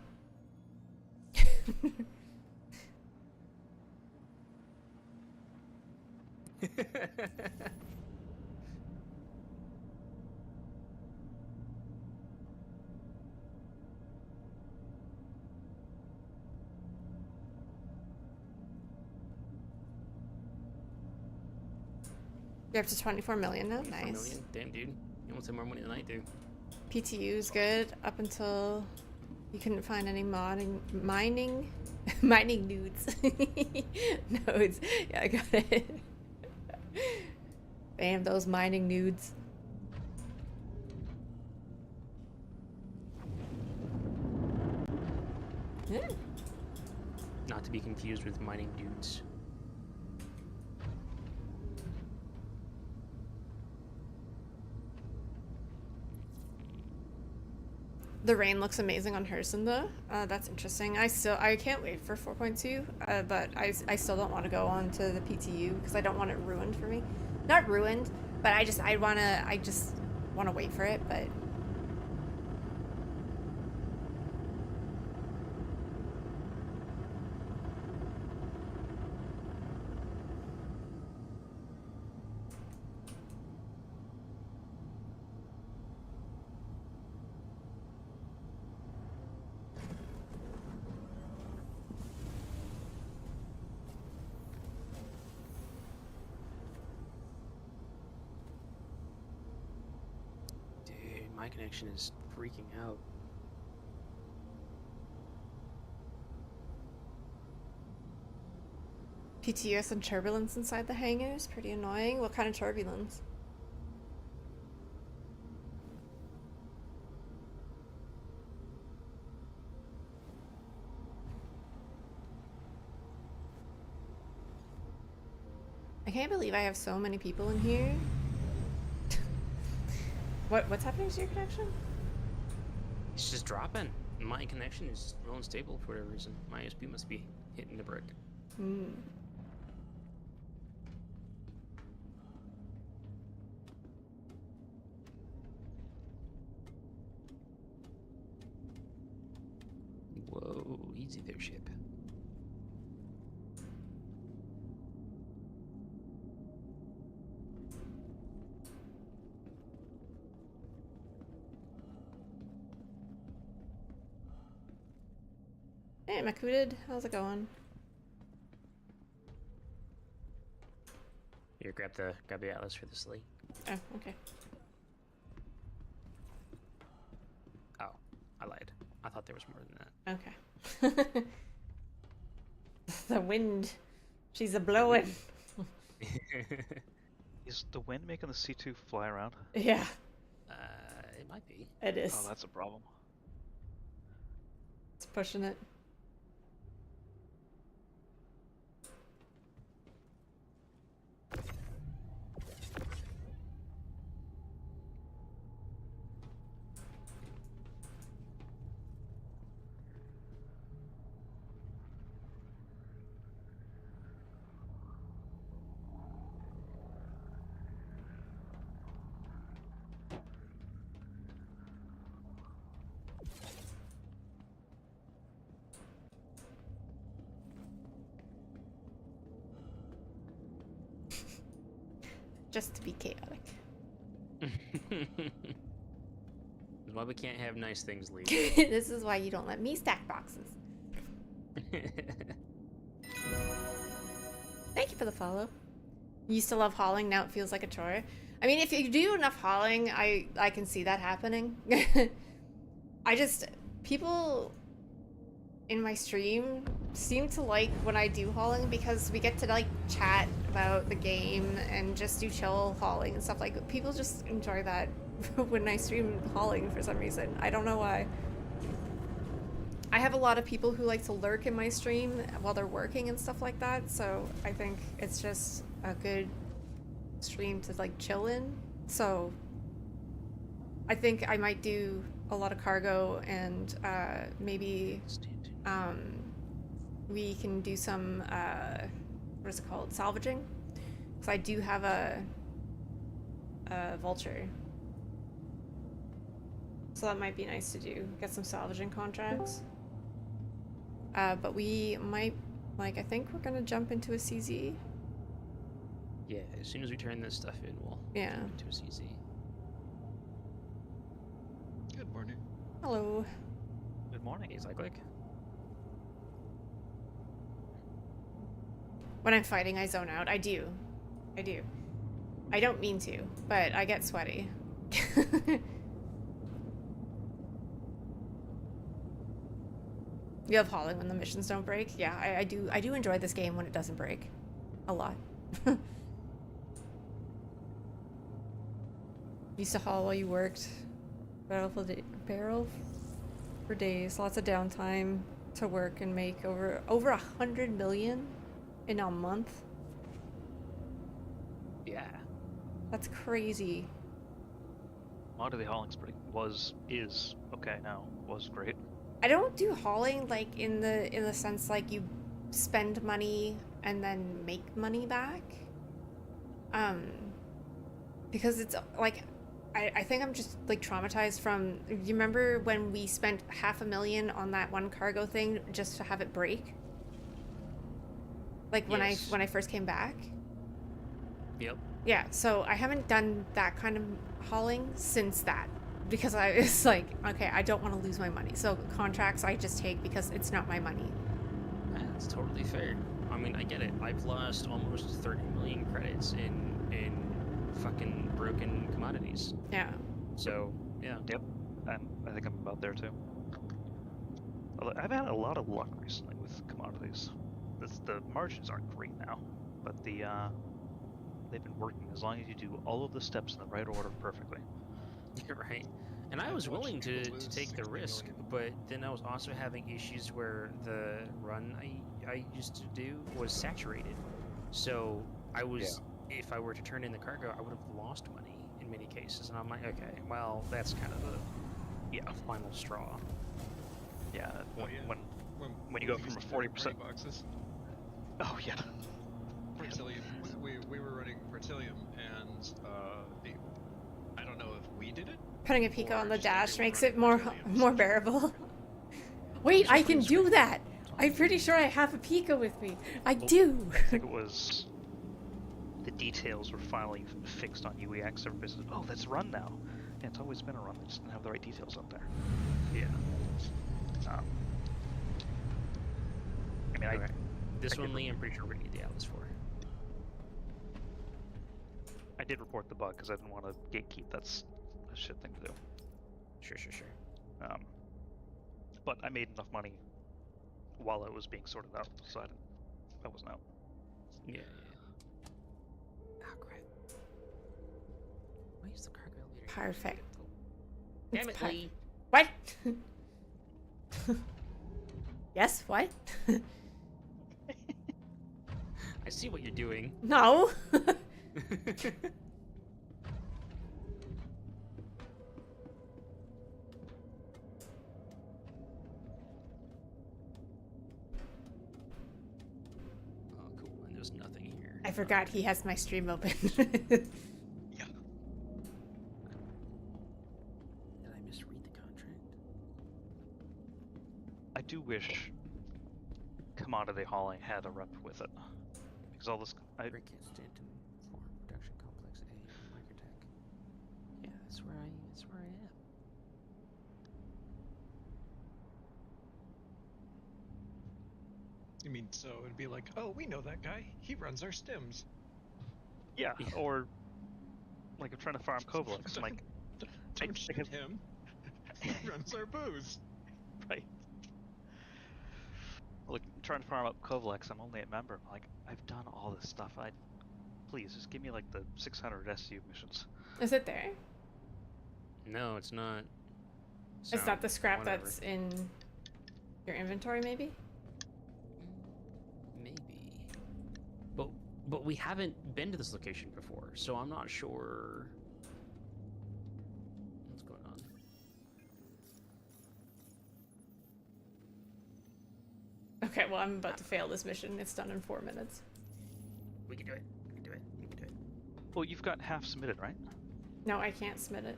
You're up to 24 million now? 24 Nice. million? Damn, dude. You almost have more money than I do. PTU is good up until you couldn't find any mining nudes. Nodes. Yeah, I got it. Bam, those mining nudes. Yeah. Not to be confused with mining dudes. The rain looks amazing on Herson though. That's interesting. I can't wait for 4.2, but I still don't want to go on to the PTU because I don't want it ruined for me. Not ruined, but I just want to wait for it, but my connection is freaking out. PTUS and turbulence inside the hangars? Pretty annoying. What kind of turbulence? I can't believe I have so many people in here. What's happening to your connection? It's just dropping. My connection is real unstable for whatever reason. My ISP must be hitting the brick. Hmm. Whoa, easy there, ship. Hey, Makudid, how's it going? Here, grab the atlas for the sleigh. Oh, okay. Oh, I lied. I thought there was more than that. Okay. The wind, she's a blowing. Is the wind making the C2 fly around? Yeah, It might be. it is. Oh, that's a problem. It's pushing it. Just to be chaotic. That's why we can't have nice things leave. This is why you don't let me stack boxes. Thank you for the follow. You used to love hauling, now it feels like a chore. I mean, if you do enough hauling, I can see that happening. People in my stream seem to like when I do hauling because we get to like chat about the game and just do chill hauling and stuff like people just enjoy that when I stream hauling for some reason. I don't know why. I have a lot of people who like to lurk in my stream while they're working and stuff like that, so I think it's just a good stream to like chill in. So I think I might do a lot of cargo and maybe we can do some what is it called, salvaging, because I do have a vulture, so that might be nice to do, get some salvaging contracts. But we might, like, I think we're gonna jump into a CZ. Yeah, as soon as we turn this stuff in, we'll Yeah. jump into a CZ. Good morning. Hello. Good morning. Hey, Cyclic. When I'm fighting, I zone out. I do. I don't mean to, but I get sweaty. You love hauling when the missions don't break? Yeah, I do enjoy this game when it doesn't break. A lot. Used to haul while you worked. Barrel for days. Lots of downtime to work and make over 100 million in a month. Yeah. That's crazy. Commodity hauling's is okay now. Was great. I don't do hauling like in the sense like you spend money and then make money back. Because it's like I think I'm just like traumatized from, you remember when we spent $500,000 on that one cargo thing just to have it break? Like when Yes. I first came back? Yep. Yeah, so I haven't done that kind of hauling since that, because I was like, okay, I don't want to lose my money. So contracts I just take because it's not my money. That's totally fair. I mean, I get it. I've lost almost 30 million credits in fucking broken commodities. Yeah. So Yeah. Yep. I think I'm about there too. Although I've had a lot of luck recently with commodities. The margins aren't great now, but they've been working as long as you do all of the steps in the right order perfectly. Right. And I was willing to take the risk, but then I was also having issues where the run I used to do was saturated. So I was, if I were to turn in the cargo, I would have lost money in many cases. And I'm like, okay, well, that's kind of the final straw. Yeah. Oh, When you go from a 40%. Boxes. Oh yeah. Bertilium. We were running Bertilium, and I don't know if we did it. Putting a Pico on the just dash everyone makes it running more Bertilium. bearable. Wait, I can do that! I'm pretty sure I have a Pico with me. I do! I think it was the details were finally fixed on UEX. Everybody's like, oh, that's run now. Yeah, it's always been a run. They just didn't have the right details up there. Yeah. I mean, Okay. This I one, did Lee, I'm pretty sure we're gonna need the Atlas for. I did report the bug because I didn't want to gatekeep. That's a shit thing to do. Sure. But I made enough money while it was being sorted out, so I wasn't out. Yeah. Oh, crap. Why is the cargo elevator? Perfect. Damn It's it, Lee. What? Yes, what? I see what you're doing. No! Oh, cool. And there's nothing here. I forgot he has my stream open. Yeah. Did I misread the contract? I do wish commodity hauling had a rep with it, because all this. Briquette, Stanton, Form, Production Complex A, MicroTech. Yeah, that's where I am. You mean, so it'd be like, oh, we know that guy. He runs our stims. Yeah, or like I'm trying to farm Kovalex. I'm like, Don't shoot him. He runs our booze. right. Look, I'm trying to farm up Kovalex. I'm only a member. I'm like, I've done all this stuff. Please just give me like the 600 SU missions. Is it there? No, it's not. Is that the scrap whatever. that's in your inventory, maybe? Maybe. But we haven't been to this location before, so I'm not sure what's going on. Okay, well, I'm about to fail this mission. It's done in 4 minutes. We can do it. Well, you've got half submitted, right? No, I can't submit it.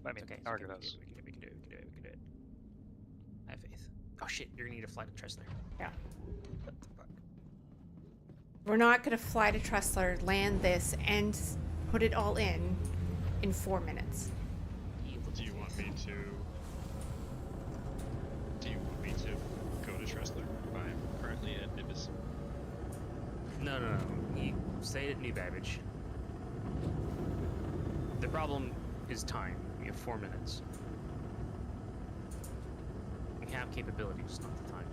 I mean, Okay, Argo does. we can do it. I have faith. Oh shit, you're gonna need a flight to Tressler. Yeah. What the fuck? We're not gonna fly to Tressler, land this, and put it all in 4 minutes. Do you want me to go to Tressler? I'm currently at Ibis. No. You stayed at New Babbage. The problem is time. We have 4 minutes. We have capabilities, not the time.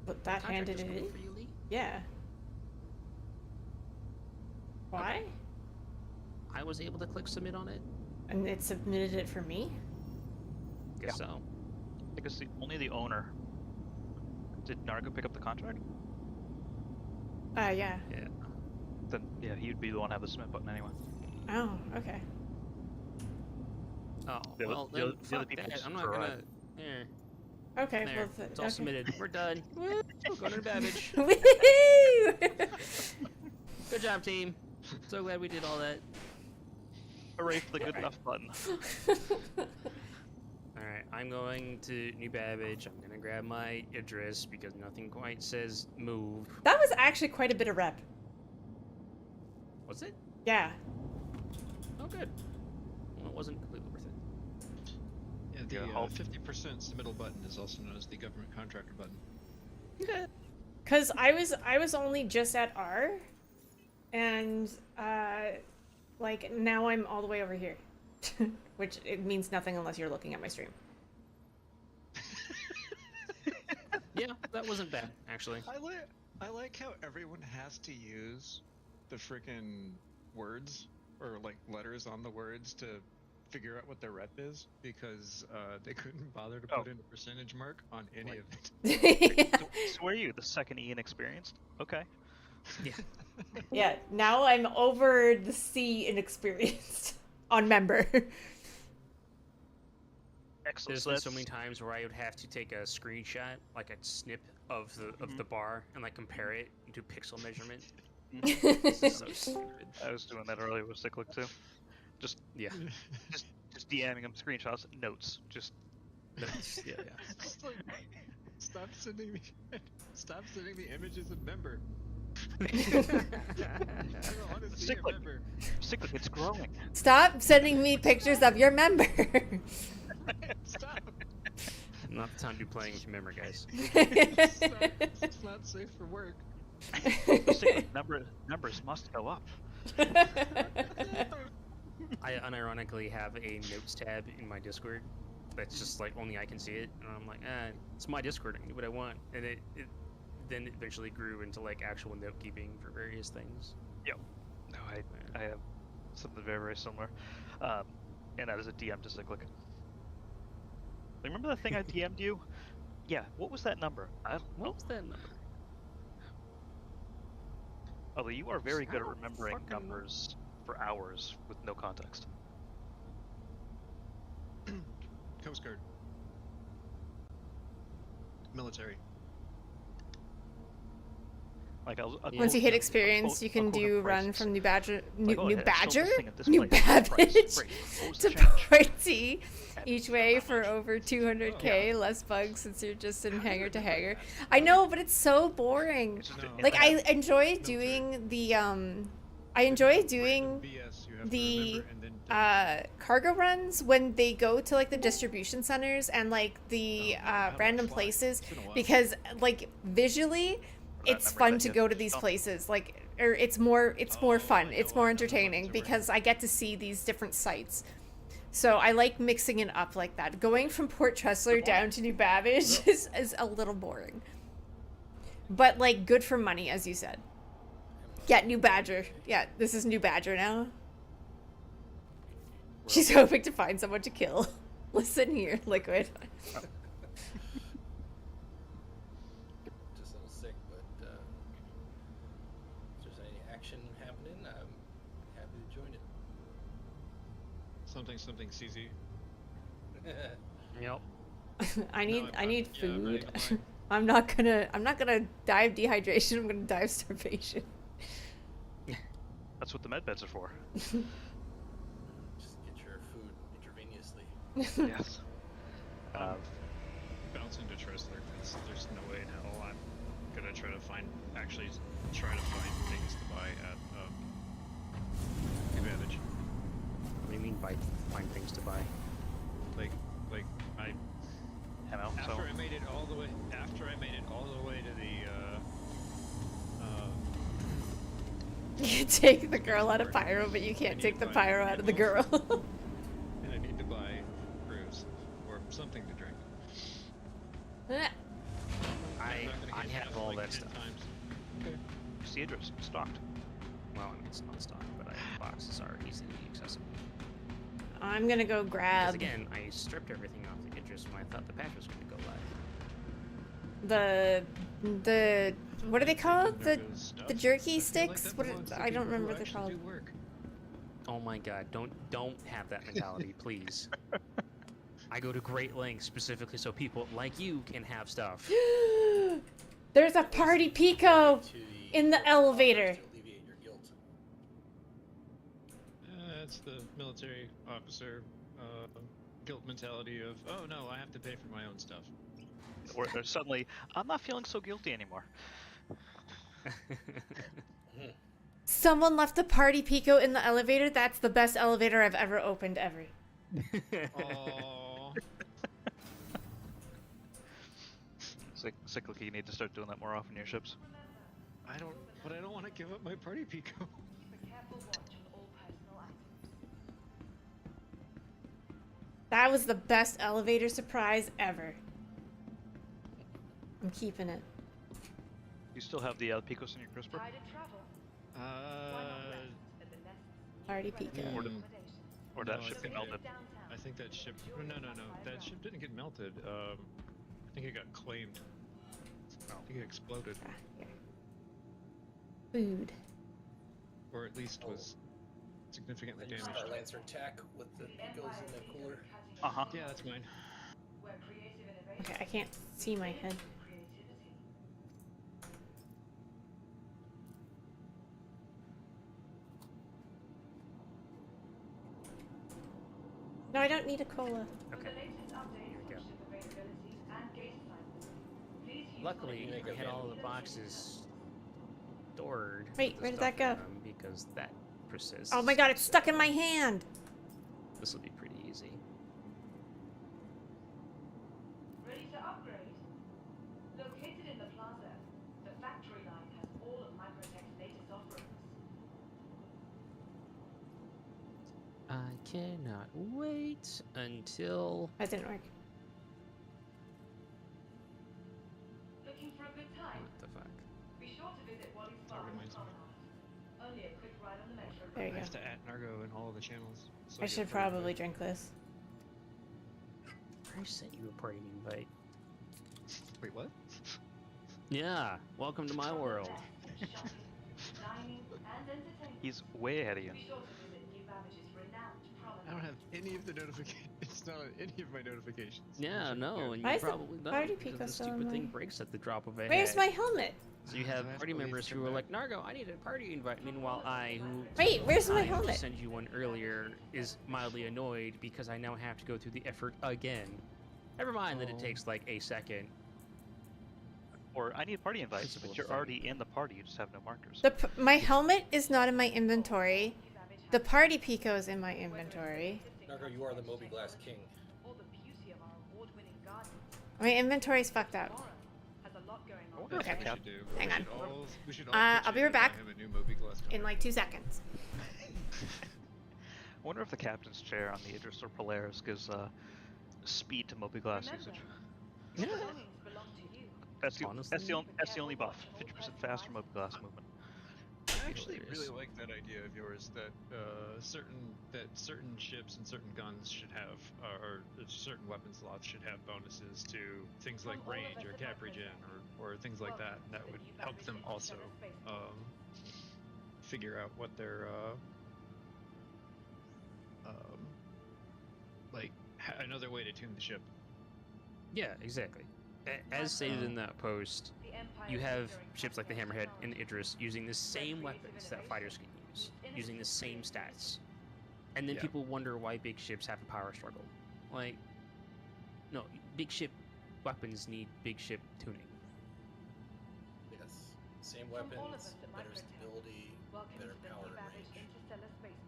But that Contract handed was it cool in? for you, Lee? Yeah. Why? I was able to click submit on it. And it submitted it for me? Guess so. Because only the owner. Did Nargo pick up the contract? Yeah. Yeah. Then yeah, he'd be the one to have the submit button anyway. Oh, okay. Oh, The other- well, the then other- the other fuck people that. just I'm not provide. gonna... Okay, There, well, it's all okay. submitted. We're done. Woo! Going to Babbage. Woohoo! Good job, team. So glad we did all that. Hooray for the good enough button. Alright, Alright, I'm going to New Babbage. I'm gonna grab my address because nothing quite says move. That was actually quite a bit of rep. Was it? Yeah. Oh, good. Well, it wasn't completely worth it. Yeah, the Yeah, I'll- 50% submittal button is also known as the government contractor button. Cause I was only just at R, and like now I'm all the way over here, which it means nothing unless you're looking at my stream. Yeah, that wasn't bad, actually. I like how everyone has to use the freaking words or like letters on the words to figure out what their rep is because they couldn't bother to put in a percentage mark on any of it. So where are you? The second E inexperienced? Okay. Yeah. Yeah, now I'm over the C inexperienced on member. Excellent. There's So been so that's- many times where I would have to take a screenshot, like a snip of the bar, and like compare it to pixel measurement. This is so stupid. I was doing that earlier with Cyclic too. Just Yeah. just DMing them screenshots, notes. Just Yeah. It's like, stop sending me images of member. I don't want to see your Cyclic. member. Cyclic, it's growing. Stop sending me pictures of your member. Stop. Not the time to be playing with your memory, guys. Stop. It's not safe for work. Cyclic numbers must go up. I unironically have a notes tab in my Discord that's just like only I can see it, and I'm like, it's my Discord, I can do what I want, and it then eventually grew into like actual note keeping for various things. Yep. No, I have something very, very similar. And that is a DM to Cyclic. Remember the thing I DM'd you? Yeah, what was that number? I don't know. What was that number? Although you are very good at I don't remembering fucking know. numbers for hours with no context. Coast Guard. Military. Like I'll Once you hit quote- experience, you can I'll quote do up run prices. from New Badger, Like, oh, New I sold Badger, this thing at this New place. Price, Babbage great. What was to the change? Porty each way for over Oh, 200k, less bugs since you're just in hangar to hangar. I know, but it's so boring. It's just No. a- Like I enjoy Military. doing the I enjoy doing BS, you have to the remember and then cargo runs when they go to like the distribution centers and like the random places, It's been a while. because like visually That it's memory fun that to you go have to to these dump. places, like, or it's more fun, I it's know, more I know, entertaining that's right. because I get to see these different sites. So I like mixing it up like that. Going from Port Tressler down to New Babbage is a little boring, but like good for money, as you said. Yeah, New Badger. Yeah, this is New Badger now. She's hoping to find someone to kill. Listen here, Liquid. Just a little sick, but if there's any action happening, I'm happy to join it. something CZ. Yep. I need I'm ready food. to play. I'm not gonna die of dehydration. I'm gonna die of starvation. That's what the med beds are for. Just get your food intravenously. Yes. Bounce into Tressler because there's no way in hell I'm gonna try to find things to buy at Advantage. What do you mean by find things to buy? Like I Hello. So after I made it all the way to the You take the girl out of Pyro, but you can't take the Pyro out of the girl. and I need to buy brews or something to drink. I I'm not gonna get have half, all like, that 10 stuff. times. see address stocked. Well, I mean, it's not stock, but the boxes are easily accessible. I'm gonna go Because grab again, I stripped everything off the Idris when I thought the patch was going to go live. the what are they called? There The goes stuff. the jerky I feel like sticks? that What belongs to I don't people who remember what they're actually called. do work. Oh my god, don't have that mentality, please. I go to great lengths specifically so people like you can have stuff. There's a party Pico To in the officers elevator. To alleviate your guilt. That's the military officer guilt mentality of, oh no, I have to pay for my own stuff. Or suddenly, I'm not feeling so guilty anymore. Someone left a party pico in the elevator. That's the best elevator I've ever opened ever. Aww. Cyclical, you need to start doing that more often in your ships. I don't want to give up my party pico. That was the best elevator surprise ever. I'm keeping it. You still have the Picos in your crisper? Party pico. Or that ship get melted? I think that ship. No. That ship didn't get melted. I think it got claimed. I think it exploded. Ah, here. Food. Or at least was significantly damaged. Star Lancer tack with the picos in the cooler. Uh-huh. Yeah, that's mine. Okay, I can't see my head. No, I don't need a cola. Okay. Here we go. Luckily, I had all the boxes stored. Wait, with where the did that stuff go? in them because that persists. Oh my god, it's stuck in my hand! This will be pretty easy. Ready to upgrade? Located in the plaza, the factory line has all of MicroTech's latest offerings. I cannot wait until... That didn't work. Looking for a good time? What the fuck? Be sure to visit Wally's That farm and reminds me. promenade. Only a quick ride on the metro. There you I go. have to add Nargo in all of the channels. So I get should a party probably invite. drink this. I sent you a party invite. Wait, what? Yeah, welcome to my world. Dining and entertainment. He's way ahead of you. Be sure to visit New Babbage's renowned promenade. I don't have any of the notifications. It's not on any of my notifications. Yeah, no, and Why you is the probably don't, party because pico the still stupid on thing mine? breaks at the drop of a Where's hat. my helmet? So you So I have have to party leave members from who are that. like, Nargo, I need a party invite. Meanwhile, I, who Wait, where's my I who helmet? sent you one earlier, is mildly annoyed because I now have to go through the effort again. Never mind that it Oh. takes like a second. Or I need party invites, Principle but you're thing. already in the party, you just have no markers. My helmet is not in my inventory. The party pico is in my inventory. Nargo, you are the Moby Glass King. All the beauty of our award-winning gardens. My inventory's fucked up. Has a lot going I on. wonder That's if Okay. what the we should do. Hang we on. Should all, we should all I'll pitch be in right and buy back. him a new Moby Glass In cover. like 2 seconds. I wonder if the captain's chair on the Idris or Polaris gives speed to Moby Glass usage. Yeah. Belongings belong to you. That's the Honestly? only buff. 50% faster Moby Glass movement. I actually Hilarious. really like that idea of yours that certain ships and certain guns should have, or certain weapon slots should have bonuses to things like range or cap regen or things like that. That would help them also figure out what their another way to tune the ship. Yeah, exactly. As stated in that post, The Empire you is have securing ships like the Hammerhead and the Idris using the same weapons that fighters can use, using the same stats. And then Yeah. people wonder why big ships have a power struggle. Like, no, big ship weapons need big ship tuning. Yes. Same From all of weapons, us at better MicroTech, stability, welcome better to the power New Babbage range. Interstellar Spaceport.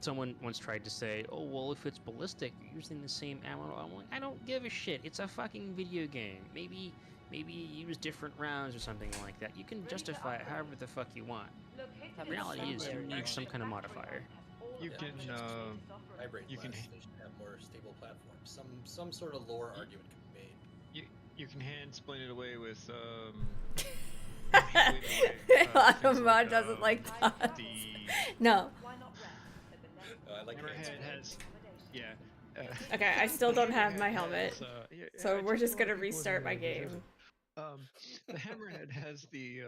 Someone once tried to say, oh, well, if it's ballistic, you're using the same ammo. I'm like, I don't give a shit. It's a fucking video game. Maybe you use different rounds or something like that. You can justify it however the fuck you want. Located The in reality the is you center need of some the kind of factory modifier. line has all You of can, MicroTech's latest offerings. Vibrate You can glass, they should have more stable platforms. Some sort of lore argument can be made. You can hand explain it away with Mod doesn't like that. the No. Why not rest at the next I like Hammerhead the has yeah. Okay, I still don't have my Hammerhead helmet. has, yeah, So I we're told just a lot gonna of people in restart my here game. The Hammerhead has the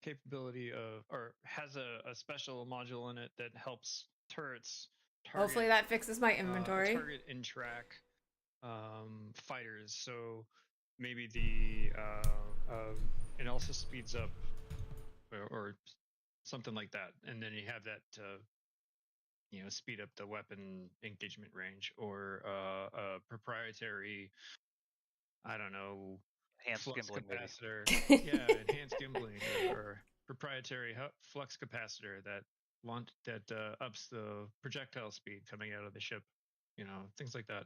capability of, or has a special module in it that helps turrets target, Hopefully that fixes my inventory. target and track fighters. So maybe the it also speeds up or something like that, and then you have that speed up the weapon engagement range, or a proprietary, I don't know, Enhanced flux gimbling, maybe. capacitor. Yeah, enhanced gimbling, or proprietary flux capacitor that ups the projectile speed coming out of the ship. Things like that.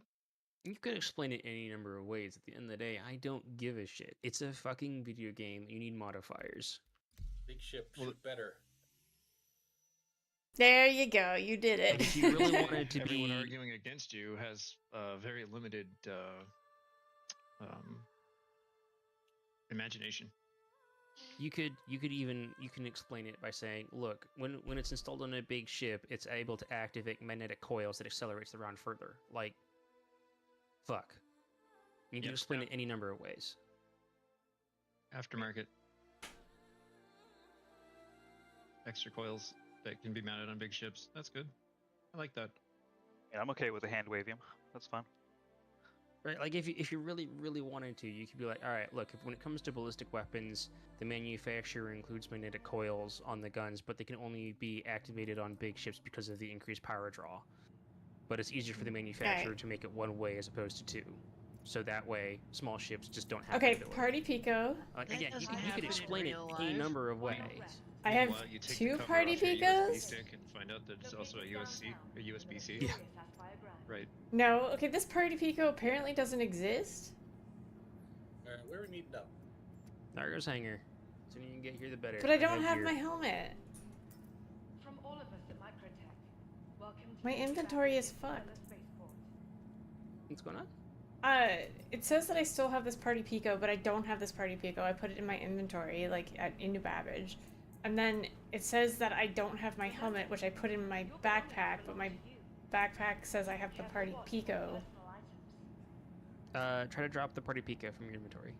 You could explain it any number of ways. At the end of the day, I don't give a shit. It's a fucking video game. You need modifiers. Big ship Well, shoot better. There you go. You did it. If you really wanted to Everyone be, arguing against you has very limited imagination. you can explain it by saying, look, when it's installed on a big ship, it's able to activate magnetic coils that accelerates the round further. Like, fuck. You can explain it any number of ways. Aftermarket. Extra coils that can be mounted on big ships. That's good. I like that. Yeah, I'm okay with the hand wavium. That's fine. Right, like if you really, really wanted to, you could be like, all right, look, when it comes to ballistic weapons, the manufacturer includes magnetic coils on the guns, but they can only be activated on big ships because of the increased power draw. But it's easier for the manufacturer to make it one way as opposed to two. So that way, small ships just don't have Okay, that ability. Party Pico. Again, you could explain it any number of ways. I have Meanwhile, you take 2 the cover Party off your USB Picos. stick and find out that it's also a USB-C. Yeah. Right. No, okay, this Party Pico apparently doesn't exist. Alright, where are we meeting up? There goes Hanger. The sooner you can get here, the better. But I don't have have gear. my helmet. From all of us at MicroTech, welcome to My the inventory is Stellar fucked. Spaceport. What's going on? It says that I still have this Party Pico, but I don't have this Party Pico. I put it in my inventory, like, in New Babbage. And then it says that I don't have my helmet, which I put in my backpack, but my backpack says I have the Party Pico. Try to drop the Party Pico from your inventory.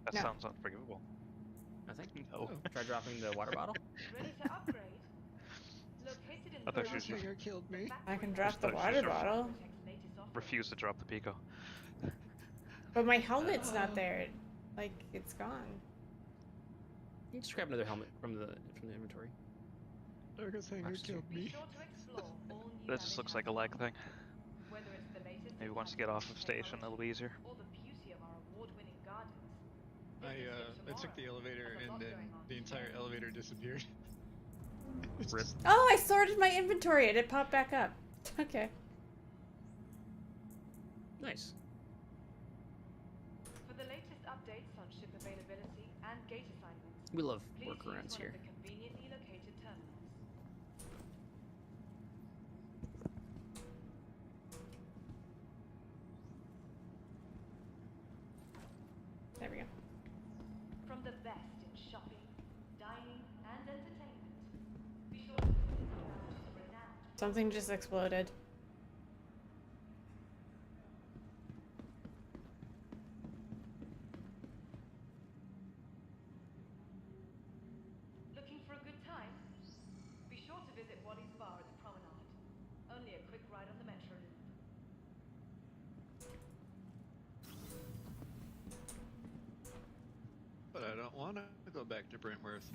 That No. sounds unforgivable. Nothing? No. Try dropping the water bottle. Ready to upgrade? Located in I the thought she was Crossfinger killed me. I can drop the Just water just bottle, refuse to drop the Pico. but my helmet's not there. Like, it's gone. You just grab another helmet from the inventory. Crossfinger killed me. That just looks like a lag thing. Whether it's the latest Maybe once you get off of station, it'll be easier. or the beauty of our award-winning gardens. I took the elevator and then the entire elevator disappeared. Rip. Oh, I sorted my inventory and it popped back up. Okay. Nice. For the latest updates on ship availability and gate assignments, We love please use workarounds one here. of the conveniently located terminals. There we go. From the best in shopping, dining, and entertainment, be sure to visit our renowned Something just exploded. Looking for a good time? Be sure to visit Waddy's Bar at the Promenade. Only a quick ride on the Metro Loop. But I don't want to go back to Brentworth.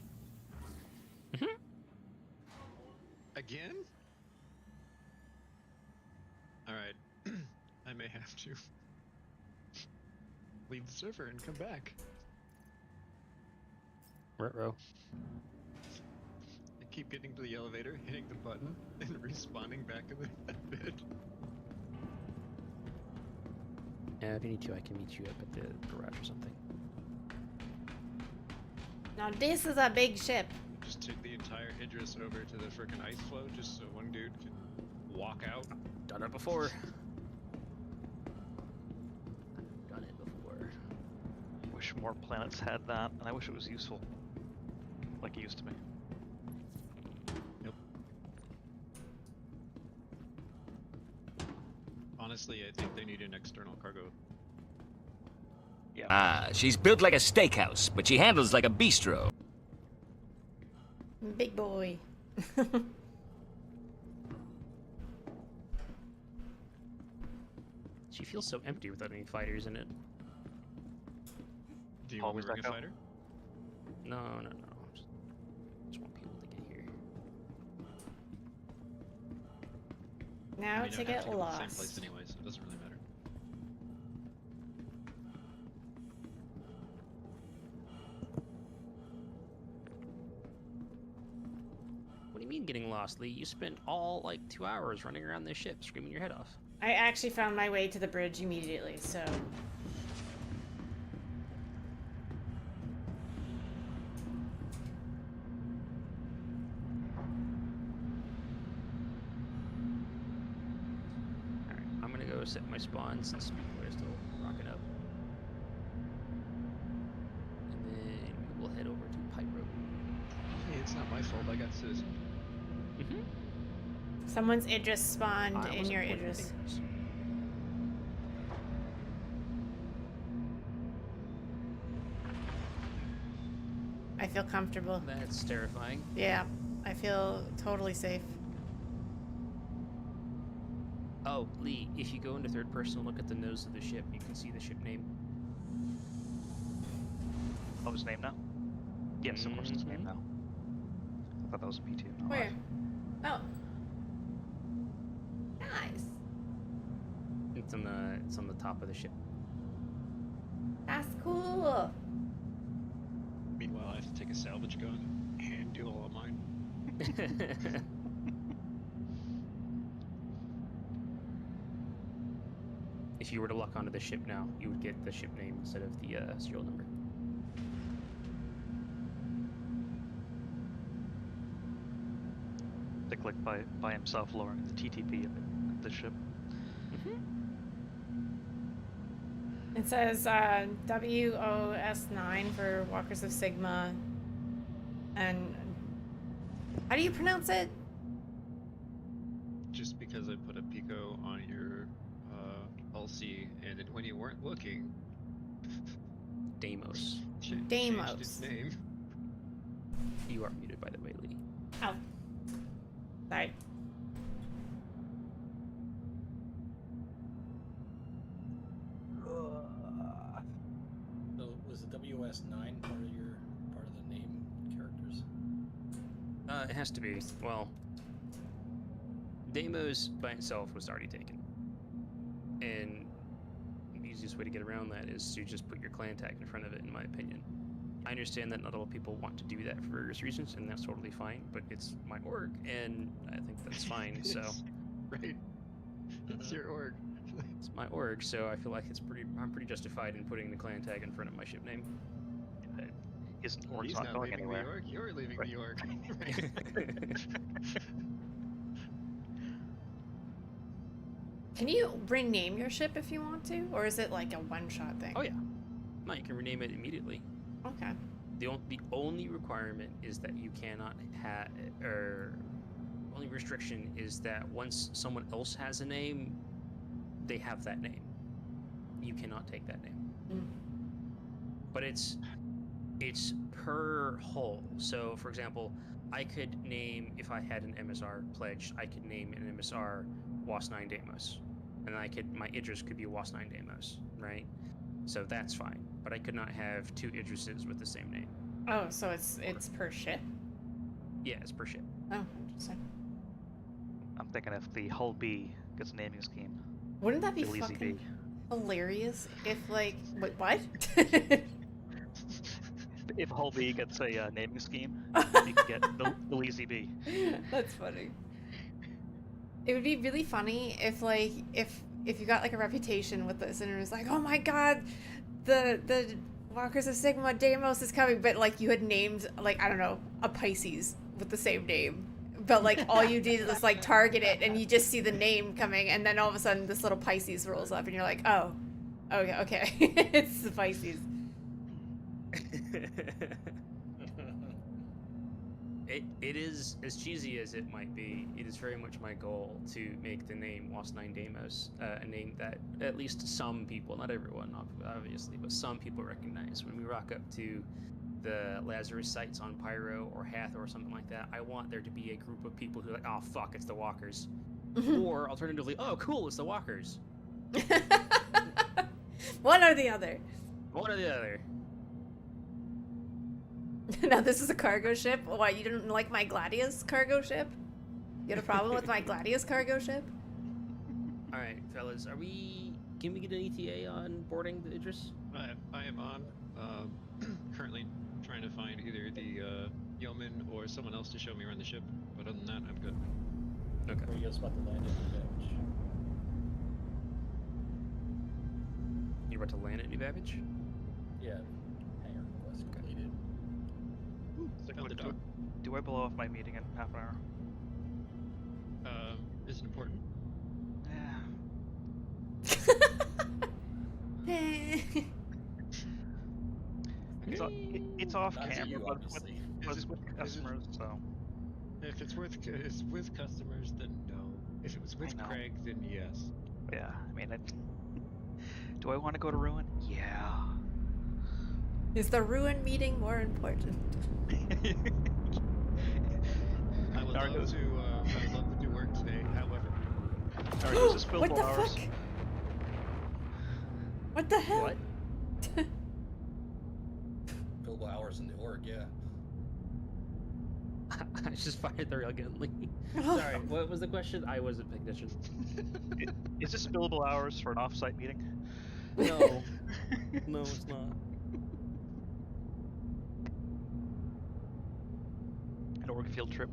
Again? Alright. I may have to leave the server and come back. Row. I keep getting to the elevator, hitting the button, and respawning back in the bed. If you need to, I can meet you up at the garage or something. Now this is a big ship. Just take the entire Idris over to the frickin' ice floe just so one dude can walk out. Done it before. Done it before. Wish more planets had that, and I wish it was useful. Like it used to be. Yep. Honestly, I think they need an external cargo. Yeah. Ah, she's built like a steakhouse, but she handles like a bistro. Big boy. She feels so empty without any fighters in it. Do you Always want to bring a echo. fighter? No. Just want people to get here. Now I mean, to I have get to go to the same place lost. anyway, so it doesn't really matter. What do you mean getting lost, Lee? You spent all like 2 hours running around this ship, screaming your head off. I actually found my way to the bridge immediately, so. Alright, I'm gonna go set my spawn since people are still rocking up. And then we'll head over to Pyro. Hey, it's not my fault. I got citizen. Mm-hmm. Someone's Idris spawned I in wasn't your pointing Idris. fingers. I feel comfortable. That's terrifying. Yeah, I feel totally safe. Oh, Lee, if you go into third person and look at the nose of the ship, you can see the ship name. Oh, his name now? Yes, of course it's name Mhm. now. I thought that was a P2. not Where? live. Oh. Nice. It's on the top of the ship. That's cool. Meanwhile, I have to take a salvage gun and do all of mine. If you were to lock onto the ship now, you would get the ship name instead of the serial number. They click by himself lowering the TTP of the ship. It says WOS9 for Walkers of Sigma. And how do you pronounce it? Just because I put a Pico on your LC, and it, when you weren't looking, Deimos. changed Deimos. its name. You are muted, by the way, Lee. Oh. Sorry. So was the WS9 part of the name characters? It has to be. Well, Deimos by itself was already taken. And the easiest way to get around that is to just put your clan tag in front of it, in my opinion. I understand that not all people want to do that for various reasons, and that's totally fine, but it's my org, and I think that's fine, so... Right. It's your org. It's my org, so I feel like I'm pretty justified in putting the clan tag in front of my ship name. His org's He's not not going leaving anywhere. the org. You're leaving Right. the org. Right. Can you rename your ship if you want to? Or is it like a one-shot thing? Oh yeah. No, you can rename it immediately. Okay. The only requirement is that you cannot have, or only restriction is that once someone else has a name, they have that name. You cannot take that name. Mm. But it's per hull. So, for example, I could name, if I had an MSR pledged, I could name an MSR WAS9 Deimos, and my Idris could be WAS9 Deimos, right? So that's fine. But I could not have two Idrises with the same name. Oh, so it's per ship? Yeah, it's per ship. Oh, interesting. I'm thinking if the Hull B gets a naming scheme. Wouldn't that be It'll easily fucking be. hilarious if, like, wait, what? If Hull B gets a naming scheme, you can get the Lazy B. That's funny. It would be really funny if, like, if you got like a reputation with this and it was like, oh my god, the Walkers of Sigma Deimos is coming, but like you had named, like, I don't know, a Pisces with the same name, but like all you did was like target it and you just see the name coming, and then all of a sudden this little Pisces rolls up and you're like, oh, okay, it's the Pisces. It is, as cheesy as it might be, it is very much my goal to make the name WAS9 Deimos a name that at least some people, not everyone obviously, but some people recognize. When we rock up to the Lazarus sites on Pyro or Hatheror or something like that, I want there to be a group of people who are like, oh fuck, it's the Walkers. Or alternatively, oh cool, it's the Walkers. One or the other. One or the other. Now this is a cargo ship. Why, you didn't like my Gladius cargo ship? You had a problem with my Gladius cargo ship? All right, fellas, can we get an ETA on boarding the Idris? I am on. Currently trying to find either the yeoman or someone else to show me around the ship. But other than that, I'm good. Okay. Where are you guys about to land at New Babbage? You're about to land at New Babbage? Yeah. Hangar request completed. Found the dock. Do I blow off my meeting in half an hour? Is it important? Yeah. It's off Not to camera, you, but obviously. it's with customers, so. If it's with customers, then no. If it was with know. Craig, then yes. Yeah, I mean, do I want to go to Ruin? Yeah. Is the ruin meeting more important? I would love to do work today. However, Alright, is this What billable the hours? fuck? What the hell? What? Billable hours in the org, yeah. I just fired the railgun, Lee. Sorry, what was the question? I wasn't paying attention. Is this billable hours for an off-site meeting? No. No, it's not. An org field trip?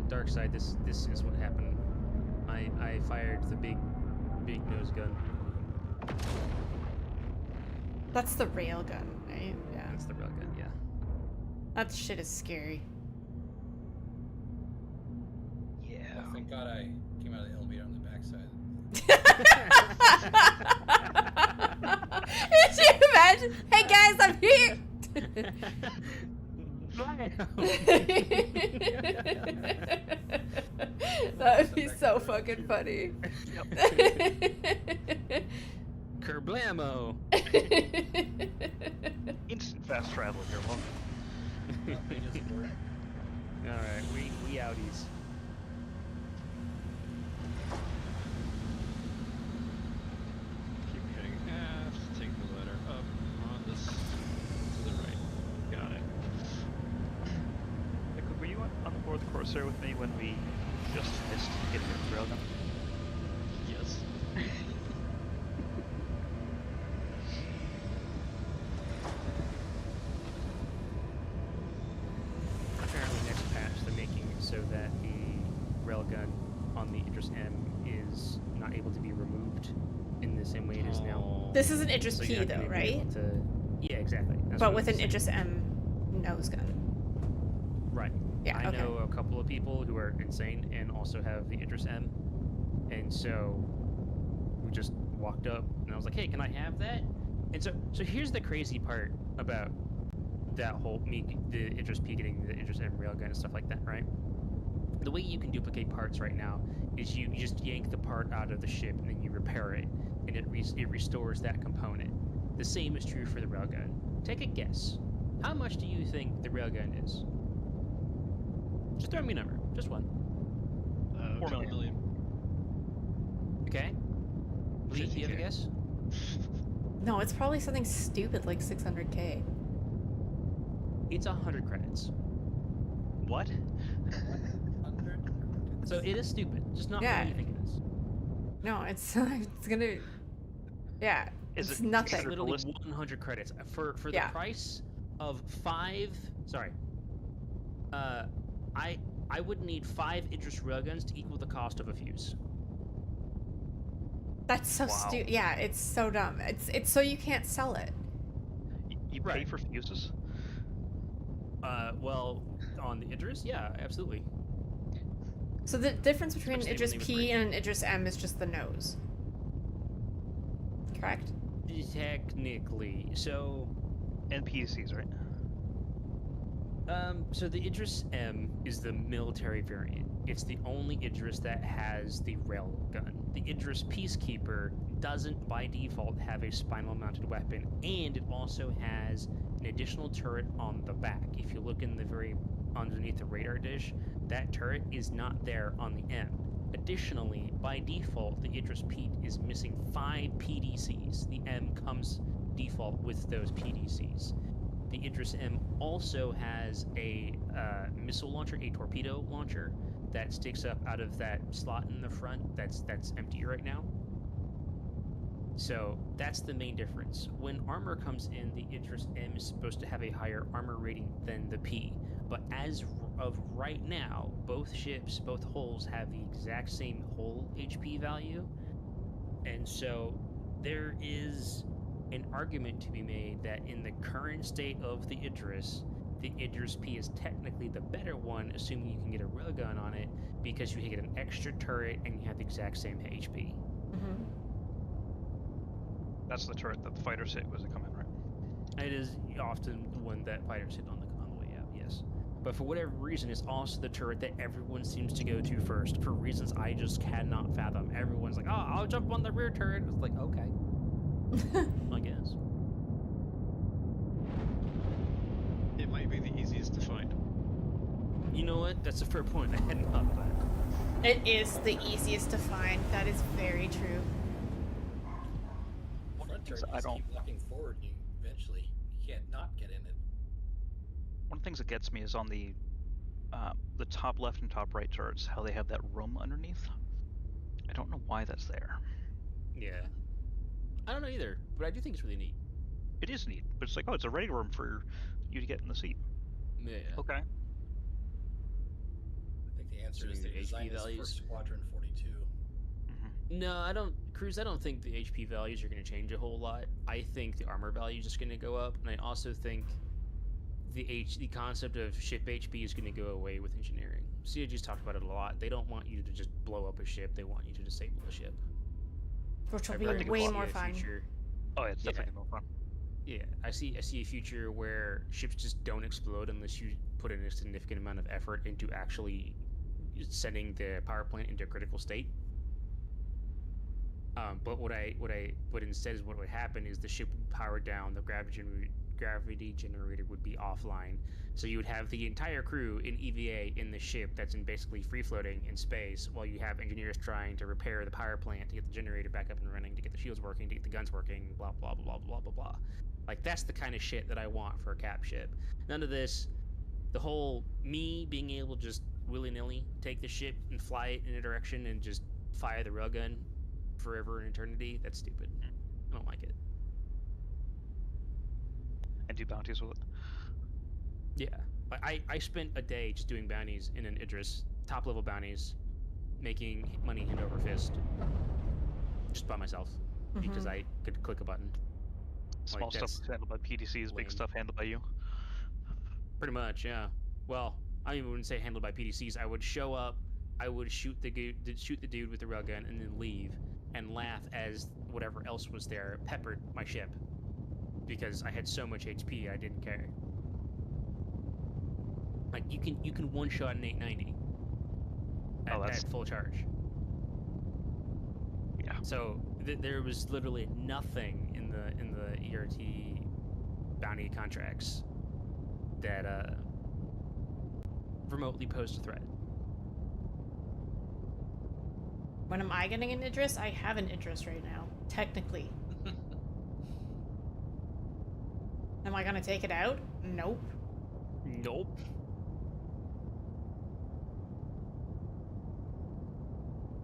Dark side, this is what happened. I fired the big nose gun. That's the railgun, right? Yeah. That's the railgun, yeah. That shit is scary. Yeah. Well, thank God I came out of the elevator on the backside. Did you imagine? Hey guys, I'm here! That would be so fucking funny. Kerblamo! Instant fast travel here, well. Alright, we outies. keep heading aft. Take the ladder up on this to the right. Got it. Like, were you on board the Corsair with me when we just missed hitting the railgun? Yes. Apparently next patch they're making it so that the railgun on the Idris M is not able to be removed in the same way it is now. This is an Idris So P you're not though, gonna be right? able to... Yeah, exactly. That's But what with I'm an saying. Idris M nose gun. Right. Yeah, I okay. know a couple of people who are insane and also have the Idris M. And so we just walked up and I was like, hey, can I have that? And so here's the crazy part about that whole the Idris P getting the Idris M railgun and stuff like that, right? The way you can duplicate parts right now is you just yank the part out of the ship and then you repair it, and it restores that component. The same is true for the railgun. Take a guess. How much do you think the railgun is? Just throw me a number. Just one. 4 $4 million. Okay? Lee, do you have a 50K. guess? No, it's probably something stupid like 600K. It's 100 credits. What? 100? So it is stupid. Just not Yeah. what you think it is. No, it's it's gonna. Yeah, Is it's it nothing. It's literally ballistic? 100 credits. For the Yeah. price of 5... Sorry. I would need 5 Idris railguns to equal the cost of a fuse. That's so Wow. stupid. Yeah, it's so dumb. It's so you can't sell it. You pay Right. for fuses? Well, on the Idris, yeah, absolutely. So the difference between an Especially Idris when they P break. and an Idris M is just the nose. Correct? Technically. So, And PCs, right? so the Idris M is the military variant. It's the only Idris that has the railgun. The Idris Peacekeeper doesn't, by default, have a spinal-mounted weapon, and it also has an additional turret on the back. If you look in the very underneath the radar dish, that turret is not there on the M. Additionally, by default, the Idris P is missing 5 PDCs. The M comes default with those PDCs. the Idris M also has a missile launcher, a torpedo launcher that sticks up out of that slot in the front that's empty right now. So that's the main difference. When armor comes in, the Idris M is supposed to have a higher armor rating than the P. But as of right now, both ships, both hulls, have the exact same hull HP value. And so there is an argument to be made that in the current state of the Idris P is technically the better one, assuming you can get a railgun on it, because you can get an extra turret and you have the exact same HP. Mm-hmm. That's the turret that the fighters hit. Was it come in, right? It is often the one that fighters hit on the way out, yes. But for whatever reason, it's also the turret that everyone seems to go to first, for reasons I just cannot fathom. Everyone's like, oh, I'll jump on the rear turret. It's like, okay. I guess. It might be the easiest to find. You know what? That's a fair point. I hadn't thought of that. It is the easiest to find. That is very true. Front turret, So you I just don't- keep walking forward, and eventually you can't not get in it. One of the things that gets me is on the top left and top right turrets, how they have that room underneath. I don't know why that's there. Yeah. I don't know either, but I do think it's really neat. It is neat, but it's like, oh, it's a ready room for you to get in the seat. Yeah. Okay. I think the answer is Assuming they the HP designed this for values. Squadron 42. No, I don't, Cruz, I don't think the HP values are going to change a whole lot. I think the armor value is just going to go up, and I also think the concept of ship HP is going to go away with engineering. CIG's talked about it a lot. They don't want you to just blow up a ship, they want you to disable a ship. Which will I be really way see more a fun. future- Oh, it's Yeah. definitely more fun. Yeah, I see a future where ships just don't explode unless you put in a significant amount of effort into actually sending the power plant into a critical state. But what instead is what would happen is the ship would power down, the gravity generator would be offline, so you would have the entire crew in EVA in the ship that's in basically free floating in space, while you have engineers trying to repair the power plant to get the generator back up and running, to get the shields working, to get the guns working, blah blah blah blah blah blah blah. Like, that's the kind of shit that I want for a cap ship. None of this, the whole me being able to just willy-nilly take the ship and fly it in a direction and just fire the railgun forever and eternity, that's stupid. I don't like it. And do bounties with it. Yeah. I spent a day just doing bounties in an Idris, top level bounties, making money hand over fist, just by myself, because I could click a button. Small stuff that's handled by PDCs, lame. big stuff handled by you. Pretty much, yeah. Well, I even wouldn't say handled by PDCs. I would show up, I would shoot the dude with the railgun, and then leave, and laugh as whatever else was there peppered my ship, because I had so much HP I didn't care. Like, you can one shot an 890 at full charge. Yeah. So there was literally nothing in the ERT bounty contracts that remotely posed a threat. When am I getting an Idris? I have an Idris right now, technically. Am I gonna take it out? Nope. Nope.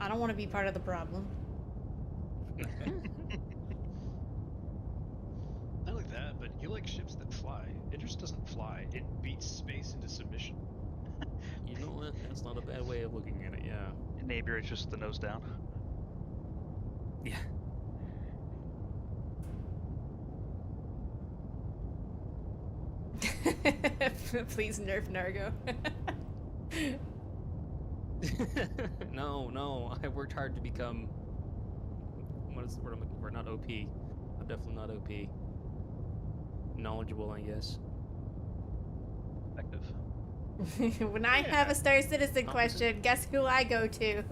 I don't want to be part of the problem. Not like that, but you like ships that fly. It just doesn't fly. It beats space into submission. You know what? That's not a bad way of looking at it, yeah. Neighbor is just the nose down. Yeah. Please nerf Nargo. No, I worked hard to become, what is the word I'm looking for? Not OP. I'm definitely not OP. Knowledgeable, I guess. Effective. When I have a Star Citizen question, guess who I go to?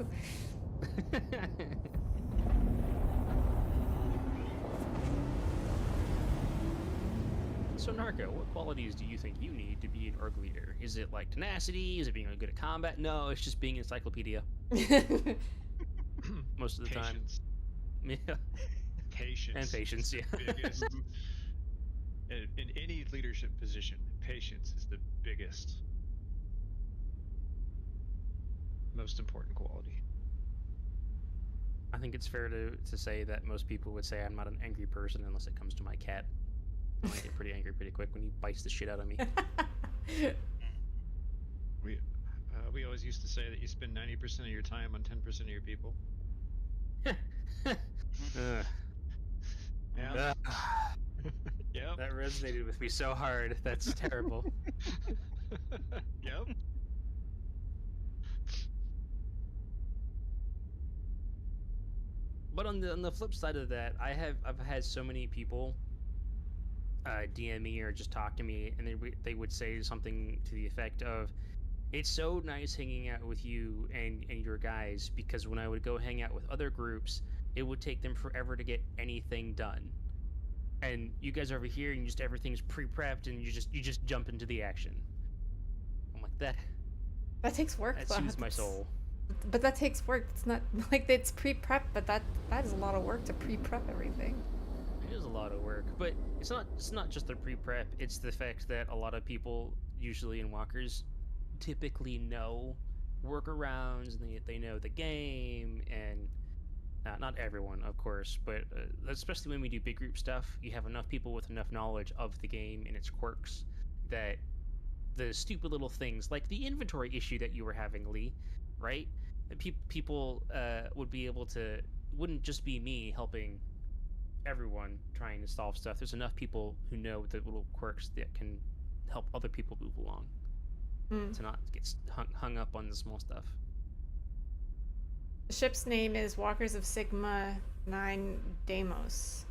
So, Narco, what qualities do you think you need to be an org leader? Is it like tenacity? Is it being good at combat? No, it's just being an encyclopedia. Most of the Patience. time. Yeah. Patience. And patience, is yeah. the biggest. In any leadership position, patience is the biggest, most important quality. I think it's fair to say that most people would say I'm not an angry person unless it comes to my cat. I get pretty angry pretty quick when he bites the shit out of me. We always used to say that you spend 90% of your time on 10% of your people. Yeah. Yep. That resonated with me so hard. That's terrible. Yep. But on the flip side of that, I've had so many people DM me or just talk to me, and they would say something to the effect of, "It's so nice hanging out with you and your guys, because when I would go hang out with other groups, it would take them forever to get anything done. And you guys over here, and just everything's pre-prepped, and you just jump into the action." I'm like, that takes work. that soothes my soul. But that takes work. It's not like it's pre-prep, but that is a lot of work to pre-prep everything. It is a lot of work, but it's not just the pre-prep. It's the fact that a lot of people, usually in walkers, typically know workarounds, and they know the game, and not everyone, of course, but especially when we do big group stuff, you have enough people with enough knowledge of the game and its quirks that the stupid little things like the inventory issue that you were having, Lee, right? People would be able to, wouldn't just be me helping everyone trying to solve stuff. There's enough people who know the little quirks that can help other people move along to not get hung up on the small stuff. The ship's name is Walkers of Sigma 9 Deimos.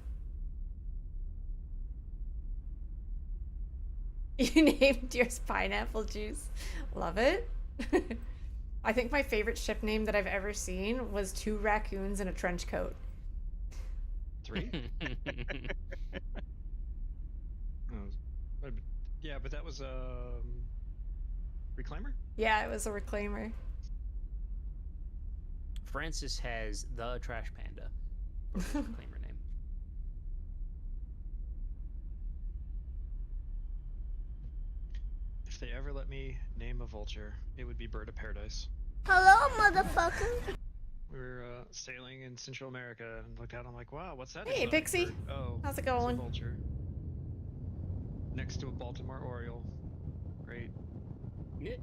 You named yours Pineapple Juice. Love it. I think my favorite ship name that I've ever seen was 2 raccoons in a trench coat. 3? Yeah, but that was Reclaimer? Yeah, it was a Reclaimer. Francis has the Trash Panda for his Reclaimer name. If they ever let me name a vulture, it would be Bird of Paradise. Hello, motherfucker. We were sailing in Central America and looked out. I'm like, wow, what's that? Hey, Pixie. Oh, how's it it's a going? vulture. Next to a Baltimore Oriole. Great. Yeah.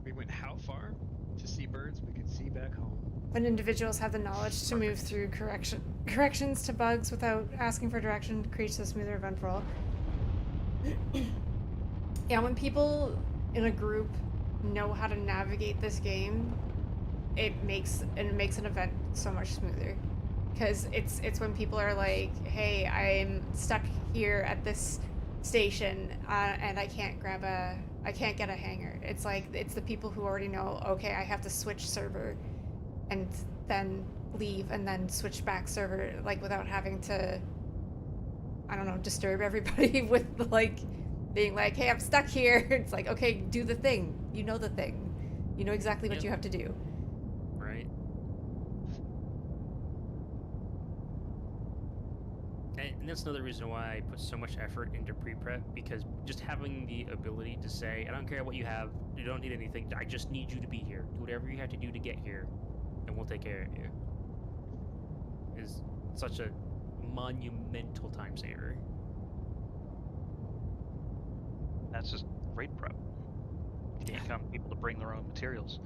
We went how far? To see birds we could see back home. When individuals have the knowledge to move through corrections to bugs without asking for direction, creates a smoother event roll. Yeah, when people in a group know how to navigate this game, it makes an event so much smoother. Because it's when people are like, hey, I'm stuck here at this station and I can't get a hanger. It's like, it's the people who already know, okay, I have to switch server and then leave and then switch back server, like, without having to, I don't know, disturb everybody with, like, being like, hey, I'm stuck here. It's like, okay, do the thing. You know the thing. You know exactly what you have to do. Right. And that's another reason why I put so much effort into pre-prep, because just having the ability to say, I don't care what you have, you don't need anything, I just need you to be here. Do whatever you have to do to get here, and we'll take care of you, is such a monumental time saver. That's just great prep. You become people to bring their own materials.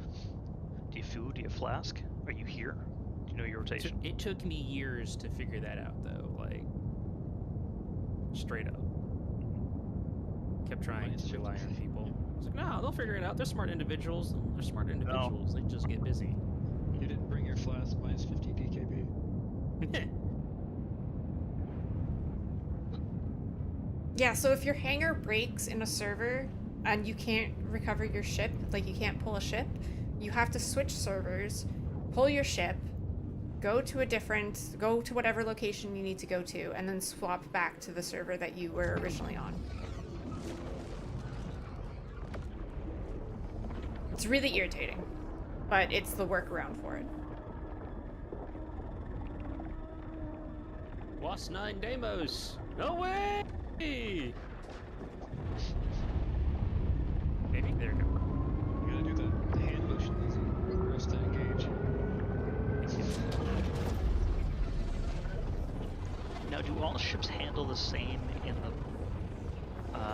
Do you food? Do you flask? Are you here? Do you know your rotation? It took me years to figure that out, though. Like, straight up. Kept trying to rely on people. It's like, no, they'll figure it out. They're smart individuals. They're smart individuals. They just get busy. You didn't bring your flask minus 50 DKB. Yeah, so if your hanger breaks in a server and you can't recover your ship, like you can't pull a ship, you have to switch servers, pull your ship, go to whatever location you need to go to, and then swap back to the server that you were originally on. It's really irritating, but it's the workaround for it. Lost 9 Deimos. No way! Hey! Maybe? There we go. You gotta do the hand motions and press to engage. Now, do all ships handle the same in the?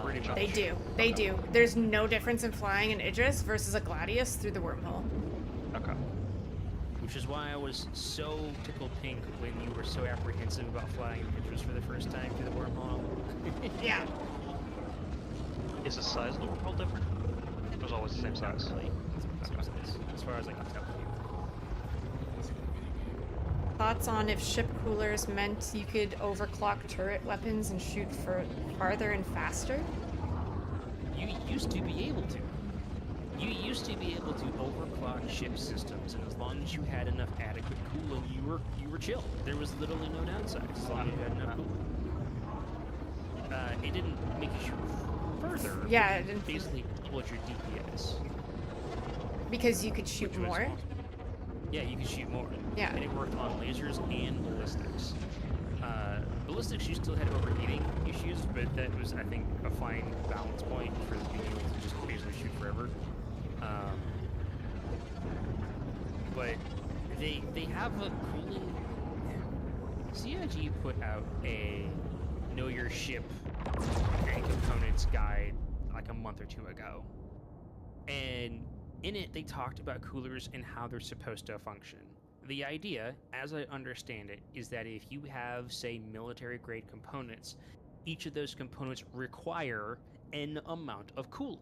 Pretty much. They do. They do. There's no difference in flying an Idris versus a Gladius through the wormhole. Okay. Which is why I was so tickled pink when you were so apprehensive about flying an Idris for the first time through the wormhole. Yeah. Is the size of the wormhole different? It was always the same size. Really. As far as I can tell. Thoughts on if ship coolers meant you could overclock turret weapons and shoot farther and faster? You used to be able to. You used to be able to overclock ship systems, and as long as you had enough adequate cooling, you were chill. There was literally no downsides as long as you had enough cooling. It didn't make you shoot further. Yeah, but it didn't. Basically, doubled your DPS. Because you could shoot which was more? awesome. Yeah, you could shoot more. Yeah. And it worked on lasers and ballistics. Ballistics, you still had overheating issues, but that was, I think, a fine balance point for being able to just basically shoot forever. But they have a cooling. CIG put out a Know Your Ship and Components guide like a month or two ago, and in it they talked about coolers and how they're supposed to function. The idea, as I understand it, is that if you have, say, military-grade components, each of those components require an amount of cooling.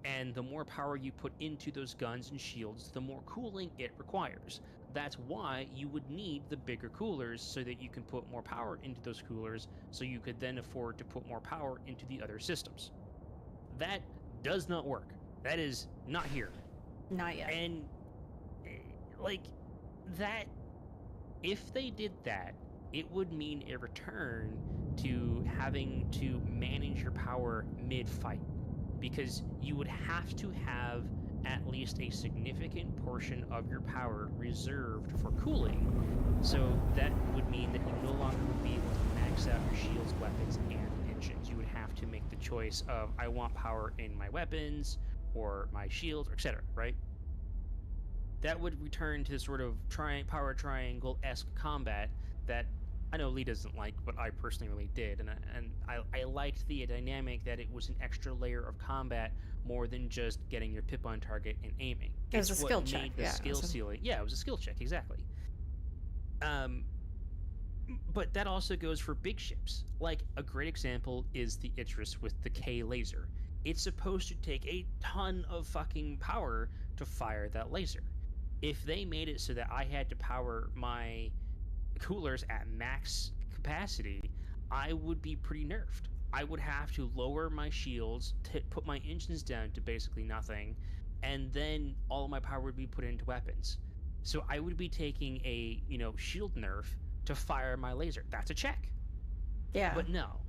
And the more power you put into those guns and shields, the more cooling it requires. That's why you would need the bigger coolers so that you can put more power into those coolers, so you could then afford to put more power into the other systems. That does not work. That is not here. Not yet. And, like, that, if they did that, it would mean a return to having to manage your power mid-fight, because you would have to have at least a significant portion of your power reserved for cooling. So that would mean that you no longer would be able to max out your shields, weapons, and engines. You would have to make the choice of, I want power in my weapons, or my shields, etc., right? That would return to sort of power triangle-esque combat that I know Lee doesn't like, but I personally really did, and I liked the dynamic that it was an extra layer of combat more than just getting your pip on target and aiming. It was a skill check. The skill ceiling. Yeah, it was a skill check, exactly. But that also goes for big ships. Like, a great example is the Idris with the K laser. It's supposed to take a ton of fucking power to fire that laser. If they made it so that I had to power my coolers at max capacity, I would be pretty nerfed. I would have to lower my shields, put my engines down to basically nothing, and then all of my power would be put into weapons. So I would be taking a, shield nerf to fire my laser. That's a check. Yeah. But no,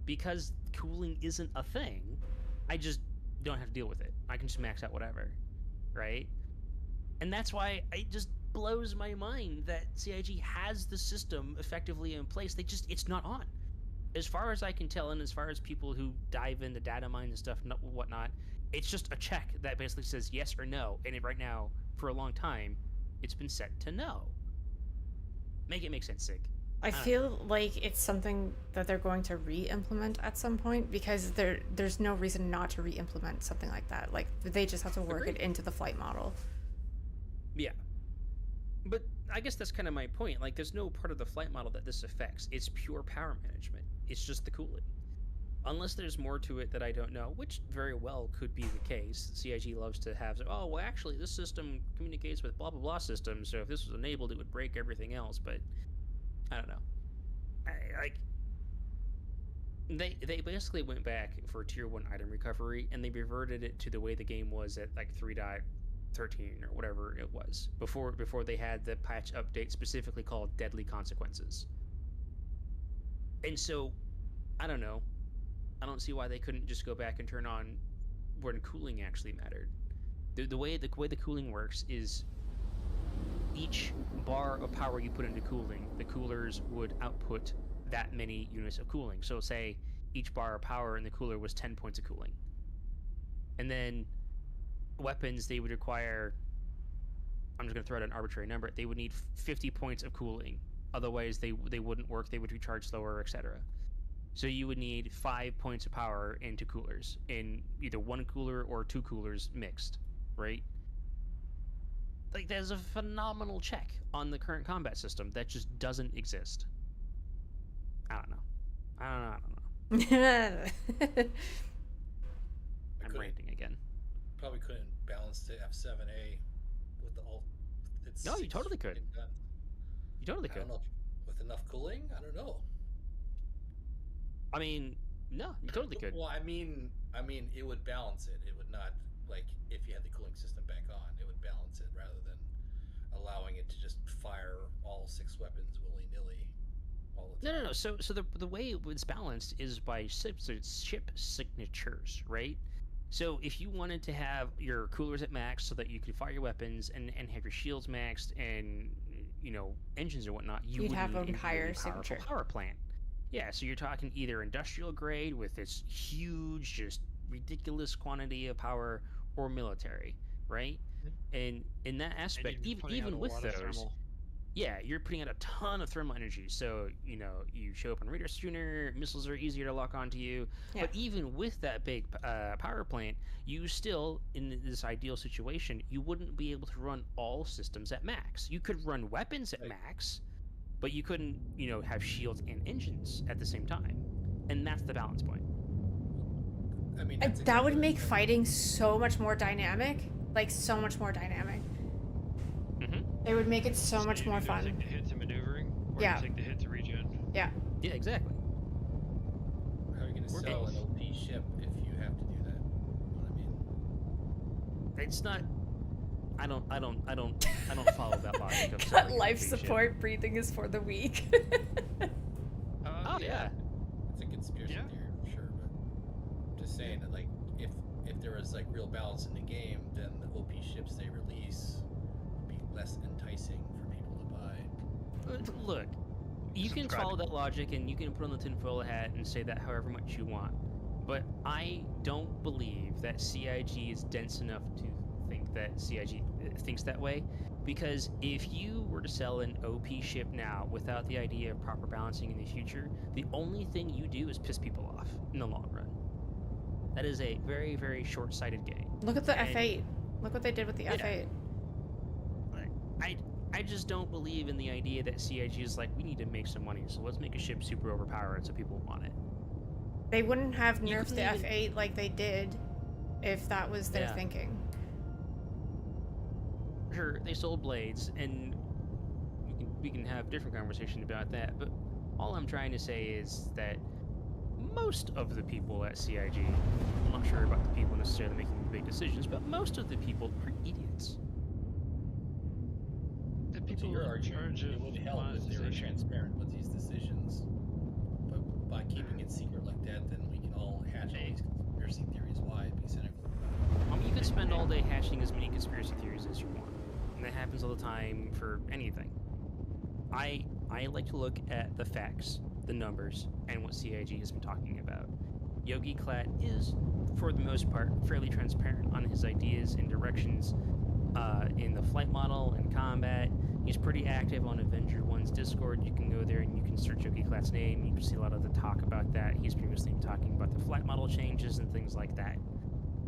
because cooling isn't a thing, I just don't have to deal with it. I can just max out whatever, right? And that's why it just blows my mind that CIG has the system effectively in place. It's not on. As far as I can tell, and as far as people who dive into data mines and stuff, whatnot, it's just a check that basically says yes or no. And right now, for a long time, it's been set to no. Make it make sense, Sig. I feel like it's something that they're going to re-implement at some point, because there's no reason not to re-implement something like that. Like, they just have to work it into the flight model. Yeah. But I guess that's kind of my point. Like, there's no part of the flight model that this affects. It's pure power management. It's just the cooling. Unless there's more to it that I don't know, which very well could be the case. CIG loves to have, oh, well, actually, this system communicates with blah, blah, blah systems, so if this was enabled, it would break everything else, but I don't know. They basically went back for Tier 1 item recovery, and they reverted it to the way the game was at, like, 3.13 or whatever it was, before they had the patch update specifically called Deadly Consequences. And so, I don't know. I don't see why they couldn't just go back and turn on when cooling actually mattered. The way the cooling works is each bar of power you put into cooling, the coolers would output that many units of cooling. So say each bar of power in the cooler was 10 points of cooling. And then weapons, they would require, I'm just going to throw out an arbitrary number, they would need 50 points of cooling. Otherwise, they wouldn't work, they would recharge slower, etc. So you would need 5 points of power into coolers, in either one cooler or two coolers mixed, right? Like, there's a phenomenal check on the current combat system that just doesn't exist. I don't know. I'm ranting again. Probably couldn't balance the F7A with the alt. No, you totally could. You totally I could. don't know. With enough cooling? I don't know. I mean, no, you totally could. Well, I mean, it would balance it. It would not, like, if you had the cooling system back on, it would balance it rather than allowing it to just fire all 6 weapons willy-nilly all the time. No. So the way it was balanced is by ship signatures, right? So if you wanted to have your coolers at max so that you could fire your weapons and have your shields maxed and, you know, engines or whatnot, you would have need a higher powerful signature. power plant. Yeah, so you're talking either industrial grade with this huge, just ridiculous quantity of power, or military, right? And in that aspect, even with those, yeah, you're putting out a ton of thermal energy. So, you know, you show up on radar sooner, missiles are easier to lock onto you. Yeah. But even with that big power plant, you still, in this ideal situation, you wouldn't be able to run all systems at max. You could run weapons at max, but you couldn't, you know, have shields and engines at the same time. And that's the balance point. I mean, that would make fighting so much more dynamic. Like, so much more dynamic. It would make it so much more fun. Take the hit to maneuvering, or Yeah. you take the hit to regen. Yeah. Yeah, exactly. How are you going to sell an OP ship if you have to do that? You know what I mean? It's not. I don't follow that logic of Got selling life OP shit. support. Breathing is for the weak. Oh yeah. It's a conspiracy theory for sure, but I'm just saying that, like, if there was like real balance in the game, then the OP ships they release would be less enticing for people to buy. Look, you can follow that logic and you can put on the tinfoil hat and say that however much you want, but I don't believe that CIG is dense enough to think that CIG thinks that way, because if you were to sell an OP ship now without the idea of proper balancing in the future, the only thing you do is piss people off in the long run. That is a very, very short-sighted game. Look at the F8. Look what they did with the F8. I just don't believe in the idea that CIG is like, we need to make some money, so let's make a ship super overpowered so people want it. They wouldn't have You nerfed the couldn't F8 like they did if that was their Yeah. thinking. Sure, they sold blades, and we can have different conversation about that, but all I'm trying to say is that most of the people at CIG, I'm not sure about the people necessarily making the big decisions, but most of the people are idiots. The people You're in arguing charge it of would help if they were monetization. transparent with these decisions, but by keeping it secret like that, then we can all hatch all these conspiracy theories. Why be cynical about it? I mean, you could spend all day hashing as many conspiracy theories as you want, and that happens all the time for anything. I like to look at the facts, the numbers, and what CIG has been talking about. Yogi Klatt is, for the most part, fairly transparent on his ideas and directions in the flight model and combat. He's pretty active on Avenger 1's Discord. You can go there and you can search Yogi Klatt's name. You can see a lot of the talk about that. He's previously been talking about the flight model changes and things like that.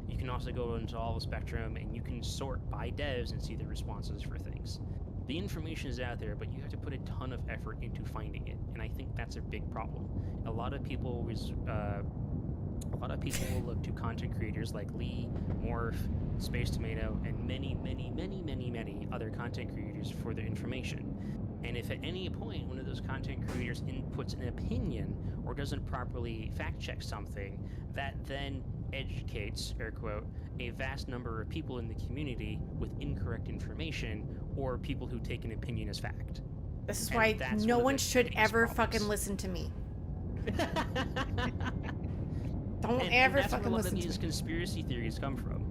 You can also go into all the spectrum and you can sort by devs and see the responses for things. The information is out there, but you have to put a ton of effort into finding it, and I think that's a big problem. A lot of people will look to content creators like Lee, Morph, Space Tomato, and many other content creators for their information. And if at any point one of those content creators inputs an opinion or doesn't properly fact check something, that then educates, air quote, a vast number of people in the community with incorrect information, or people who take an opinion as fact. This is And why that's no one of one the should biggest ever problems. fucking listen to me. Don't And ever that's fucking where a lot listen of to these me. conspiracy theories come from.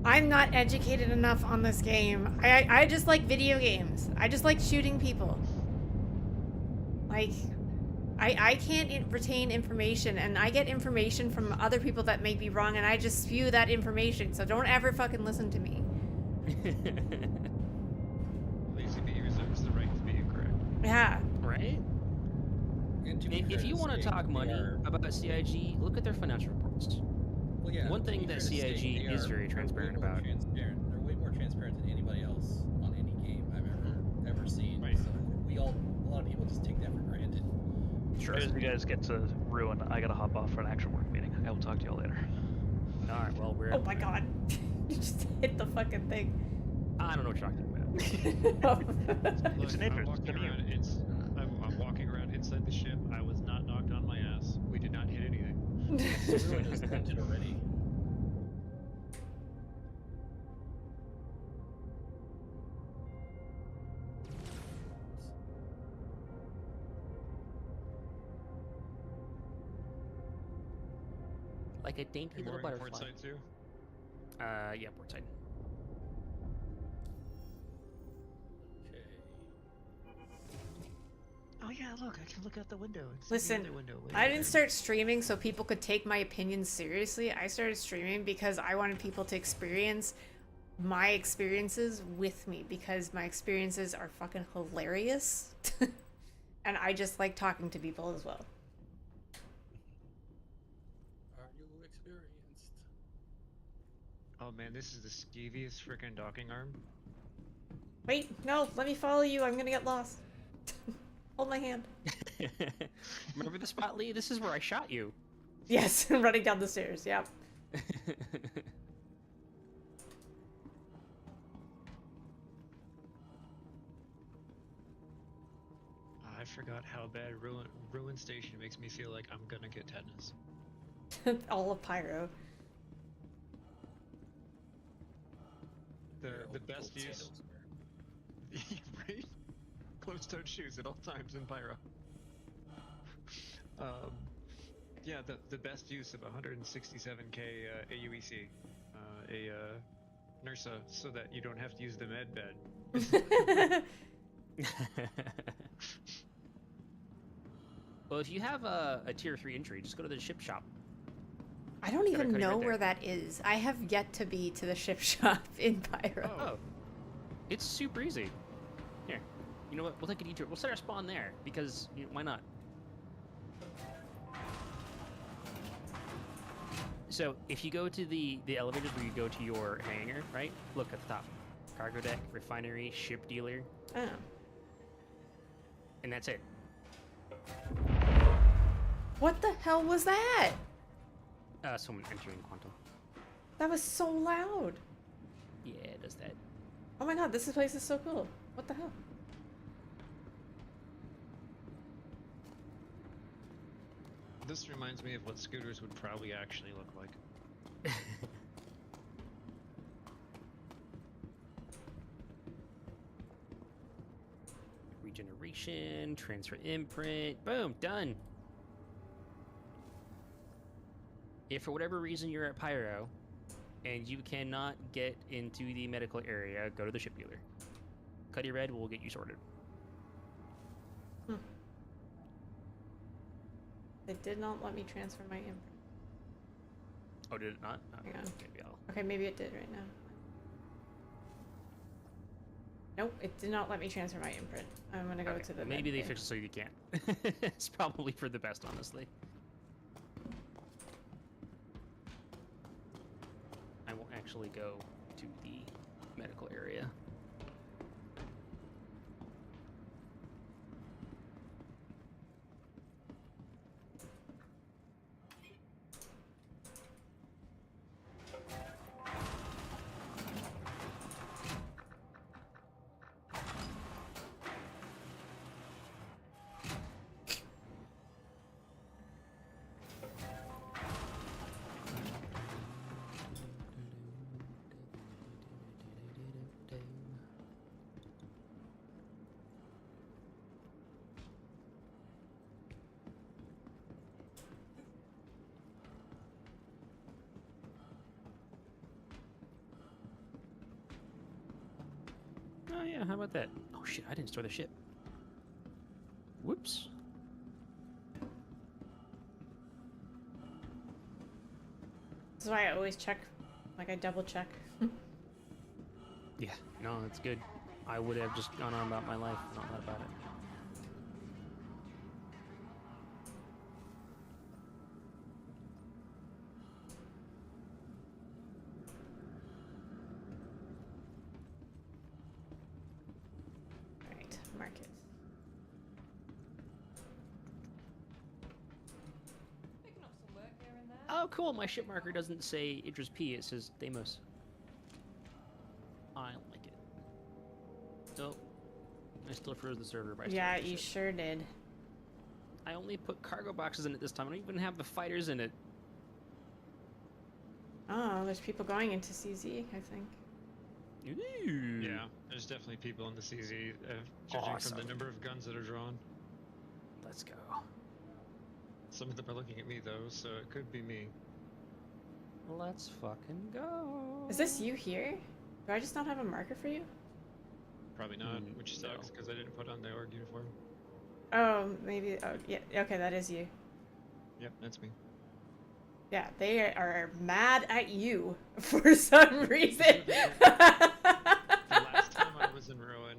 I'm not educated enough on this game. I just like video games. I just like shooting people. Like, I can't retain information, and I get information from other people that may be wrong, and I just spew that information, so don't ever fucking listen to me. LazyB reserves the right to be incorrect. Yeah. Right? And to be If fair you want to State, talk they money are- about CIG, look at their financial reports. Well, yeah. One to thing be that fair to State, CIG they is are- very they're transparent way more about. Transparent. They're way more transparent than anybody else on any game I've ever seen. Right. So a lot of people just take that for granted. Sure. As you guys get to ruin, I gotta hop off for an actual work meeting. I will talk to y'all later. All right. Well, we're. Oh my god. You just hit the fucking thing. I don't know what you're talking about. It's an interest. I'm walking around. I'm walking around inside the ship. I was not knocked on my ass. We did not hit anything. Everyone has spent it already. Like a dainty You're little mooring butterfly. portside too. Yeah, portside. Okay. Oh yeah, look, I can look out the window. And see Listen, the other window. I didn't start streaming so people could take my opinions seriously. I started streaming because I wanted people to experience my experiences with me, because my experiences are fucking hilarious. And I just like talking to people as well. Are you experienced? Oh man, this is the skeeviest freaking docking arm. Wait, no, let me follow you. I'm gonna get lost. Hold my hand. Remember the spot, Lee? This is where I shot you. Yes, running down the stairs. Yep. I forgot how bad Ruin Station makes me feel like I'm gonna get tetanus. All of Pyro. The best use. Right? Closed-toed shoes at all times in Pyro. Yeah, the best use of 167k AUEC, NERSA, so that you don't have to use the med bed. Well, if you have a tier 3 injury, just go to the ship shop. I don't Got a even cutting know right there. where that is. I have yet to be to the ship shop in Pyro. Oh, it's super easy. Here, you know what? We'll take a detour. We'll set our spawn there because why not? So if you go to the elevators where you go to your hangar, right? Look at the top. Cargo deck, refinery, ship dealer, Oh. and that's it. What the hell was that? Someone entering quantum. That was so loud. Yeah, it does that. Oh my god, this place is so cool. What the hell? This reminds me of what scooters would probably actually look like. Regeneration, transfer imprint, boom, done. If for whatever reason you're at Pyro and you cannot get into the medical area, go to the ship dealer. Cuddy Red will get you sorted. It did not let me transfer my imprint. Oh, did it not? Oh, Hang on. maybe I'll... Okay, maybe it did right now. Nope, it did not let me transfer my imprint. I'm gonna go Okay, to the maybe they med bay. fixed it so you can't. It's probably for the best, honestly. I won't actually go to the medical area. Oh yeah, how about that? Oh shit, I didn't store the ship. Whoops. is why I always check, like I double check. Yeah, no, that's good. I would have just gone on about my life, not thought about it. Alright, mark it. Picking up some work here and there. Oh, cool. My ship marker doesn't say Idris P. It says Deimos. I like it. Oh, I still froze the server by Yeah, starting you shit. sure did. I only put cargo boxes in it this time. I don't even have the fighters in it. Oh, there's people going into CZ, I think. Ooh. Yeah, there's definitely people in the CZ, judging Awesome. from the number of guns that are drawn. Let's go. Some of them are looking at me though, so it could be me. Let's fucking go. Is this you here? Do I just not have a marker for you? Probably not, Mm, which sucks because I didn't put on the org uniform. Oh, maybe. Oh, yeah. Okay, that is you. Yep, that's me. Yeah, they are mad at you for some reason. The last time I was in Ruin,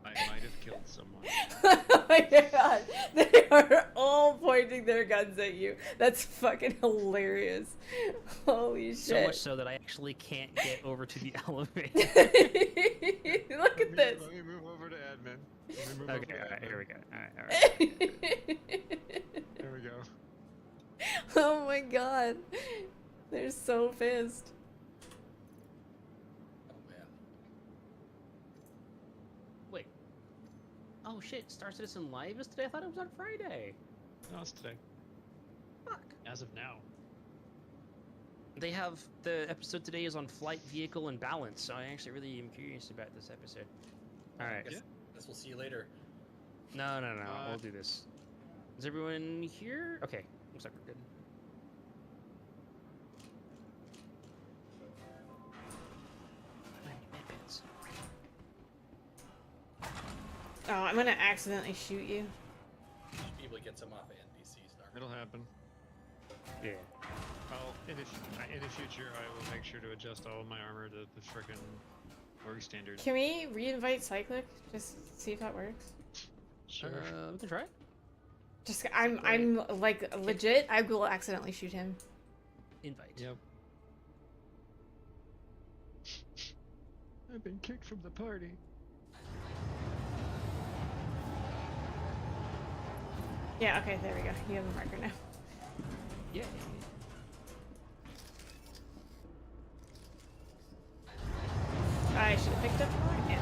I might have killed someone. Oh my god, they are all pointing their guns at you. That's fucking hilarious. Holy shit. So much so that I actually can't get over to the elevator. Look at this. Let me move over to admin. Okay, alright, here we go. Alright. There we go. Oh my god. They're so pissed. Oh man. Wait. Oh shit, Star Citizen Live is today? I thought it was on Friday. No, it's today. Fuck. As of now. They have the episode today is on flight, vehicle, and balance, so I actually really am curious about this episode. Alright. Guess we'll see you later. No, we'll do this. Is everyone here? Okay, looks like we're good. Oh, I'm gonna accidentally shoot you. Should be able to get some off of NPCs now. It'll happen. Yeah. In the future, I will make sure to adjust all of my armor to the frickin' org standard. Can we re-invite Cyclic? Just see if that works. Sure. We can try it. Just I'm like legit. I will accidentally shoot him. Invite. Yep. I've been kicked from the party. Yeah. Okay. There we go. You have a marker now. Yeah. I should have picked up more. Yeah.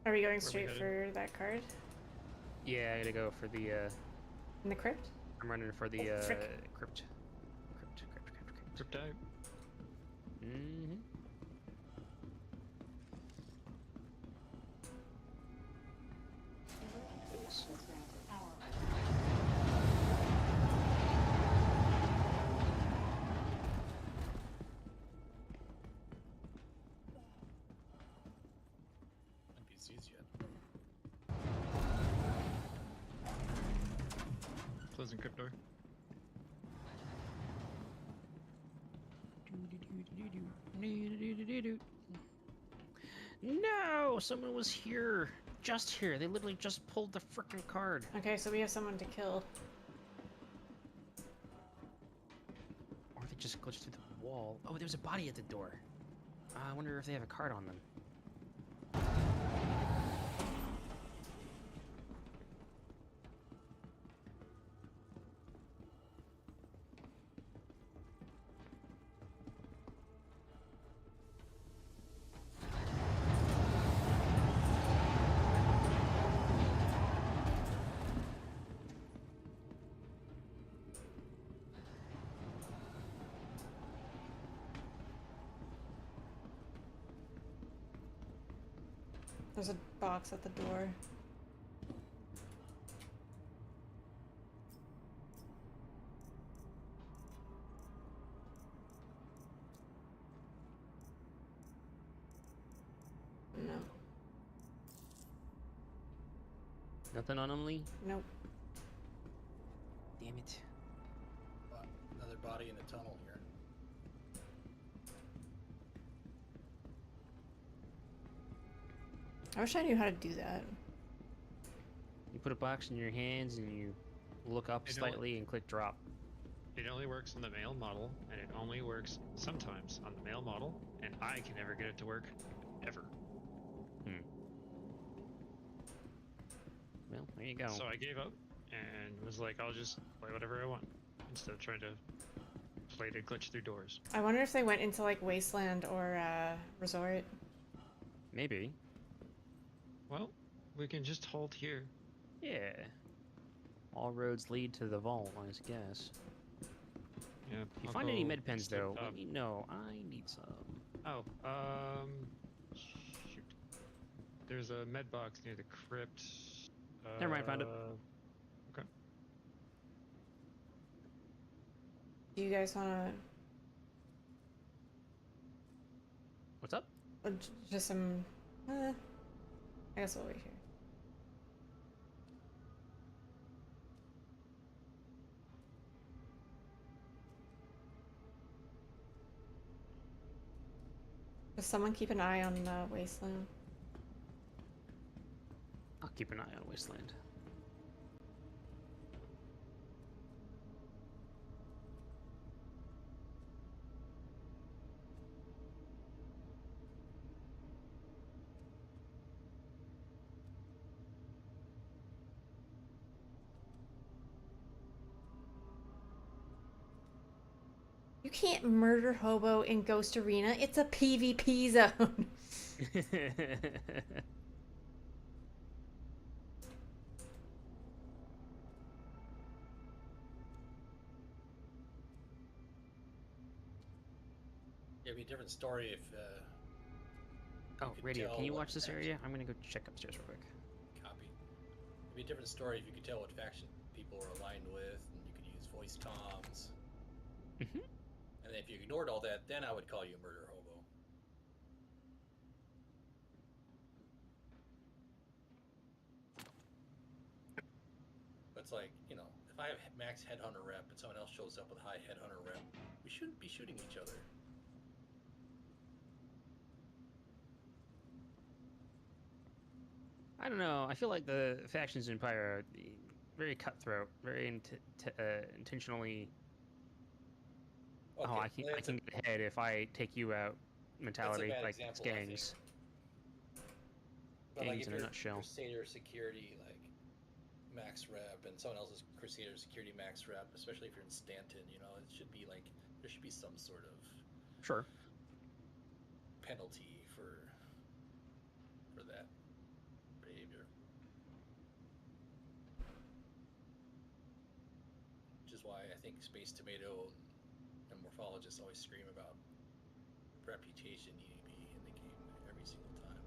Are we going straight for that card? Yeah, I gotta go for the, In the crypt? I'm running for the, Oh, frick. crypt. Crypt. Cryptide. Mm-hmm. NPCs yet. Closing crypt door. No! Someone was here! Just here! They literally just pulled the frickin' card! Okay, so we have someone to kill. Or they just glitched through the wall. Oh, there's a body at the door. I wonder if they have a card on them. There's a box at the door. Nothing on Emily? Nope. Damn it. Another body in the tunnel here. I wish I knew how to do that. You put a box in your hands and you look up slightly and click drop. It only works on the male model, and it only works sometimes on the male model, and I can never get it to work, ever. Well, there you go. So I gave up and was like, I'll just play whatever I want instead of trying to play to glitch through doors. I wonder if they went into like Wasteland or Resort. Maybe. Well, we can just hold here. Yeah. All roads lead to the vault, I guess. Yeah. If you I'll find any go med pens, step though, up. let me know. I need some. Oh, shoot. There's a med box near the crypt. Never mind, found it. Okay. Do you guys want What's up? to... just some... I guess we'll wait here. Does someone keep an eye on Wasteland? I'll keep an eye on Wasteland. You can't murder Hobo in Ghost Arena. It's a PvP zone. It'd be a different story if. Oh, radio. Can you watch this area? I'm gonna go check upstairs real quick. Copy. It'd be a different story if you could tell what faction people were aligned with, and you could use voice toms. Mm-hmm. And then if you ignored all that, then I would call you a murder hobo. But it's like, you know, if I have max headhunter rep and someone else shows up with high headhunter rep, we shouldn't be shooting each other. I don't know. I feel like the factions in Pyro are very cutthroat, very intentionally. Okay, Oh, I can get ahead if I take you out. Mentality, bad like example, it's I think. gangs. But like Gangs if in a you're nutshell. Crusader security, like max rep, and someone else is Crusader security max rep, especially if you're in Stanton, you know, it should be like there should be some sort of Sure. penalty for that behavior. Which is why I think Space Tomato and Morphologists always scream about reputation needing to be in the game every single time.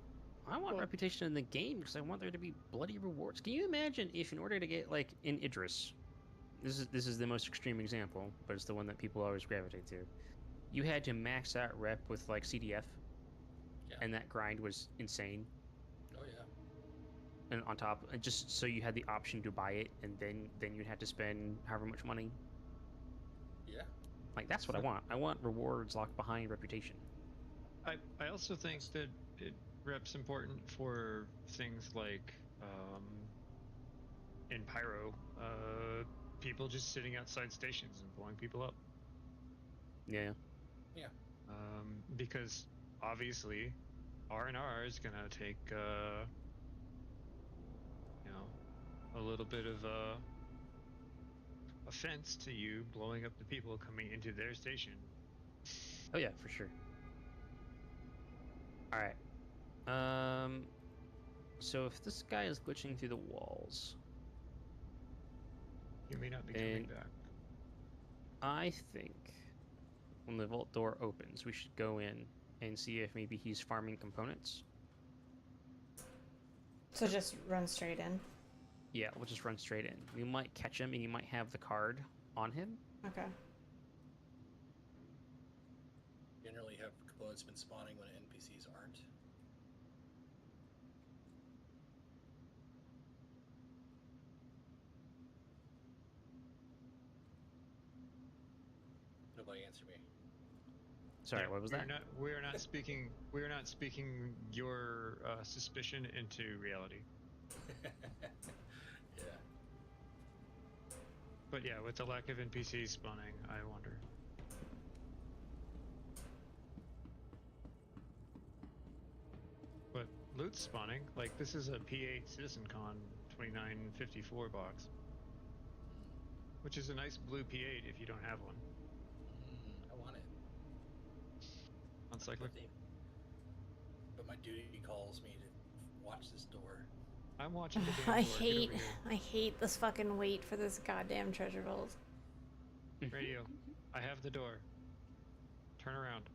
I want reputation in the game because I want there to be bloody rewards. Can you imagine if, in order to get like in Idris, this is the most extreme example, but it's the one that people always gravitate to. You had to max out rep with like CDF, and that grind was insane. Oh yeah. And on top, just so you had the option to buy it, and then you'd have to spend however much money. Yeah. Like that's what I want. I want rewards locked behind reputation. I also think that rep's important for things like in Pyro, people just sitting outside stations and blowing people up. Yeah. Yeah. Because obviously R&R is gonna take you know, a little bit of offense to you blowing up the people coming into their station. Oh yeah, for sure. All right. So if this guy is glitching through the walls, You may not be coming back. I think when the vault door opens, we should go in and see if maybe he's farming components. So just run straight in. Yeah, we'll just run straight in. We might catch him, and he might have the card on him. Okay. Generally have components been spawning when NPCs aren't. Nobody answer me. Sorry, Yeah, what was we're that? Not, we're not speaking. We're not speaking your suspicion into reality. Yeah. But yeah, with the lack of NPCs spawning, I wonder. But loot spawning, like this is a P8 CitizenCon 2954 box, which is a nice blue P8 if you don't have one. I want it. On Cyclic. But my duty calls me to watch this door. I'm watching the damn I door. Get over I hate this fucking wait for this goddamn treasure vault. here. Radio. I have the door. Turn around.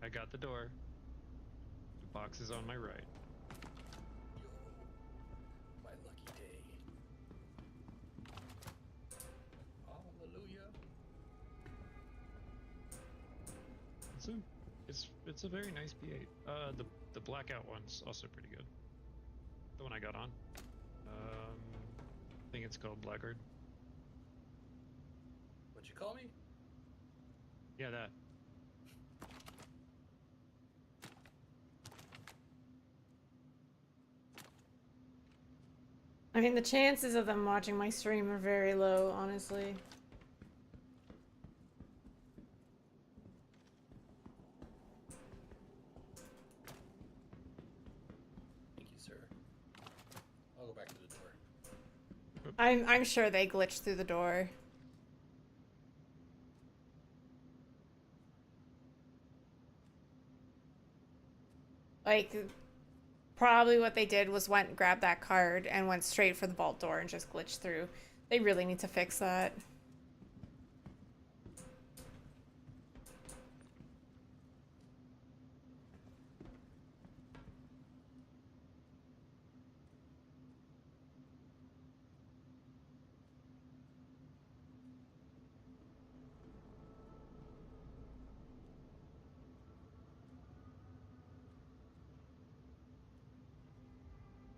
I got the door. The box is on my right. Yo, my lucky day. Hallelujah. It's a very nice P8. The blackout one's also pretty good. The one I got on. I think it's called Blackguard. What'd you call me? Yeah, that. I mean, the chances of them watching my stream are very low, honestly. Thank you, sir. I'll go back to the door. I'm sure they glitched through the door. Like, probably what they did was went and grabbed that card and went straight for the vault door and just glitched through. They really need to fix that.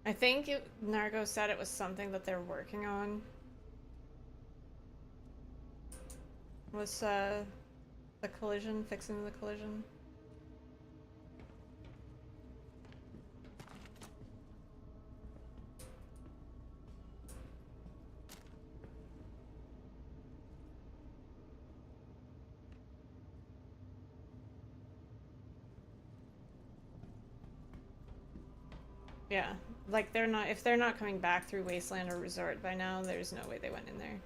I think Nargo said it was something that they're working on. Was the collision, fixing the collision. Yeah, like if they're not coming back through Wasteland or Resort by now, there's no way they went in there.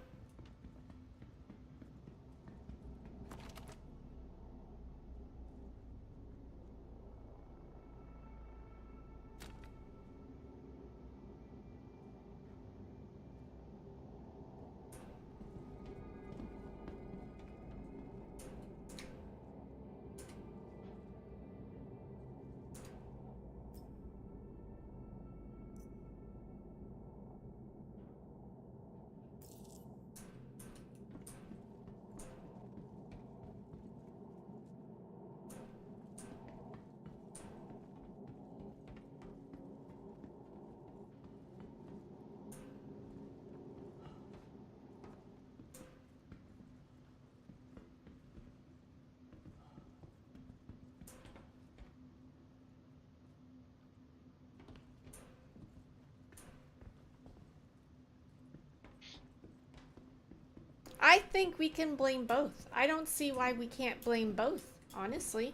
I think we can blame both. I don't see why we can't blame both, honestly.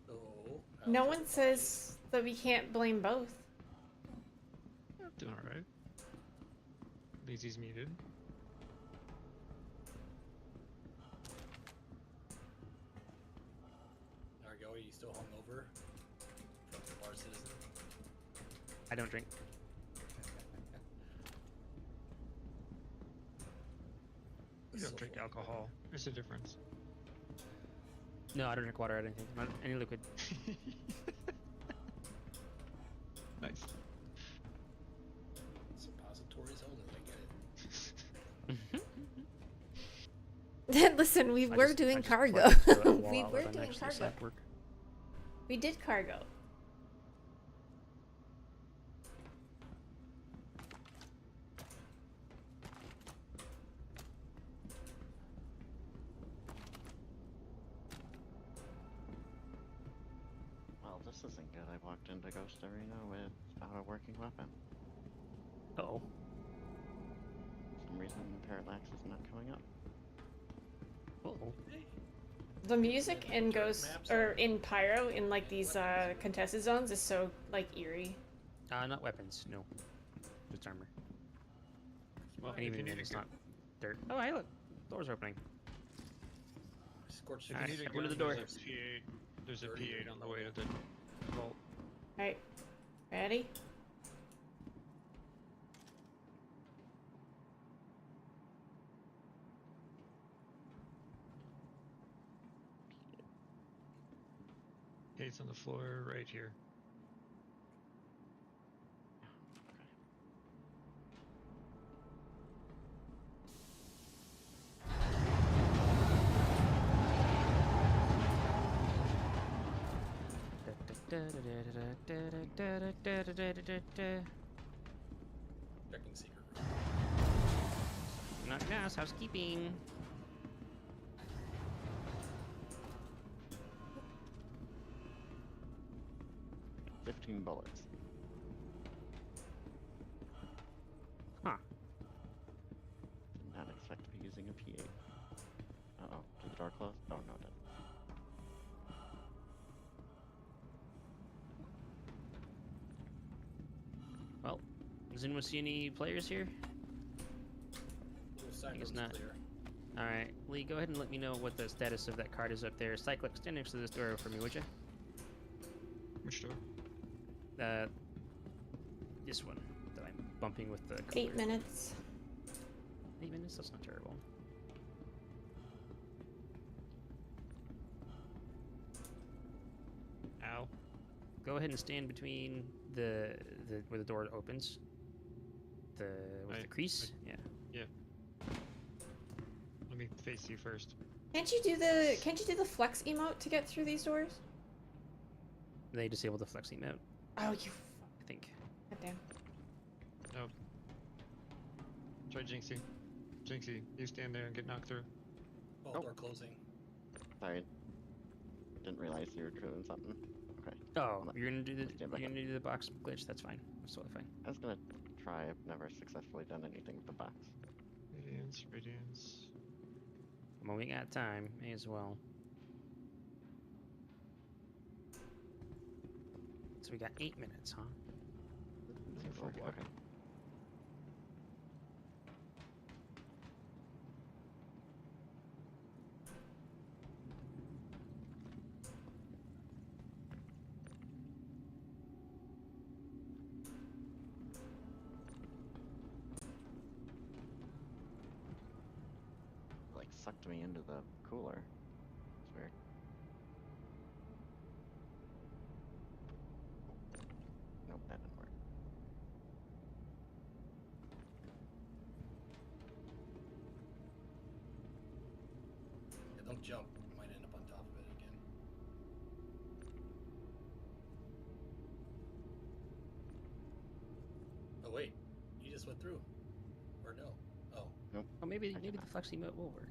Oh, No one says that we can't blame both. Doing alright. Lazy's muted. Nargo, are you still hungover from the bar citizen? I don't drink. We don't drink alcohol. There's a difference. No, I don't drink water or anything. Not any liquid. Nice. Suppositories only, I get it. Listen, we I were just- doing I just cargo. plugged into it We while were I'm doing actually cargo. sat work. We did cargo. This isn't good. I walked into Ghost Arena without a working weapon. Uh-oh. For some reason, Parallax is not coming up. Uh-oh. The music in Ghost or in Pyro in like these contested zones is so like eerie. Not weapons, no. Just armor. Well, And if you even need then, a it's gun, not dirt. Oh, hey, look. Doors are opening. Scorched if you Alright, need a step into gun, the door. there's a P8. There's a P8 on the way to the vault. Alright. Ready? P8's on the floor right here. Checking secret room. Not gas, housekeeping. Got 15 bullets. Huh. Did not expect to be using a P8. Uh-oh. Did the door close? Oh, no, it didn't. Well, does anyone see any players here? Little side I guess room's not. clear. Alright, Lee, go ahead and let me know what the status of that card is up there. Cyclic, stand next to this door for me, would you? Which door? This one that I'm bumping with the cooler. 8 minutes. 8 minutes? That's not terrible. Ow. Go ahead and stand between the where the door opens. The with the crease? Yeah. Yeah. Let me face you first. Can't you do the flex emote to get through these doors? They disable the flex emote, Oh, you I think. goddamn. No. Try Jinxie. Jinxie, you stand there and get knocked through. Oh, Nope. door closing. Sorry. Didn't realize you were doing something. Okay. Oh, Let- you're gonna do the stand back up. the box glitch. That's fine. That's totally fine. I was gonna try. I've never successfully done anything with the box. Radiance, radiance. Well, we got time. May as well. So we got 8 minutes, huh? Looking for what? Okay. Like sucked me into the cooler. It's weird. Nope, that didn't work. Yeah, don't jump. You might end up on top of it again. Oh wait, you just went through. Or no? Oh. Nope. Oh, maybe the flex emote will work.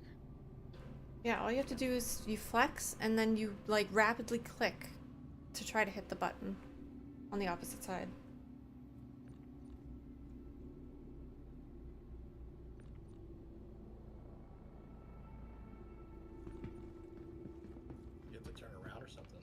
Yeah, all you have to do is you flex and then you like rapidly click to try to hit the button on the opposite side. You have to turn around or something.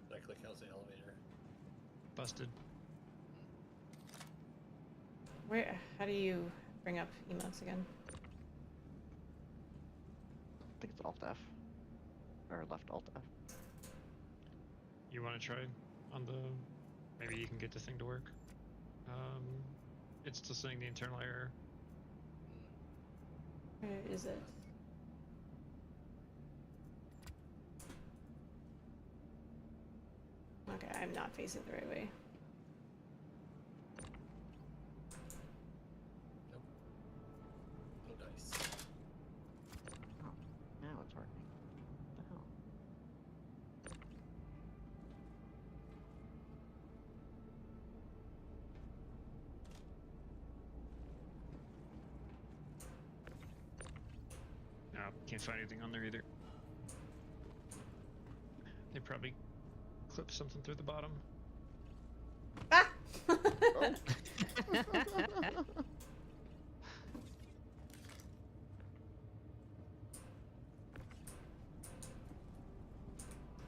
Did I click how's the elevator? Busted. Where? How do you bring up emotes again? I think it's Alt F. Or left Alt F. You want to try on the... Maybe you can get this thing to work. It's still saying the internal error. Where is it? Okay, I'm not facing the right way. working. What the hell? No, can't find anything on there either. They probably clipped something through the bottom. Ah! Oh.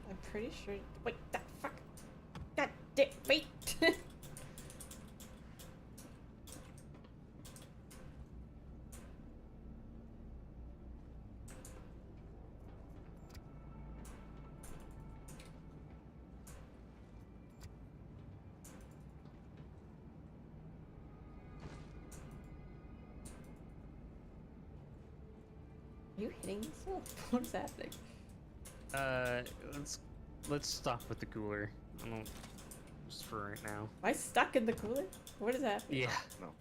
I'm pretty sure. Wait, that fuck. God damn, wait. Are you hitting yourself? What is happening? Let's stop with the cooler. I don't just for right now. Am I stuck in the cooler? What is happening? Yeah. No.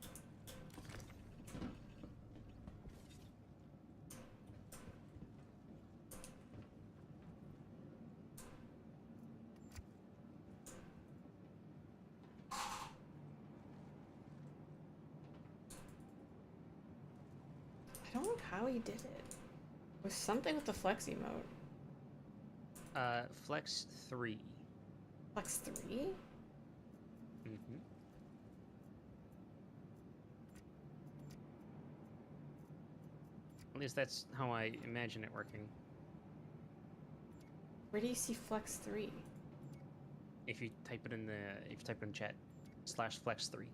I don't know how he did it. It was something with the flex emote. Flex 3. Flex 3? Mm-hmm. At least that's how I imagine it working. Where do you see flex 3? If you type it in chat, /flex 3.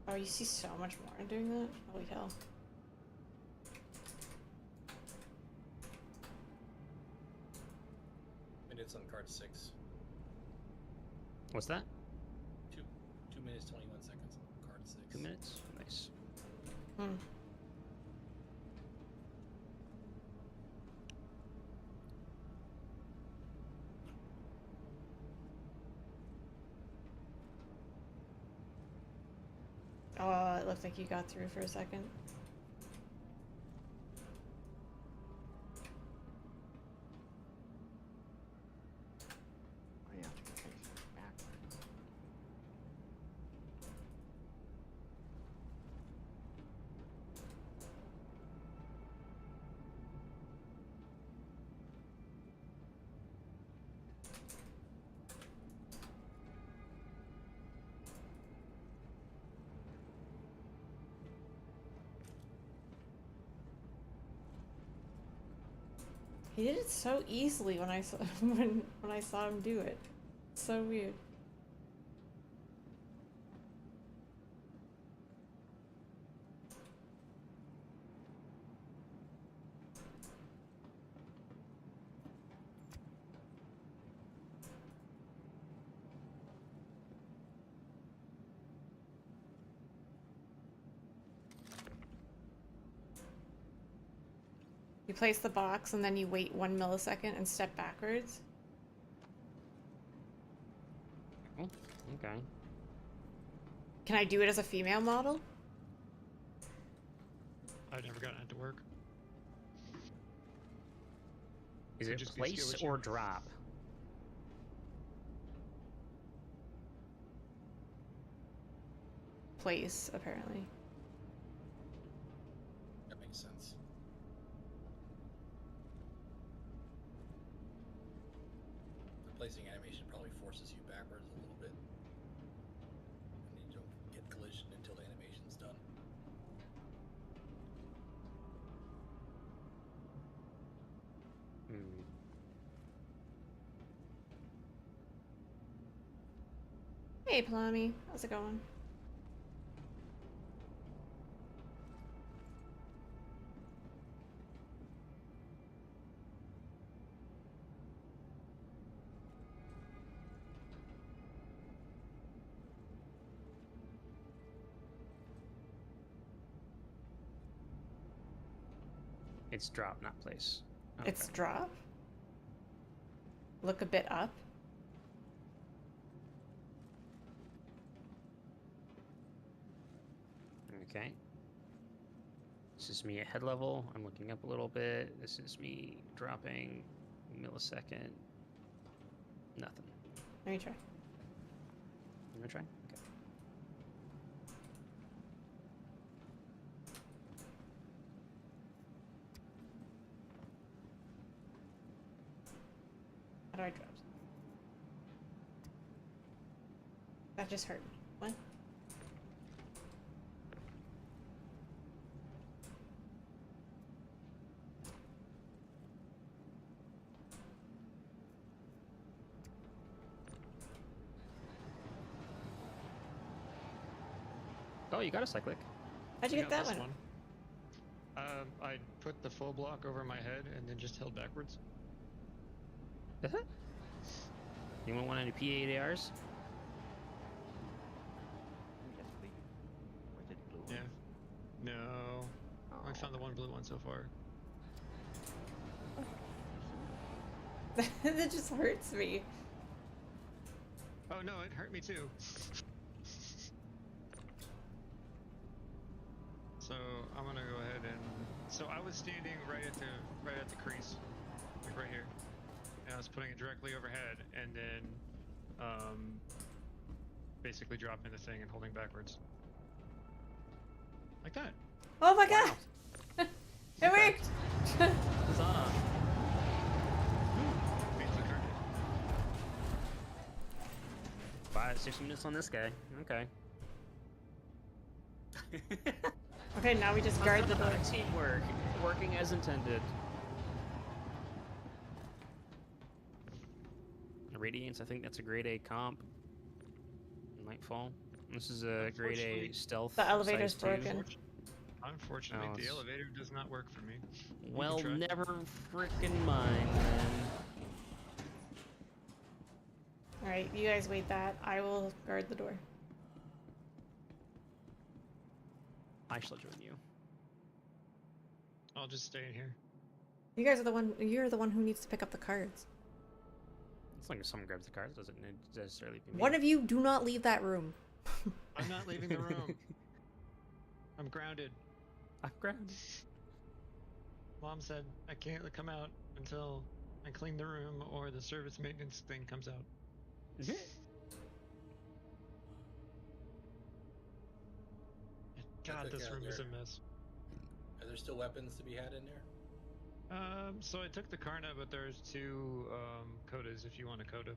Oh, you see so much more in doing that? Holy hell. Minutes on card 6. What's that? 2 minutes 21 seconds on card 6. 2 minutes? Nice. Hmm. Oh, it looked like you got through for a second. I have to go facing backwards. He did it so easily when I saw when I saw him do it. So weird. You place the box and then you wait 1 millisecond and step backwards. Oh, okay. Can I do it as a female model? I've never gotten it to work. Is Could it just be place skill or issue. drop? Place, apparently. That makes sense. The placing animation probably forces you backwards a little bit. And you don't get collision until the animation's done. Hmm. Hey, Palami. How's it going? It's drop, not place. Okay. It's drop? Look a bit up. Okay. This is me at head level. I'm looking up a little bit. This is me dropping millisecond. Nothing. Let me try. You wanna try? Okay. How do I drop? That just hurt me. What? Oh, you got a cyclic. How'd you I get got that this one? I put the full block over my head and then just held backwards. Anyone want any P8 ARs? Yes, please. Where's it blue? Yeah. No. I found the one blue one so far. That just hurts me. Oh no, it hurt me too. So I'm gonna go ahead and so I was standing right at the crease, like right here, and I was putting it directly overhead, and then basically dropping the thing and holding backwards, like that. Oh my god! It worked! Huzzah! Beats the current. 5-6 minutes on this guy. Okay. Okay, now we just guard the door. Teamwork, working as intended. Radiance, I think that's a grade A comp. Nightfall. This is a grade A stealth. The elevator's size 2. broken. Unfortunately, Oh, the it's- elevator does not work for me. You can Well, try. never frickin' mind then. Alright, you guys wait that. I will guard the door. I shall join you. I'll just stay in here. You guys are the one. You're the one who needs to pick up the cards. As long as someone grabs the cards, doesn't necessarily be me. One of you do not leave that room. I'm not leaving the room. I'm grounded. I'm grounded. Mom said I can't come out until I clean the room or the service maintenance thing comes out. God, this room is a mess. Are there still weapons to be had in there? So I took the Karna, but there's 2 Kodas if you want a Koda.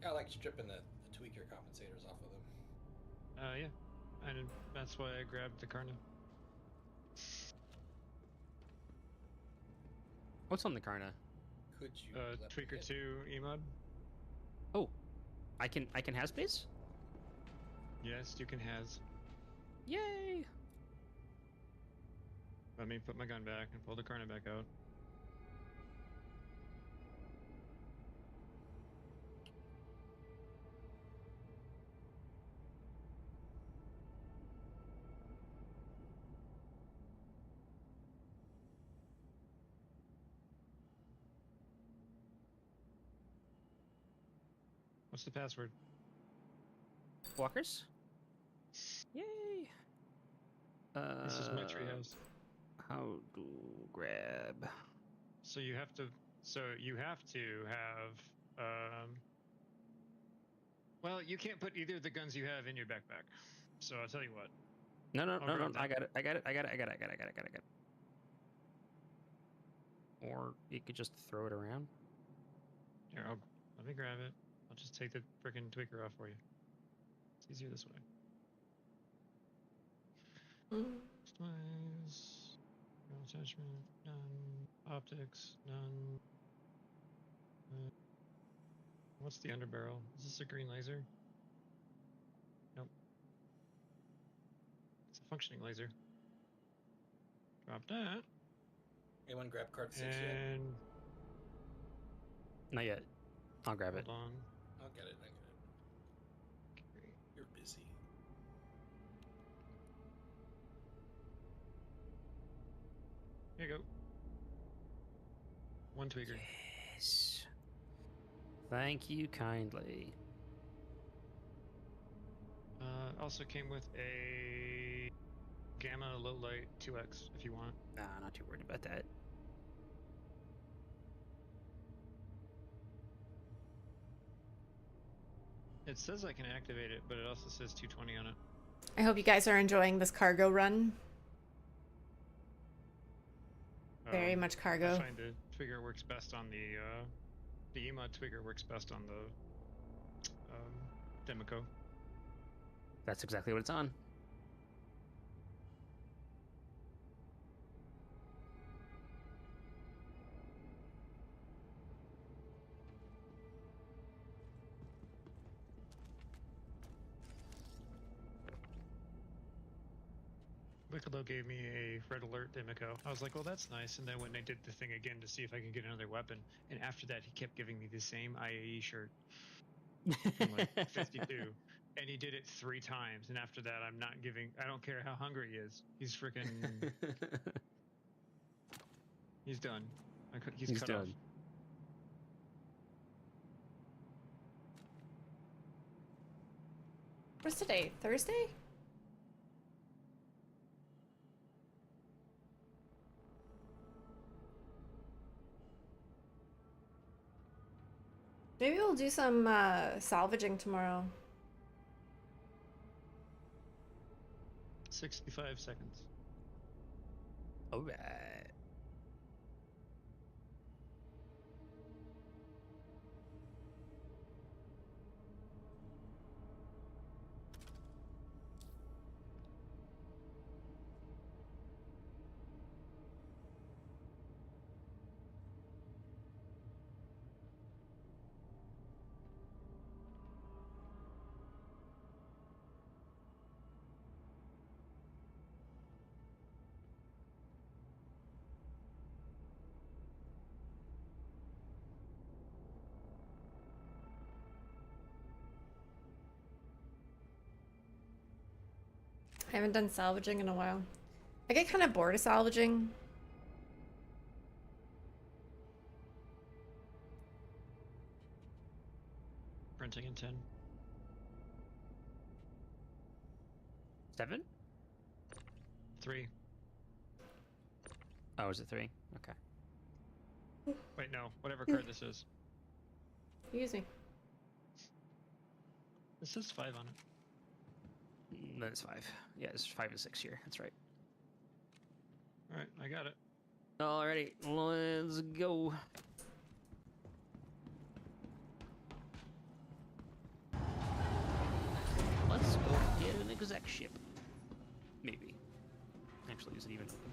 Yeah, I like stripping the tweaker compensators off of them. Yeah. And that's why I grabbed the Karna. What's on the Karna? Could you let me Tweaker get- 2 emod? Oh, I can have space? Yes, you can has. Yay! Let me put my gun back and pull the Karna back out. What's the password? Walkers? Yay! This is my treehouse. How to grab? So you have to have well, you can't put either of the guns you have in your backpack. So I'll tell you what. No, I'll grab I that. got it. Or you could just throw it around. Here, let me grab it. I'll just take the frickin' tweaker off for you. It's easier this way. Supplies, no attachment, none. Optics, none. What's the underbarrel? Is this a green laser? Nope. It's a functioning laser. Drop that. Anyone grab card 6 yet? And Not yet. I'll grab it. hold on. I'll get it. You're busy. Here you go. One tweaker. Yes. Thank you kindly. Also came with a gamma low light 2x if you want. Nah, not too worried about that. It says I can activate it, but it also says 220 on it. I hope you guys are enjoying this cargo run. Very much cargo. I find the twigger works best on the EMOD twigger works best on the Demico. That's exactly what it's on. Wicklow gave me a red alert Demico. I was like, well, that's nice. And then when I did the thing again to see if I can get another weapon, and after that, he kept giving me the same IAE shirt. From like 52. And he did it 3 times. And after that, I'm not giving, I don't care how hungry he is. He's freaking, he's done. He's cut done. off. What's today? Thursday? Maybe we'll do some salvaging tomorrow. 65 seconds. Alright. I haven't done salvaging in a while. I get kind of bored of salvaging. Printing in 10. 7? 3. Oh, is it 3? Okay. Wait, no. Whatever card this is. Excuse me. This says 5 on it. That's 5. Yeah, it's 5 and 6 here. That's right. Alright, I got it. Alrighty, let's go. Let's go get an exec ship. Maybe. Actually, is it even open?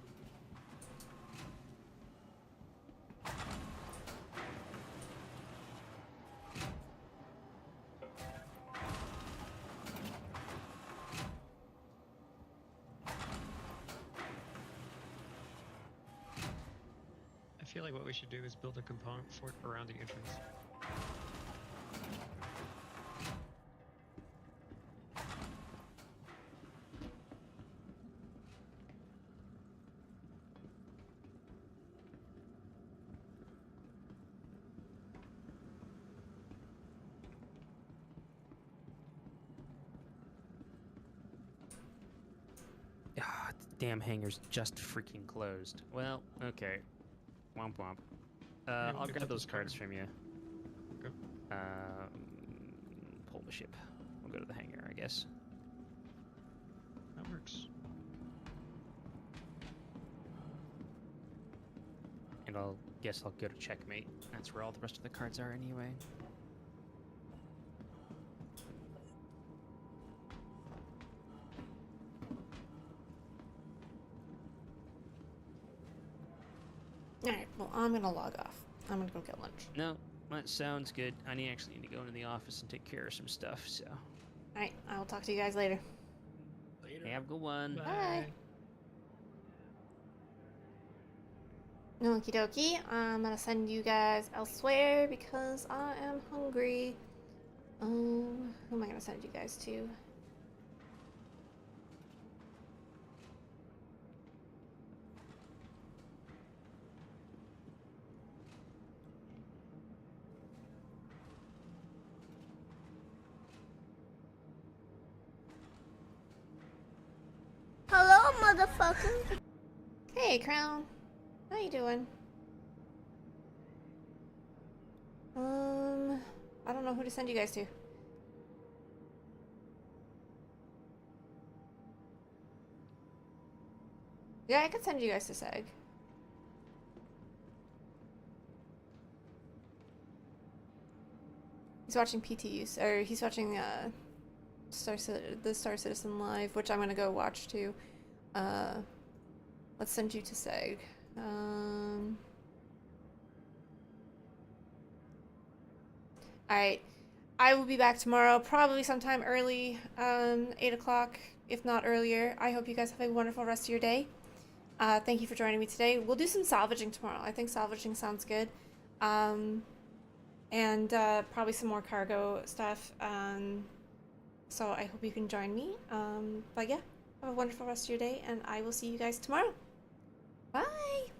I feel like what we should do is build a component fort around the entrance. Ah, the damn hangar's just freaking closed. Well, okay. Womp womp. Yeah, we'll I'll get grab to those this cards card. from you. Okay. Pull the ship. We'll go to the hangar, I guess. That works. And I'll guess I'll go to checkmate. That's where all the rest of the cards are anyway. Alright, well, I'm gonna log off. I'm gonna go get lunch. No, that sounds good. I actually need to go into the office and take care of some stuff, so. Alright, I'll talk to you guys later. Later. Have a good one. Bye. Okie dokie, I'm gonna send you guys elsewhere because I am hungry. Who am I gonna send you guys to? motherfucker. Hey, Crown. How you doing? I don't know who to send you guys to. Yeah, I could send you guys to Seg. He's watching PTUs, or he's watching the Star Citizen Live, which I'm gonna go watch too. Let's send you to Seg. Alright. I will be back tomorrow, probably sometime early, 8 o'clock, if not earlier. I hope you guys have a wonderful rest of your day. Thank you for joining me today. We'll do some salvaging tomorrow. I think salvaging sounds good. And probably some more cargo stuff. So I hope you can join me. But yeah, have a wonderful rest of your day, and I will see you guys tomorrow. Bye!